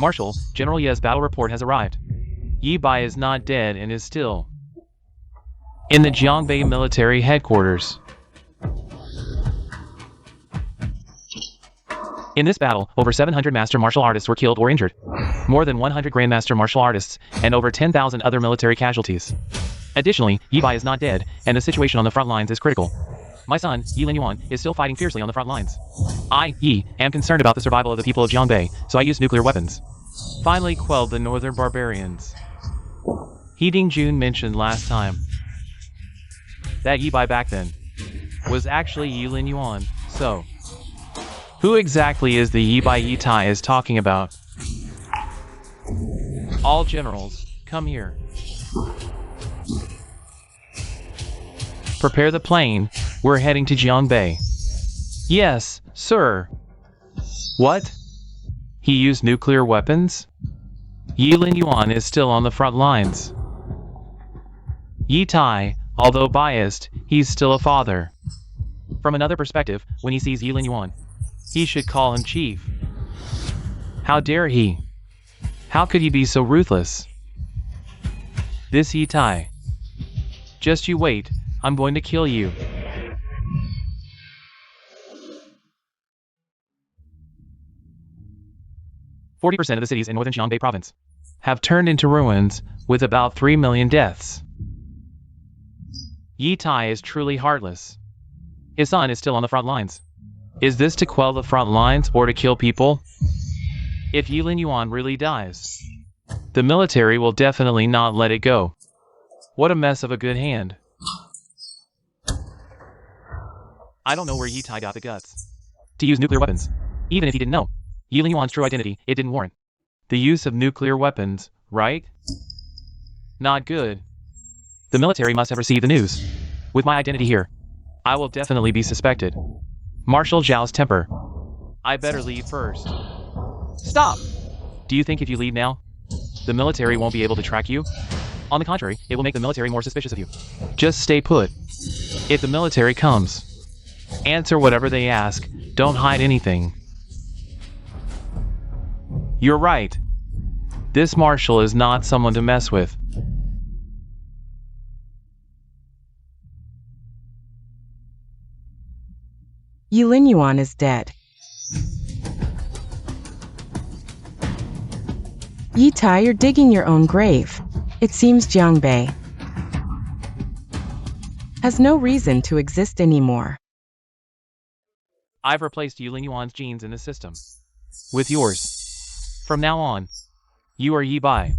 Marshal, General Ye's battle report has arrived. Yi Bai is not dead and is still in the Jiangbei military headquarters. In this battle, over 700 master martial artists were killed or injured, more than 100 grandmaster martial artists, and over 10,000 other military casualties. Additionally, Yi Bai is not dead, and the situation on the front lines is critical. My son, Yi Linyuan, is still fighting fiercely on the front lines. I, Yi, am concerned about the survival of the people of Jiangbei, so I used nuclear weapons. Finally quelled the northern barbarians. He Ding Jun mentioned last time that Yi Bai back then was actually Yi Linyuan, so who exactly is the Yi Bai Yi Tai is talking about? All generals, come here. Prepare the plane, we're heading to Jiangbei. Yes, sir. What? He used nuclear weapons? Yi Linyuan is still on the front lines. Yi Tai, although biased, he's still a father. From another perspective, when he sees Yi Yuan, he should call him chief. How dare he? How could he be so ruthless? This Yi Tai. Just you wait, I'm going to kill you. % of the cities in northern Jiangbei province have turned into ruins, with about 3 million deaths. Yi Tai is truly heartless. His son is still on the front lines. Is this to quell the front lines or to kill people? If Yi Yuan really dies, the military will definitely not let it go. What a mess of a good hand. I don't know where Yi Tai got the guts to use nuclear weapons. Even if he didn't know Yi Yuan's true identity, it didn't warrant the use of nuclear weapons, right? Not good. The military must have received the news. With my identity here, I will definitely be suspected. Marshal Zhao's temper. I better leave first. Stop! Do you think if you leave now, the military won't be able to track you? On the contrary, it will make the military more suspicious of you. Just stay put. If the military comes, answer whatever they ask. Don't hide anything. You're right. This marshal is not someone to mess with. Yi Yuan is dead. Yi Tai, you're digging your own grave. It seems Jiangbei has no reason to exist anymore. I've replaced Yi Yuan's genes in the system with yours. From now on, you are Yi Bai.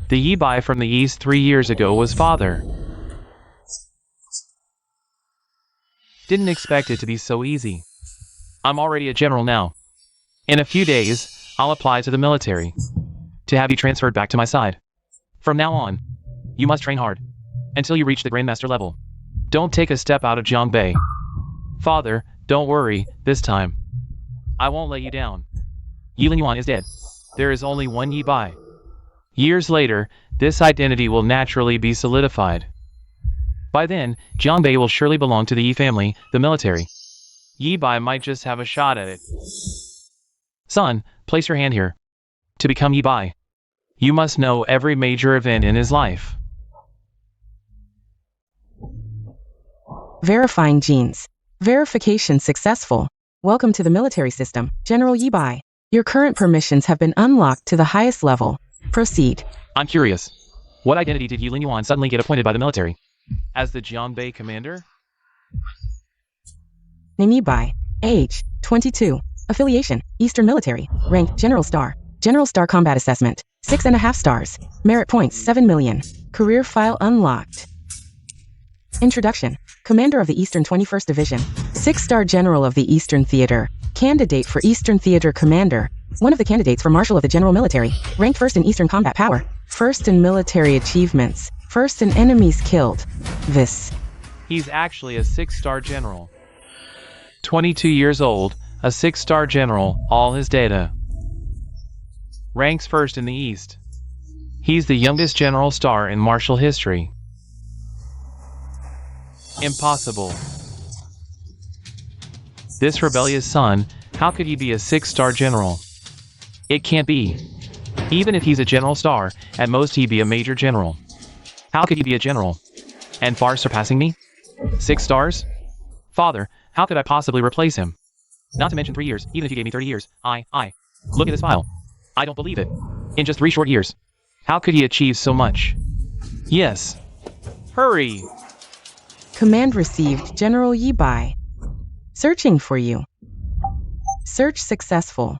The Yi Bai from the East 3 years ago was father. Didn't expect it to be so easy. I'm already a general now. In a few days, I'll apply to the military to have you transferred back to my side. From now on, you must train hard until you reach the Grandmaster level. Don't take a step out of Jiangbei. Father, don't worry, this time I won't let you down. Yi Yuan is dead. There is only one Yi Bai. Years later, this identity will naturally be solidified. By then, Jiangbei will surely belong to the Yi family, the military. Yi Bai might just have a shot at it. Son, place your hand here. To become Yi Bai, you must know every major event in his life. Verifying genes. Verification successful. Welcome to the military system, General Yi Bai. Your current permissions have been unlocked to the highest level. Proceed. I'm curious. What identity did Yi Yuan suddenly get appointed by the military? As the Jiangbei commander? Name Yi Bai. Age, 22. Affiliation, Eastern Military. Rank, General Star. General Star Combat Assessment, 6.5 stars. Merit points, 7 million. Career file unlocked. Introduction. Commander of the Eastern 21st Division. 6-star General of the Eastern Theater. Candidate for Eastern Theater Commander. One of the candidates for Marshal of the General Military. Ranked first in Eastern Combat Power. First in military achievements. First in enemies killed. This. He's actually a 6-star general. 22 years old, a 6-star general, all his data. Ranks first in the East. He's the youngest general star in martial history. Impossible. This rebellious son, how could he be a 6-star general? It can't be. Even if he's a general star, at most he'd be a major general. How could he be a general? And far surpassing me? 6 stars? Father, how could I possibly replace him? Not to mention 3 years, even if you gave me 30 years. Look at this file. I don't believe it. In just 3 short years. How could he achieve so much? Yes. Hurry! Command received, General Yi Bai. Searching for you. Search successful.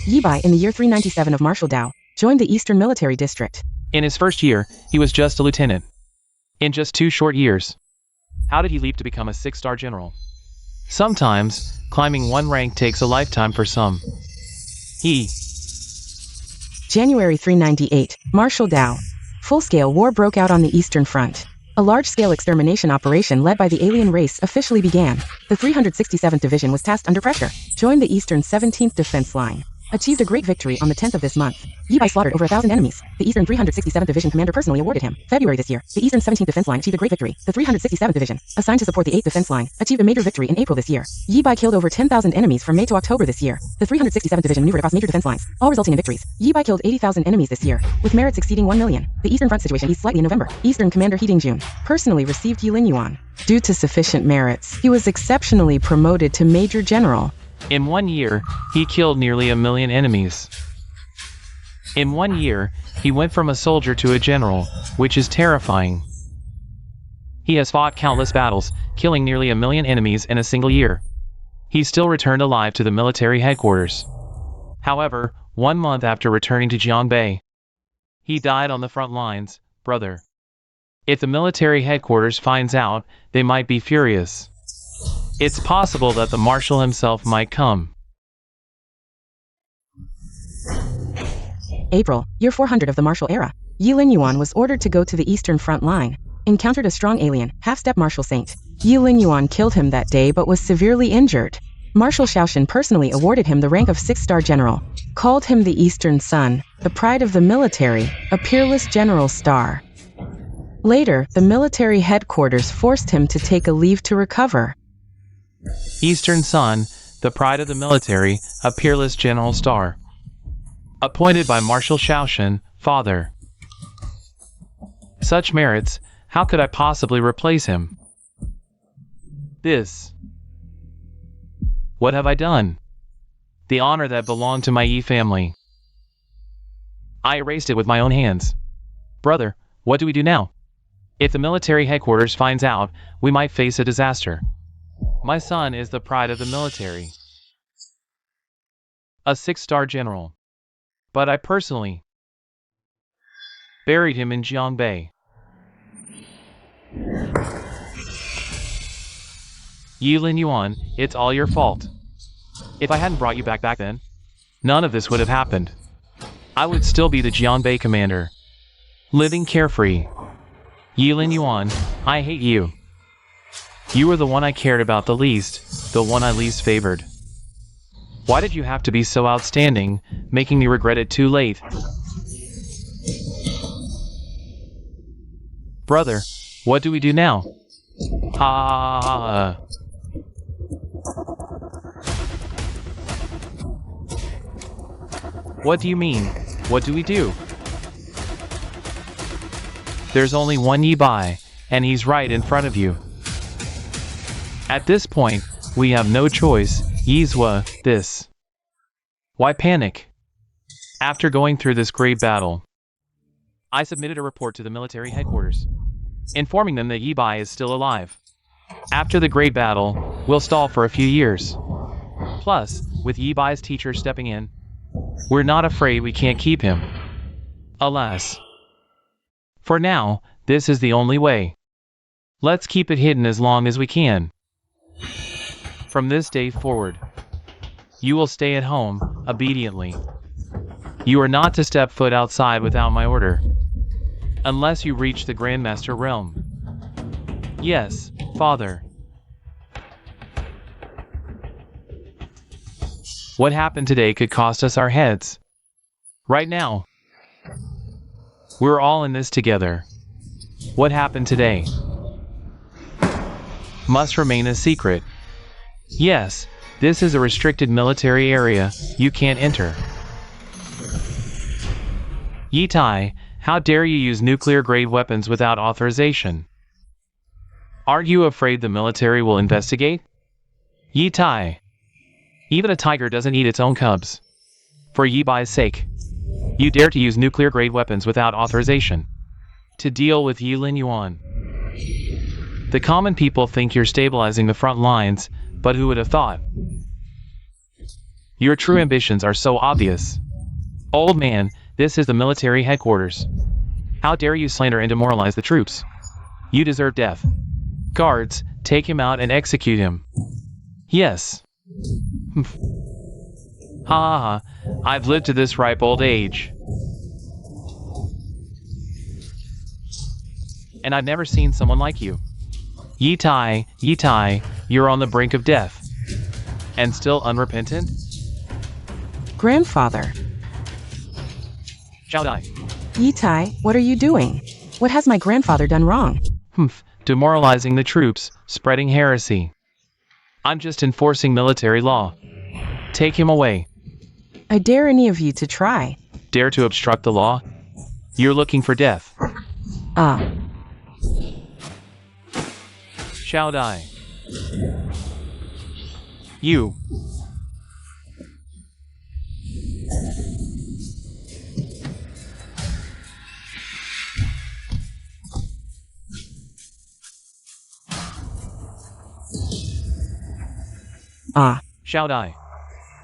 Yi Bai, in the year 397 of Marshal Dao, joined the Eastern Military District. In his first year, he was just a lieutenant. In just 2 short years, how did he leap to become a 6-star general? Sometimes, climbing one rank takes a lifetime for some. January 398, Marshal Dao. Full-scale war broke out on the Eastern Front. A large-scale extermination operation led by the alien race officially began. The 367th Division was tasked under pressure. Joined the Eastern 17th Defense Line. achieved a great victory on the 10th of this month. Yi Bai slaughtered over 1,000 enemies. The Eastern 367th Division commander personally awarded him. February this year, the Eastern 17th Defense Line achieved a great victory. The 367th Division, assigned to support the 8th Defense Line, achieved a major victory in April this year. Yi Bai killed over 10,000 enemies from May to October this year. The 367th Division maneuvered across major defense lines, all resulting in victories. Yi Bai killed 80,000 enemies this year, with merits exceeding 1 million. The Eastern Front situation eased slightly in November. Eastern Commander He Dingjun personally received Yilin Yuan. Due to sufficient merits, he was exceptionally promoted to Major General. In 1 year, he killed nearly 1 million enemies. In 1 year, he went from a soldier to a general, which is terrifying. He has fought countless battles, killing nearly 1 million enemies in a single year. He still returned alive to the military headquarters. However, 1 month after returning to Jianbei, he died on the front lines, brother. If the military headquarters finds out, they might be furious. It's possible that the marshal himself might come. April, year 400 of the martial era. Yilin Yuan was ordered to go to the Eastern Front line. Encountered a strong alien, half-step Marshal Saint. Yilin Yuan killed him that day but was severely injured. Marshal Shaoshan personally awarded him the rank of 6-star general. Called him the Eastern Sun, the pride of the military, a peerless general star. Later, the military headquarters forced him to take a leave to recover. Eastern Sun, the pride of the military, a peerless general star. Appointed by Marshal Shaoshan, father. Such merits, how could I possibly replace him? What have I done? The honor that belonged to my Yi family. I erased it with my own hands. Brother, what do we do now? If the military headquarters finds out, we might face a disaster. My son is the pride of the military. A 6-star general. But I personally buried him in Jianbei. Yilin Yuan, it's all your fault. If I hadn't brought you back then, none of this would have happened. I would still be the Jianbei commander, living carefree. Yilin Yuan, I hate you. You were the one I cared about the least, the one I least favored. Why did you have to be so outstanding, making me regret it too late? Brother, what do we do now? What do you mean? What do we do? There's only one Yi Bai, and he's right in front of you. At this point, we have no choice. Yizwa, this. Why panic? After going through this great battle, I submitted a report to the military headquarters, informing them that Yi Bai is still alive. After the great battle, we'll stall for a few years. Plus, with Yi Bai's teacher stepping in, we're not afraid we can't keep him. Alas. For now, this is the only way. Let's keep it hidden as long as we can. From this day forward, you will stay at home, obediently. You are not to step foot outside without my order, unless you reach the Grandmaster realm. Yes, father. What happened today could cost us our heads. Right now, we're all in this together. What happened today must remain a secret. Yes, this is a restricted military area. You can't enter. Yi Tai, how dare you use nuclear-grade weapons without authorization? Aren't you afraid the military will investigate? Yi Tai. Even a tiger doesn't eat its own cubs. For Yi Bai's sake, you dare to use nuclear-grade weapons without authorization to deal with Yilin Yuan. The common people think you're stabilizing the front lines, but who would have thought? Your true ambitions are so obvious. Old man, this is the military headquarters. How dare you slander and demoralize the troops? You deserve death. Guards, take him out and execute him. Yes. I've lived to this ripe old age. And I've never seen someone like you. Yi Tai, you're on the brink of death. And still unrepentant? Grandfather. Shall I? Yi Tai, what are you doing? What has my grandfather done wrong? Demoralizing the troops, spreading heresy. I'm just enforcing military law. Take him away. I dare any of you to try. Dare to obstruct the law? You're looking for death. Ah. Shall I? You. Ah. Shall I?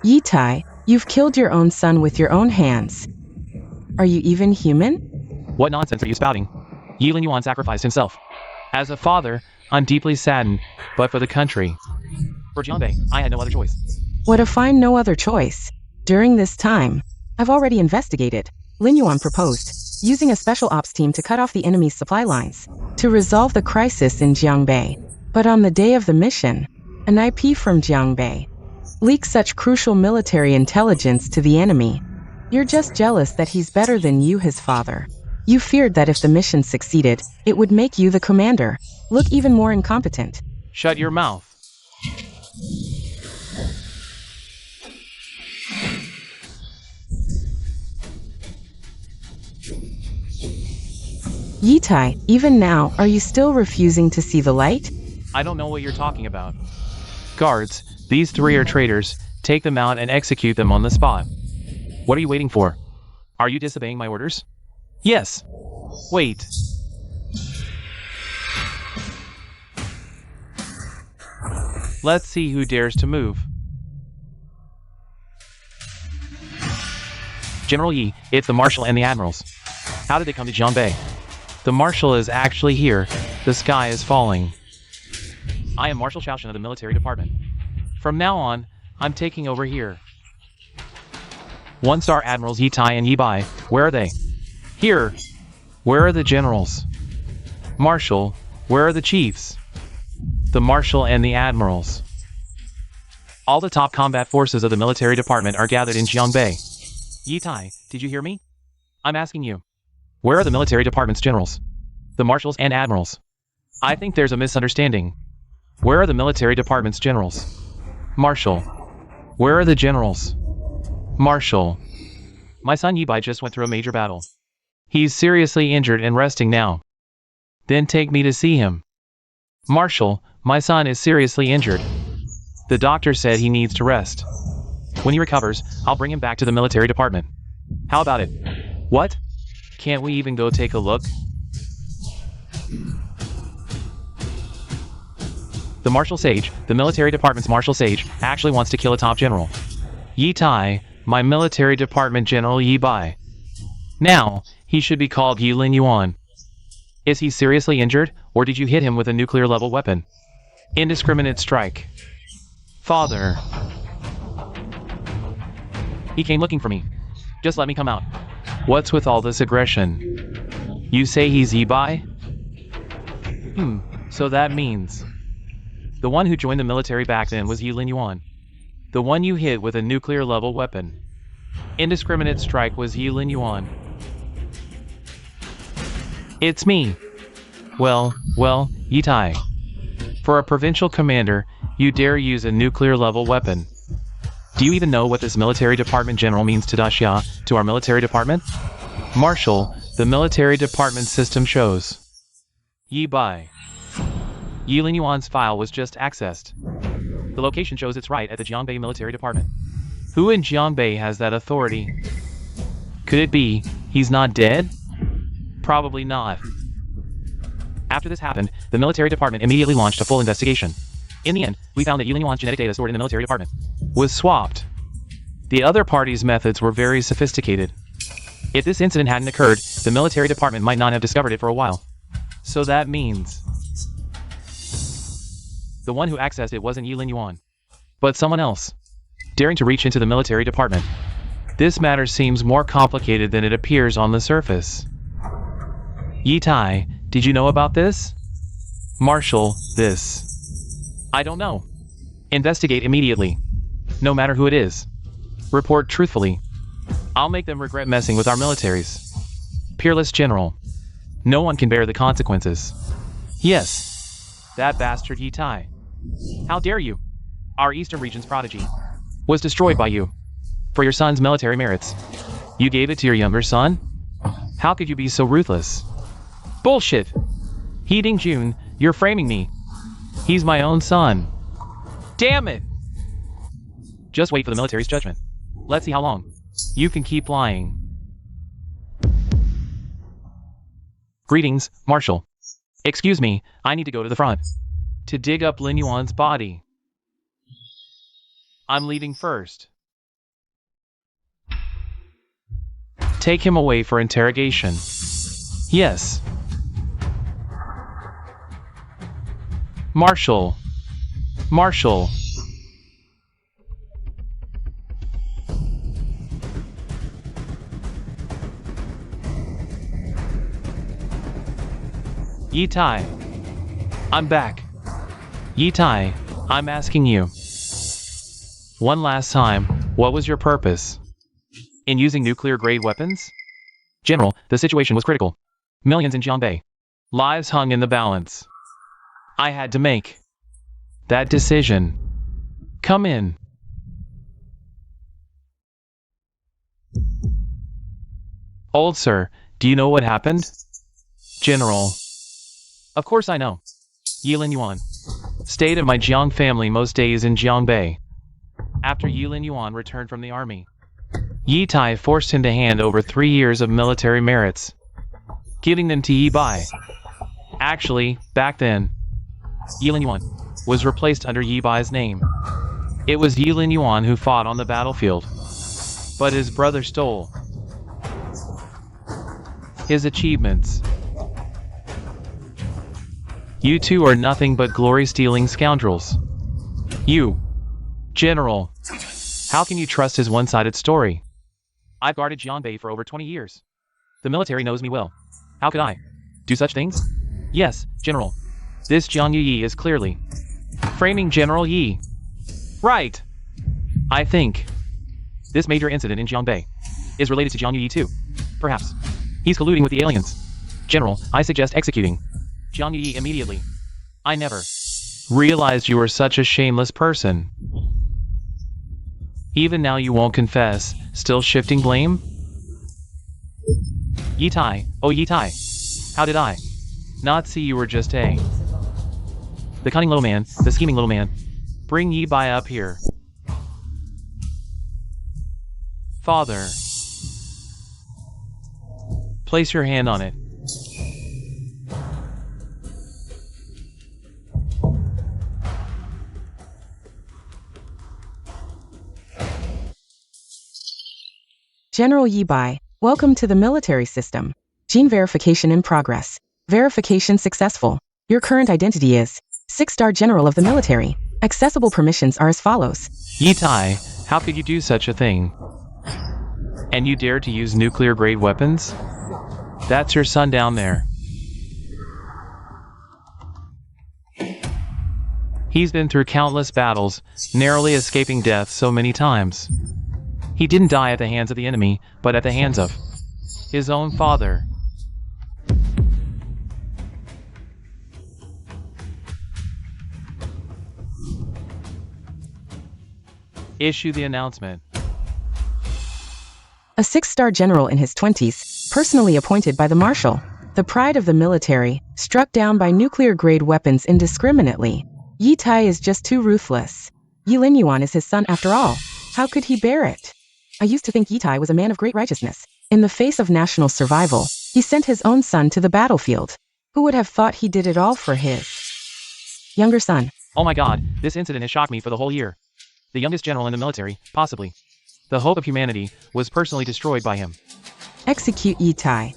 Yi Tai, you've killed your own son with your own hands. Are you even human? What nonsense are you spouting? Yi Lin Yuan sacrificed himself. As a father, I'm deeply saddened, but for the country. For Jianbei, I had no other choice. What if I'm no other choice? During this time, I've already investigated. Lin Yuan proposed, using a special ops team to cut off the enemy's supply lines, to resolve the crisis in Jiangbei. But on the day of the mission, an IP from Jiangbei leaks such crucial military intelligence to the enemy. You're just jealous that he's better than you, his father. You feared that if the mission succeeded, it would make you the commander look even more incompetent. Shut your mouth. Yi Tai, even now, are you still refusing to see the light? I don't know what you're talking about. Guards, these three are traitors. Take them out and execute them on the spot. What are you waiting for? Are you disobeying my orders? Yes. Wait. Let's see who dares to move. General Yi, it's the Marshal and the Admirals. How did they come to Jiangbei? The Marshal is actually here. The sky is falling. I am Marshal Shaoshan of the Military Department. From now on, I'm taking over here. One-star Admirals Yi Tai and Yi Bai, where are they? Here. Where are the generals? Marshal, where are the chiefs? The Marshal and the Admirals. All the top combat forces of the Military Department are gathered in Jiangbei. Yi Tai, did you hear me? I'm asking you. Where are the Military Department's generals? The Marshals and Admirals. I think there's a misunderstanding. Where are the Military Department's generals? Marshal. Where are the generals? Marshal. My son Yi Bai just went through a major battle. He's seriously injured and resting now. Then take me to see him. Marshal, my son is seriously injured. The doctor said he needs to rest. When he recovers, I'll bring him back to the Military Department. How about it? What? Can't we even go take a look? The Marshal Sage, the Military Department's Marshal Sage, actually wants to kill a top general. Yi Tai, my Military Department General Yi Bai. Now, he should be called Yi Lin Yuan. Is he seriously injured, or did you hit him with a nuclear-level weapon? Indiscriminate strike. Father. He came looking for me. Just let me come out. What's with all this aggression? You say he's Yi Bai? So that means... The one who joined the military back then was Yi Lin Yuan. The one you hit with a nuclear-level weapon. Indiscriminate strike was Yi Lin Yuan. It's me. Well, Yi Tai. For a provincial commander, you dare use a nuclear-level weapon. Do you even know what this military department general means to Daxia, to our military department? Marshal, the military department system shows. Yi Bai. Yi Lin Yuan's file was just accessed. The location shows it's right at the Jiangbei military department. Who in Jiangbei has that authority? Could it be he's not dead? Probably not. After this happened, the military department immediately launched a full investigation. In the end, we found that Yi Lin Yuan's genetic data stored in the military department was swapped. The other party's methods were very sophisticated. If this incident hadn't occurred, the military department might not have discovered it for a while. So that means... The one who accessed it wasn't Yi Lin Yuan, but someone else, daring to reach into the military department. This matter seems more complicated than it appears on the surface. Yi Tai, did you know about this? Marshal, this. I don't know. Investigate immediately. No matter who it is. Report truthfully. I'll make them regret messing with our militaries. Peerless General. No one can bear the consequences. Yes. That bastard Yi Tai. How dare you? Our Eastern region's prodigy was destroyed by you. For your son's military merits. You gave it to your younger son? How could you be so ruthless? Bullshit! He Ding Jun, you're framing me. He's my own son. Damn it! Just wait for the military's judgment. Let's see how long you can keep lying. Greetings, Marshal. Excuse me, I need to go to the front to dig up Lin Yuan's body. I'm leaving first. Take him away for interrogation. Yes. Marshal. Marshal. Yi Tai. I'm back. Yi Tai, I'm asking you. One last time, what was your purpose? In using nuclear-grade weapons? General, the situation was critical. Millions in Jiangbei. Lives hung in the balance. I had to make that decision. Come in. Old sir, do you know what happened? General. Of course I know. Yilin Yuan stayed at my Jiang family most days in Jiangbei. After Yilin Yuan returned from the army, Yi Tai forced him to hand over 3 years of military merits, giving them to Yi Bai. Actually, back then, Yilin Yuan was replaced under Yi Bai's name. It was Yilin Yuan who fought on the battlefield, but his brother stole his achievements. You two are nothing but glory-stealing scoundrels. You, General, how can you trust his one-sided story? I've guarded Jiangbei for over 20 years. The military knows me well. How could I do such things? Yes, General. This Jiang Yi is clearly framing General Yi. Right. I think this major incident in Jiangbei is related to Jiang Yi too. Perhaps he's colluding with the aliens. General, I suggest executing Jiang Yi immediately. I never realized you were such a shameless person. Even now you won't confess, still shifting blame? Yi Tai, oh Yi Tai, how did I not see you were just the cunning little man, the scheming little man. Bring Yi Bai up here. Father. Place your hand on it. General Yi Bai, welcome to the military system. Gene verification in progress. Verification successful. Your current identity is 6-star General of the military. Accessible permissions are as follows. Yi Tai, how could you do such a thing? And you dare to use nuclear-grade weapons? That's your son down there. He's been through countless battles, narrowly escaping death so many times. He didn't die at the hands of the enemy, but at the hands of his own father. Issue the announcement. A 6-star general in his 20s, personally appointed by the marshal, the pride of the military, struck down by nuclear-grade weapons indiscriminately. Yi Tai is just too ruthless. Yilin Yuan is his son after all. How could he bear it? I used to think Yi Tai was a man of great righteousness. In the face of national survival, he sent his own son to the battlefield. Who would have thought he did it all for his younger son? Oh my god, this incident has shocked me for the whole year. The youngest general in the military, possibly. The hope of humanity was personally destroyed by him. Execute Yi Tai.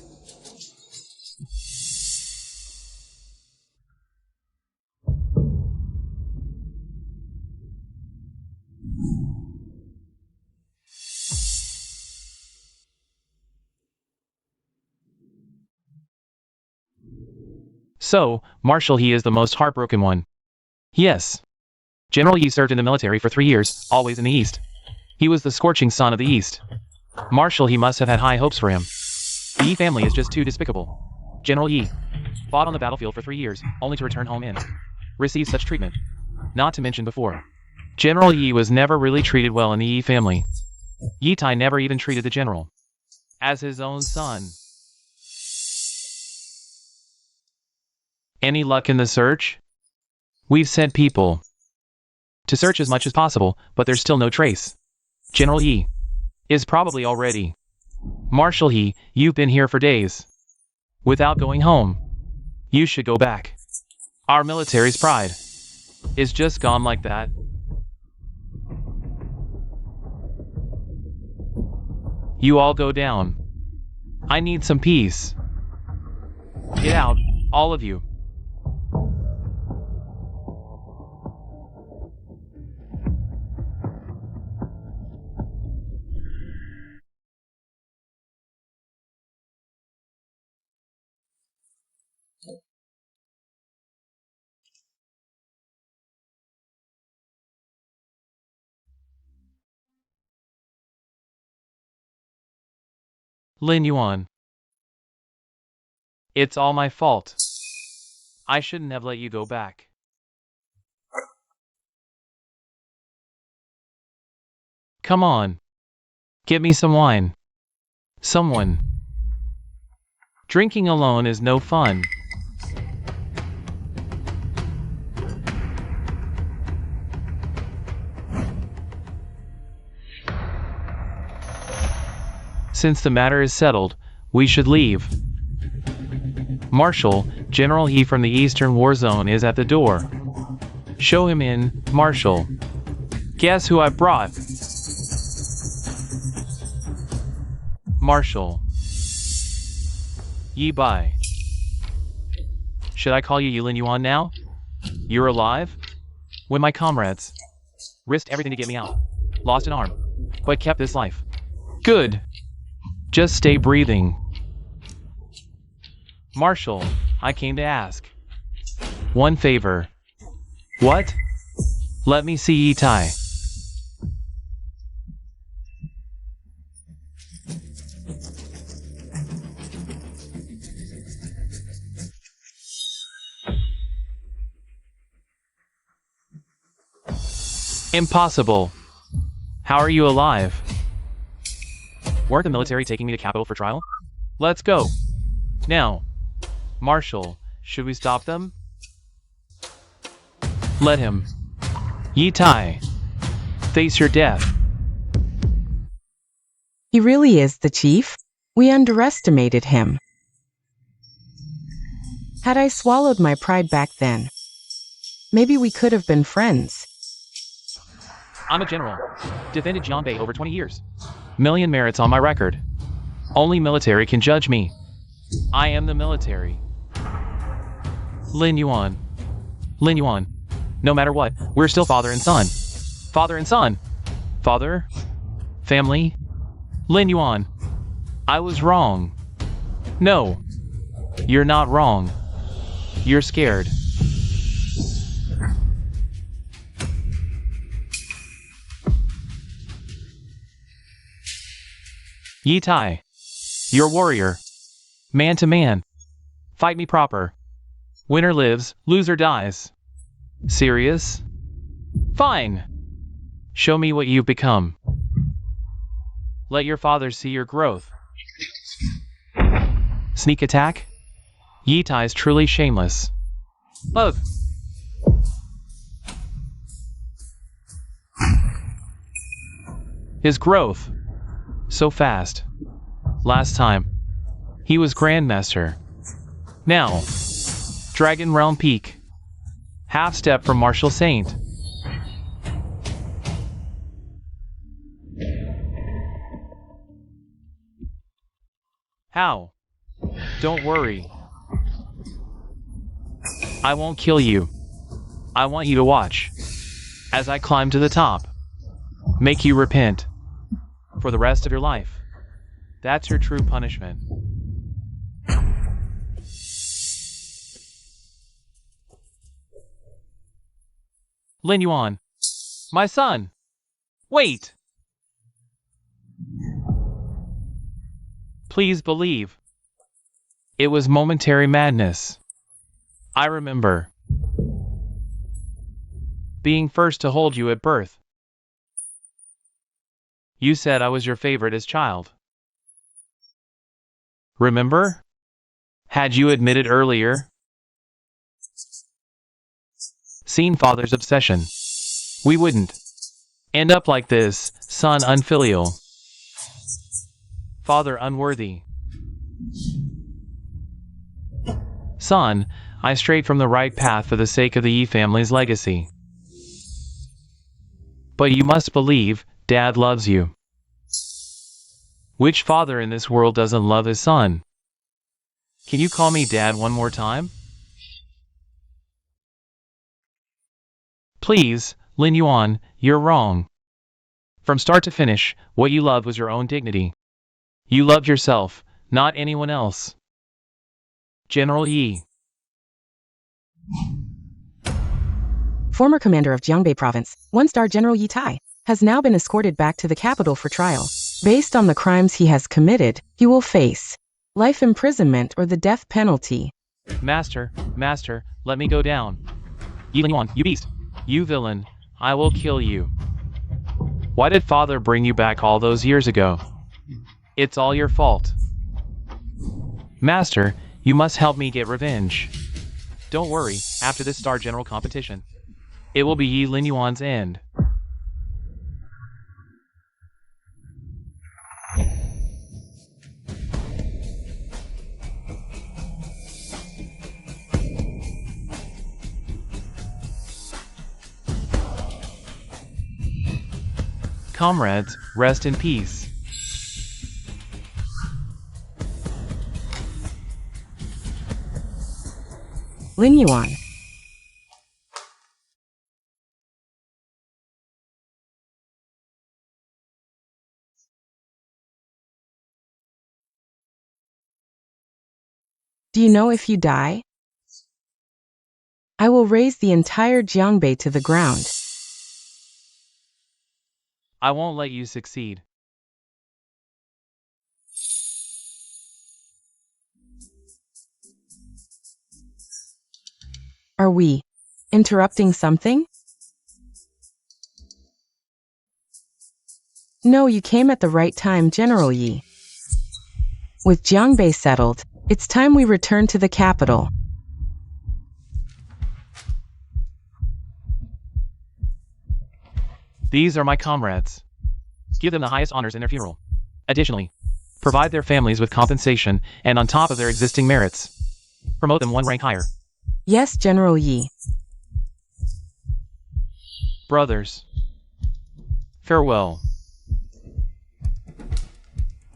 So, Marshal He is the most heartbroken one. Yes. General Yi served in the military for 3 years, always in the East. He was the scorching sun of the East. Marshal He must have had high hopes for him. The Yi family is just too despicable. General Yi fought on the battlefield for 3 years, only to return home and receive such treatment. Not to mention before, General Yi was never really treated well in the Yi family. Yi Tai never even treated the general as his own son. Any luck in the search? We've sent people to search as much as possible, but there's still no trace. General Yi is probably already. Marshal Yi, you've been here for days without going home. You should go back. Our military's pride is just gone like that. You all go down. I need some peace. Get out, all of you. Lin Yuan. It's all my fault. I shouldn't have let you go back. Come on. Get me some wine. Someone. Drinking alone is no fun. Since the matter is settled, we should leave. Marshal, General He from the Eastern War Zone is at the door. Show him in, Marshal. Guess who I brought? Marshal. Yi Bai. Should I call you Lin Yuan now? You're alive? When my comrades risked everything to get me out, lost an arm, but kept this life. Good. Just stay breathing. Marshal, I came to ask one favor. What? Let me see Yi Tai. Impossible. How are you alive? Weren't the military taking me to capital for trial? Let's go. Now. Marshal, should we stop them? Let him. Yi Tai. Face your death. He really is the chief? We underestimated him. Had I swallowed my pride back then, maybe we could have been friends. I'm a general. Defended Jianbei over 20 years. Million merits on my record. Only military can judge me. I am the military. Lin Yuan. Lin Yuan. No matter what, we're still father and son. Father and son. Father? Family? Lin Yuan. I was wrong. No. You're not wrong. You're scared. Yi Tai. You're warrior. Man to man. Fight me proper. Winner lives, loser dies. Serious? Fine. Show me what you've become. Let your father see your growth. Sneak attack? Yi Tai's truly shameless. Ugh. His growth. So fast. Last time, he was Grandmaster. Now, Dragon Realm Peak. Half step from Martial Saint. How? Don't worry. I won't kill you. I want you to watch as I climb to the top. Make you repent for the rest of your life. That's your true punishment. Lin Yuan. My son. Wait. Please believe. It was momentary madness. I remember being first to hold you at birth. You said I was your favorite as child. Remember? Had you admitted earlier? Seen father's obsession. We wouldn't end up like this, son unfilial, father unworthy. Son, I strayed from the right path for the sake of the Yi family's legacy. But you must believe, Dad loves you. Which father in this world doesn't love his son? Can you call me Dad one more time? Please, Lin Yuan, you're wrong. From start to finish, what you loved was your own dignity. You loved yourself, not anyone else. General Yi. Former commander of Jiangbei province, one-star General Yi Tai, has now been escorted back to the capital for trial. Based on the crimes he has committed, he will face life imprisonment or the death penalty. Master, let me go down. Yi Lin Yuan, you beast. You villain, I will kill you. Why did father bring you back all those years ago? It's all your fault. Master, you must help me get revenge. Don't worry, after this Star General competition, it will be Yi Lin Yuan's end. Comrades, rest in peace. Lin Yuan. Do you know if you die, I will raise the entire Jiangbei to the ground. I won't let you succeed. Are we interrupting something? No, you came at the right time, General Yi. With Jiangbei settled, it's time we return to the capital. These are my comrades. Give them the highest honors in their funeral. Additionally, provide their families with compensation and on top of their existing merits, promote them one rank higher. Yes, General Yi. Brothers, farewell.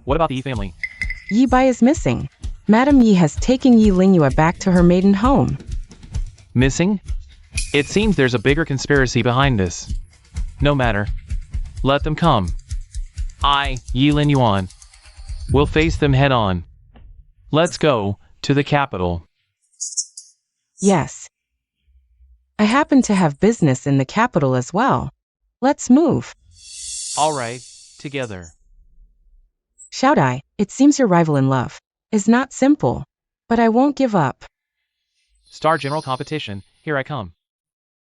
What about the Yi family? Yi Bai is missing. Madame Yi has taken Yi Lingyue back to her maiden home. Missing? It seems there's a bigger conspiracy behind this. No matter. Let them come. I, Yi Lin Yuan, will face them head on. Let's go to the capital. Yes. I happen to have business in the capital as well. Let's move. All right, together. Xiaodai, it seems your rival in love is not simple, but I won't give up. Star General competition, here I come.